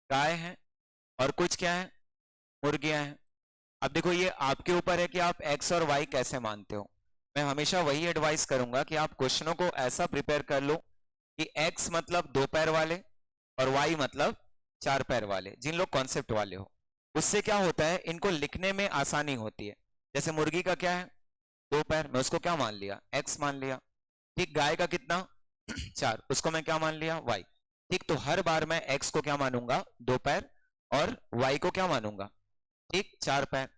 गाय है, और कुछ क्या है, मुर्गियां हैं। अब देखो ये आपके ऊपर है कि आप एक्स और वाई कैसे मानते हो। मैं हमेशा वही एडवाइस करूंगा कि आप क्वेश्चनों को ऐसा प्रिपेयर कर लो कि एक्स मतलब 2 पैर वाले और वाई मतलब 4 पैर वाले, जिन लोग कॉन्सेप्ट वाले हो। उससे क्या होता है, इनको लिखने में आसानी होती है। जैसे मुर्गी का क्या है, 2 पैर, मैं उसको क्या मान लिया, एक्स मान लिया। ठीक, गाय का कितना 4, उसको मैं क्या मान लिया, वाई। ठीक, तो हर बार मैं एक्स को क्या मानूंगा, 2 पैर, और वाई को क्या मानूंगा, ठीक, 4 पैर।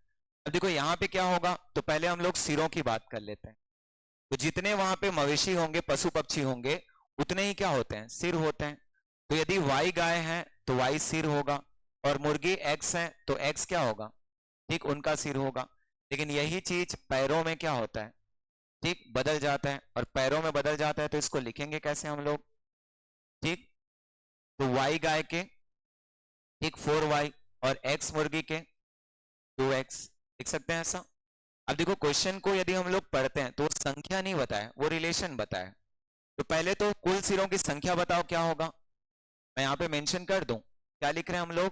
अब देखो यहाँ पे क्या होगा, तो पहले हम लोग सिरों की बात कर लेते हैं। तो जितने वहां पे मवेशी होंगे, पशु पक्षी होंगे, उतने ही क्या होते हैं, सिर होते हैं। तो यदि वाई गाय है तो वाई सिर होगा, और मुर्गी एक्स है तो एक्स क्या होगा, ठीक, उनका सिर होगा। लेकिन यही चीज पैरों में क्या होता है, ठीक, बदल जाता है। और पैरों में बदल जाता है तो इसको लिखेंगे कैसे हम लोग, ठीक, तो वाई गाय के, ठीक, 4y, और एक्स मुर्गी के 2x, लिख सकते हैं ऐसा। अब देखो क्वेश्चन को यदि हम लोग पढ़ते हैं तो वो संख्या नहीं बताए, वो रिलेशन बताए। तो पहले तो कुल सिरों की संख्या बताओ क्या होगा, मैं यहाँ पे मेंशन कर दूं, क्या लिख रहे हैं हम लोग,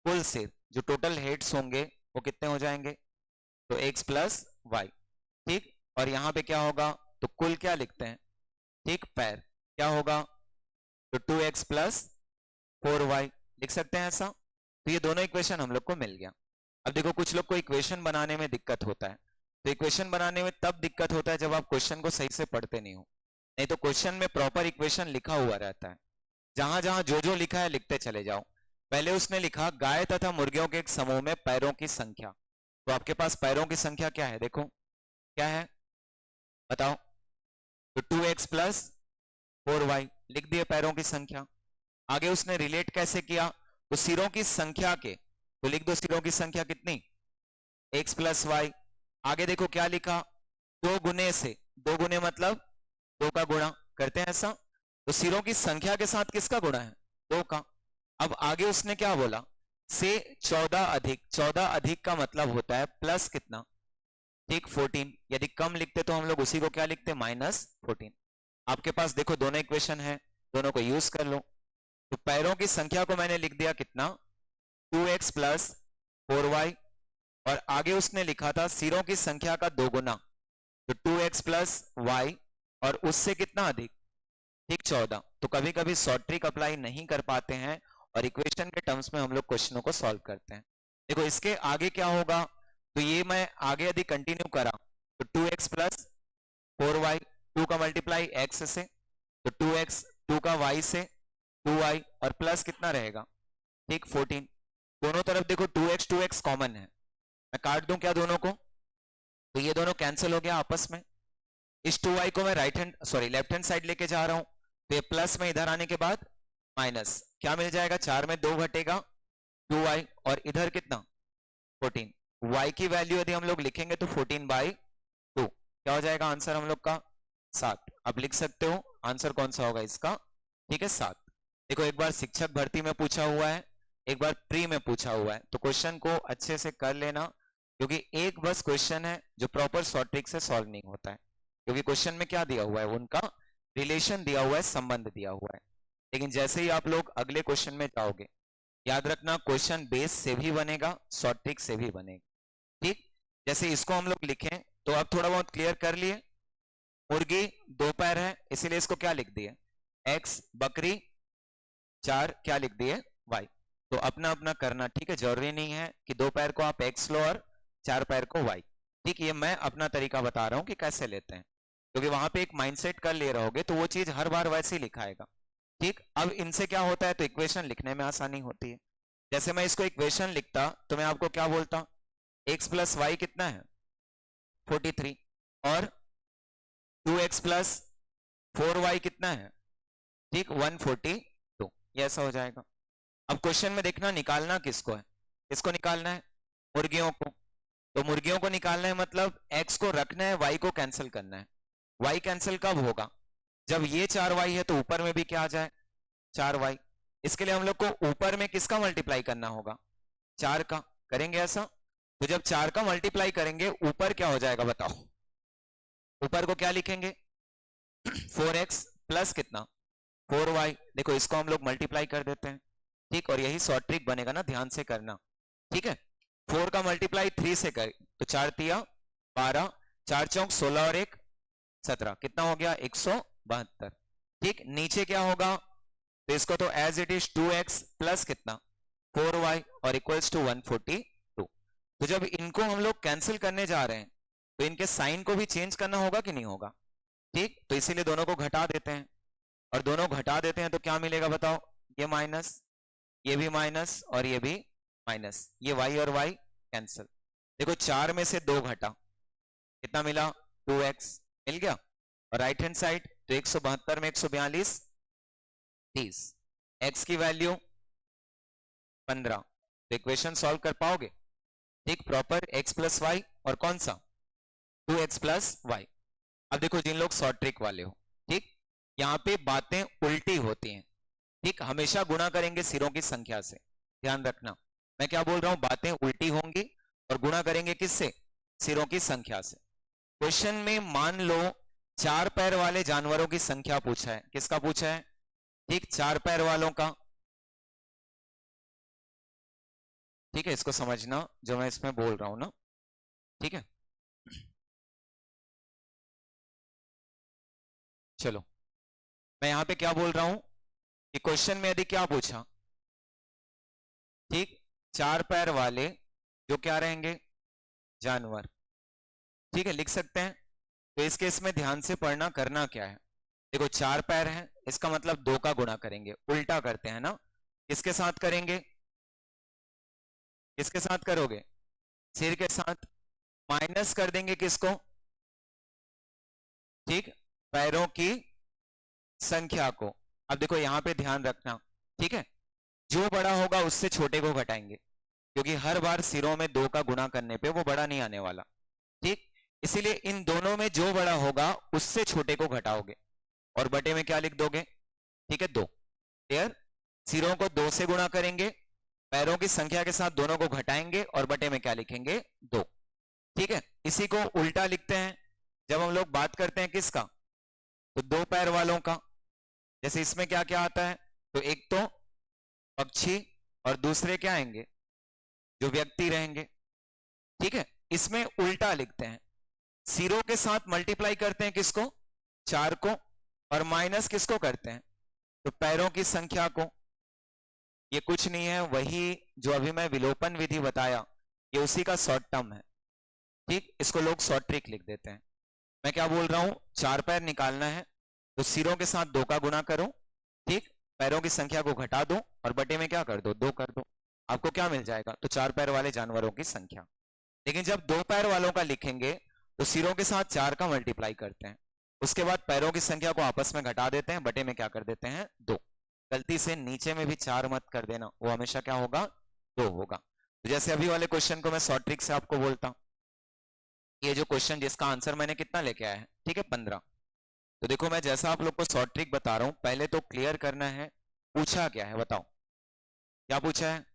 कुल सिर, जो टोटल हेड्स होंगे वो कितने हो जाएंगे, तो x प्लस वाई। ठीक, और यहाँ पे क्या होगा, तो कुल क्या लिखते हैं, ठीक, पैर क्या होगा, तो 2x प्लस 4y, लिख सकते हैं ऐसा। तो ये दोनों इक्वेशन हम लोग को मिल गया। अब देखो कुछ लोग को इक्वेशन बनाने में दिक्कत होता है, तो इक्वेशन बनाने में तब दिक्कत होता है जब आप क्वेश्चन को सही से पढ़ते नहीं हो। नहीं तो क्वेश्चन में प्रॉपर इक्वेशन लिखा हुआ रहता है, जहां जहां जो जो लिखा है लिखते चले जाओ। पहले उसने लिखा गाय तथा मुर्गियों के एक समूह में पैरों की संख्या, तो आपके पास पैरों की संख्या क्या है, देखो क्या है, बताओ, तो 2x प्लस 4y, लिख दिए पैरों की संख्या। आगे उसने रिलेट कैसे किया, तो सिरों की संख्या के, तो लिख दो सिरों की संख्या कितनी, x प्लस वाई। आगे देखो क्या लिखा, 2 गुने से, 2 गुने मतलब 2 का गुणा, करते हैं ऐसा। तो सिरों की संख्या के साथ किसका गुणा है, 2 का। अब आगे उसने क्या बोला, से 14 अधिक, 14 अधिक का मतलब होता है प्लस कितना, ठीक, 14। यदि कम लिखते तो हम लोग उसी को क्या लिखते, -14। आपके पास देखो दोनों इक्वेशन है, दोनों को यूज कर लो। तो पैरों की संख्या को मैंने लिख दिया कितना, 2x प्लस 4y, और आगे उसने लिखा था सिरों की संख्या का 2 गुना, तो 2x प्लस वाई, और उससे कितना अधिक, ठीक, 14। तो कभी कभी शॉर्ट ट्रिक अप्लाई नहीं कर पाते हैं और इक्वेशन के टर्म्स में हम लोग क्वेश्चनों को सॉल्व करते हैं। देखो इसके आगे क्या होगा, तो ये मैं आगे यदि कंटिन्यू करा तो 2x प्लस 4y, 2 का मल्टीप्लाई x से, तो 2x, 2 का y से 2y, और प्लस कितना रहेगा, ठीक, 14। दोनों तरफ देखो 2x कॉमन है, मैं काट दूं क्या दोनों को, तो ये दोनों कैंसिल हो गया आपस में। इस 2y को मैं लेफ्ट हैंड साइड लेके जा रहा हूं, तो ये प्लस में इधर आने के बाद माइनस, क्या मिल जाएगा, 4 में 2 घटेगा 2y, और इधर कितना 14। y की वैल्यू यदि हम लोग लिखेंगे तो 14/2, क्या हो जाएगा आंसर हम लोग का, 7। अब लिख सकते हो आंसर कौन सा होगा इसका, ठीक है, 7। देखो एक बार शिक्षक भर्ती में पूछा हुआ है, एक बार प्री में पूछा हुआ है, तो क्वेश्चन को अच्छे से कर लेना, क्योंकि एक बस क्वेश्चन है जो प्रॉपर शॉर्ट ट्रिक से सॉल्व नहीं होता है। क्योंकि क्वेश्चन में क्या दिया हुआ है, उनका रिलेशन दिया हुआ है, संबंध दिया हुआ है। लेकिन जैसे ही आप लोग अगले क्वेश्चन में जाओगे, याद रखना क्वेश्चन बेस से भी बनेगा, शॉर्ट ट्रिक से भी बनेगा। ठीक, जैसे इसको हम लोग लिखें तो आप थोड़ा बहुत क्लियर कर लिए, मुर्गी 2 पैर है इसीलिए इसको क्या लिख दिए, x, बकरी 4 क्या लिख दिए, y। तो अपना अपना करना, ठीक है, जरूरी नहीं है कि 2 पैर को आप x लो और 4 पैर को y। ठीक, ये मैं अपना तरीका बता रहा हूं कि कैसे लेते हैं, क्योंकि वहां पे एक माइंडसेट कर ले रहोगे तो वो चीज हर बार वैसे ही लिखाएगा। ठीक, अब इनसे क्या होता है, तो इक्वेशन लिखने में आसानी होती है। जैसे मैं इसको इक्वेशन लिखता तो मैं आपको क्या बोलता, x प्लस वाई कितना है 43, और 2x प्लस 4y कितना है, ठीक 142, ये ऐसा हो जाएगा। अब क्वेश्चन में देखना निकालना किसको है, किसको निकालना है, मुर्गियों को। तो मुर्गियों को निकालना है मतलब x को रखना है, y को कैंसिल करना है। y कैंसिल कब होगा, जब ये 4y है तो ऊपर में भी क्या आ जाए 4y। इसके लिए हम लोग को ऊपर में किसका मल्टीप्लाई करना होगा, 4 का। करेंगे ऐसा, तो जब 4 का मल्टीप्लाई करेंगे ऊपर क्या हो जाएगा बताओ, ऊपर को क्या लिखेंगे 4x प्लस कितना 4y। देखो इसको हम लोग मल्टीप्लाई कर देते हैं, ठीक, और यही शॉर्ट ट्रिक बनेगा ना, ध्यान से करना, ठीक है। 4 का मल्टीप्लाई 3 से करें तो 4 तिया 12, 4 चौक 16 और 1 17, कितना हो गया 172, ठीक। नीचे क्या होगा, तो इसको तो as it is 2x plus कितना 4y और इक्वल्स टू 142। तो जब इनको हम लोग कैंसिल करने जा रहे हैं तो इनके साइन को भी चेंज करना होगा कि नहीं होगा, ठीक। तो इसीलिए दोनों को घटा देते हैं, और दोनों घटा देते हैं तो क्या मिलेगा बताओ, ये माइनस, ये भी माइनस और ये भी माइनस, ये y और y कैंसिल। देखो 4 में से 2 घटा, कितना मिला 2x मिल गया, और राइट हैंड साइड तो 172 में 142 30, x की वैल्यू 15। तो इक्वेशन सॉल्व कर पाओगे, ठीक, प्रॉपर x प्लस वाई और कौन सा 2x प्लस वाई। अब देखो जिन लोग शॉर्ट ट्रिक वाले हो, ठीक, यहाँ पे बातें उल्टी होती हैं, ठीक, हमेशा गुणा करेंगे सिरों की संख्या से, ध्यान रखना। मैं क्या बोल रहा हूं, बातें उल्टी होंगी और गुणा करेंगे किससे, सिरों की संख्या से। क्वेश्चन में मान लो 4 पैर वाले जानवरों की संख्या पूछा है, किसका पूछा है, ठीक 4 पैर वालों का, ठीक है। इसको समझना जो मैं इसमें बोल रहा हूं ना, ठीक है। चलो मैं यहां पे क्या बोल रहा हूं कि क्वेश्चन में यदि क्या पूछा, ठीक 4 पैर वाले जो क्या रहेंगे जानवर, ठीक है, लिख सकते हैं। तो इस केस में ध्यान से पढ़ना, करना क्या है, देखो 4 पैर हैं, इसका मतलब 2 का गुणा करेंगे, उल्टा करते हैं ना, किसके साथ करेंगे, किसके साथ करोगे, सिर के साथ, माइनस कर देंगे किसको, ठीक पैरों की संख्या को। अब देखो यहां पे ध्यान रखना, ठीक है, जो बड़ा होगा उससे छोटे को घटाएंगे, क्योंकि हर बार सिरों में 2 का गुणा करने पे वो बड़ा नहीं आने वाला, ठीक। इसीलिए इन दोनों में जो बड़ा होगा उससे छोटे को घटाओगे, और बटे में क्या लिख दोगे, ठीक है 2, क्लियर। सिरों को 2 से गुणा करेंगे, पैरों की संख्या के साथ दोनों को घटाएंगे, और बटे में क्या लिखेंगे 2, ठीक है। इसी को उल्टा लिखते हैं जब हम लोग बात करते हैं किसका, तो 2 पैर वालों का। जैसे इसमें क्या क्या आता है, तो एक तो पक्षी और दूसरे क्या आएंगे, जो व्यक्ति रहेंगे, ठीक है। इसमें उल्टा लिखते हैं, सिरों के साथ मल्टीप्लाई करते हैं किसको 4 को, और माइनस किसको करते हैं, तो पैरों की संख्या को। ये कुछ नहीं है, वही जो अभी मैं विलोपन विधि बताया, ये उसी का शॉर्ट टर्म है, ठीक। इसको लोग शॉर्ट ट्रिक लिख देते हैं। मैं क्या बोल रहा हूं, 4 पैर निकालना है तो सिरों के साथ 2 का गुणा करो, ठीक, पैरों की संख्या को घटा दो और बटे में क्या कर दो 2 कर दो, आपको क्या मिल जाएगा, तो 4 पैर वाले जानवरों की संख्या। लेकिन जब 2 पैर वालों का लिखेंगे तो सिरों के साथ 4 का मल्टीप्लाई करते हैं, उसके बाद पैरों की संख्या को आपस में घटा देते हैं, बटे में क्या कर देते हैं 2। गलती से नीचे में भी 4 मत कर देना, वो हमेशा क्या होगा 2 होगा। तो जैसे अभी वाले क्वेश्चन को मैं शॉर्ट ट्रिक से आपको बोलता हूं, ये जो क्वेश्चन जिसका आंसर मैंने कितना लेके आया है, ठीक है 15। तो देखो मैं जैसा आप लोग को शॉर्ट ट्रिक बता रहा हूं, पहले तो क्लियर करना है पूछा क्या है, बताओ क्या पूछा है,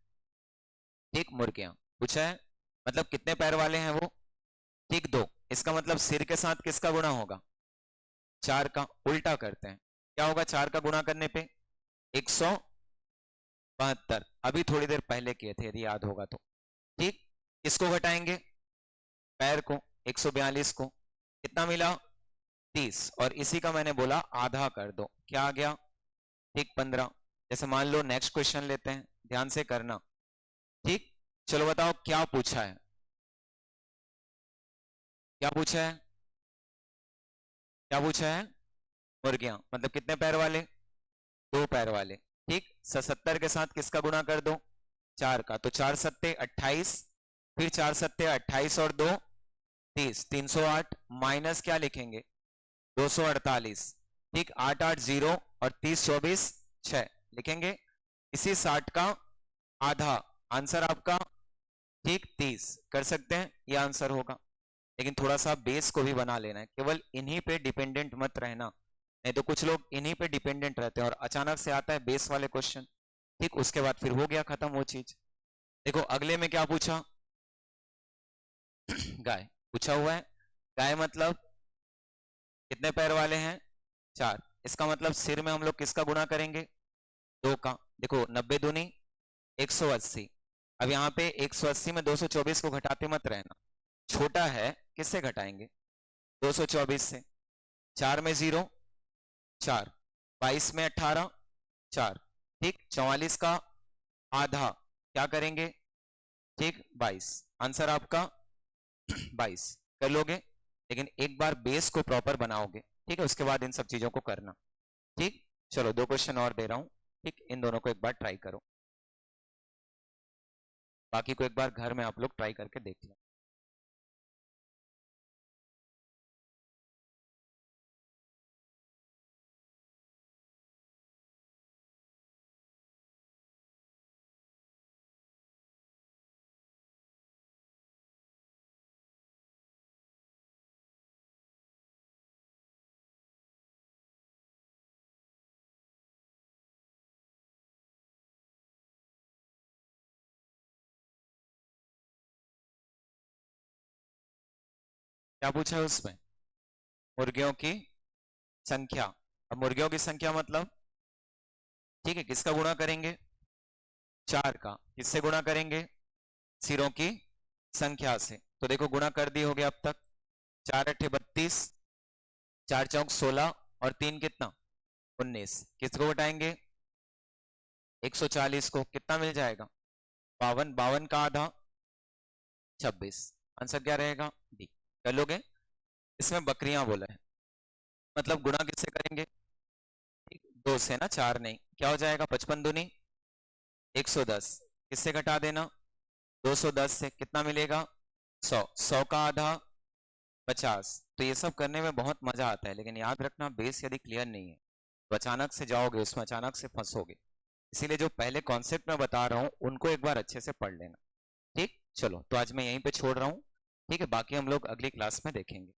ठीक मुर्गियां पूछा है, मतलब कितने पैर वाले हैं वो, ठीक 2। इसका मतलब सिर के साथ किसका गुणा होगा 4 का, उल्टा करते हैं, क्या होगा 4 का गुणा करने पे 172, अभी थोड़ी देर पहले किए थे यदि याद होगा तो, ठीक। किसको घटाएंगे, पैर को, 142 को, कितना मिला 30, और इसी का मैंने बोला आधा कर दो, क्या आ गया, ठीक 15। जैसे मान लो नेक्स्ट क्वेश्चन लेते हैं, ध्यान से करना, ठीक। चलो बताओ क्या पूछा है, क्या पूछा है, क्या पूछा है, मुर्गियां मतलब कितने पैर वाले 2 पैर वाले, ठीक। 77 के साथ किसका गुणा कर दो 4 का, तो 4 सत्ते 28, फिर 4 सत्ते 28 और 2 30, 308, माइनस क्या लिखेंगे 248, ठीक, 8 8 0 और 30 24 6 लिखेंगे। इसी 60 का आधा, आंसर आपका ठीक 30 कर सकते हैं, ये आंसर होगा। लेकिन थोड़ा सा बेस को भी बना लेना है, केवल इन्हीं पे डिपेंडेंट मत रहना, नहीं तो कुछ लोग इन्हीं पे डिपेंडेंट रहते हैं और अचानक से आता है बेस वाले क्वेश्चन, ठीक, उसके बाद फिर हो गया खत्म वो चीज। देखो अगले में क्या पूछा, गाय पूछा हुआ है। गाय मतलब कितने पैर वाले हैं, 4। इसका मतलब सिर में हम लोग किसका गुणा करेंगे, 2 का। देखो 90 दूनी 180। अब यहाँ पे 180 में 224 को घटाते मत रहना, छोटा है किससे घटाएंगे, 224 से। 4 में 0 4, 22 में 18 4, ठीक, 44 का आधा क्या करेंगे, ठीक 22, आंसर आपका 22 कर लोगे। लेकिन एक बार बेस को प्रॉपर बनाओगे, ठीक है, उसके बाद इन सब चीजों को करना, ठीक। चलो 2 क्वेश्चन और दे रहा हूं, ठीक, इन दोनों को एक बार ट्राई करो, बाकी को एक बार घर में आप लोग ट्राई करके देख लो। क्या पूछा है उसमें, मुर्गियों की संख्या। अब मुर्गियों की संख्या मतलब, ठीक है, किसका गुणा करेंगे, 4 का। किससे गुणा करेंगे, सिरों की संख्या से। तो देखो गुणा कर दी होगी अब तक, 4 8 32, 4 चौक 16 और 3 कितना 19। किसको घटाएंगे, 140 को, कितना मिल जाएगा 52, 52 का आधा 26, आंसर क्या रहेगा डी। कर लोगे। इसमें बकरियां बोला है, मतलब गुणा किससे करेंगे, 2 से ना, 4 नहीं, क्या हो जाएगा 55 दूनी 110, किससे घटा देना 210 से, कितना मिलेगा 100, 100 का आधा 50। तो ये सब करने में बहुत मजा आता है, लेकिन याद रखना बेस यदि क्लियर नहीं है तो अचानक से जाओगे उसमें, अचानक से फंसोगे। इसीलिए जो पहले कॉन्सेप्ट मैं बता रहा हूँ उनको एक बार अच्छे से पढ़ लेना, ठीक। चलो तो आज मैं यहीं पे छोड़ रहा हूँ, ठीक है, बाकी हम लोग अगली क्लास में देखेंगे।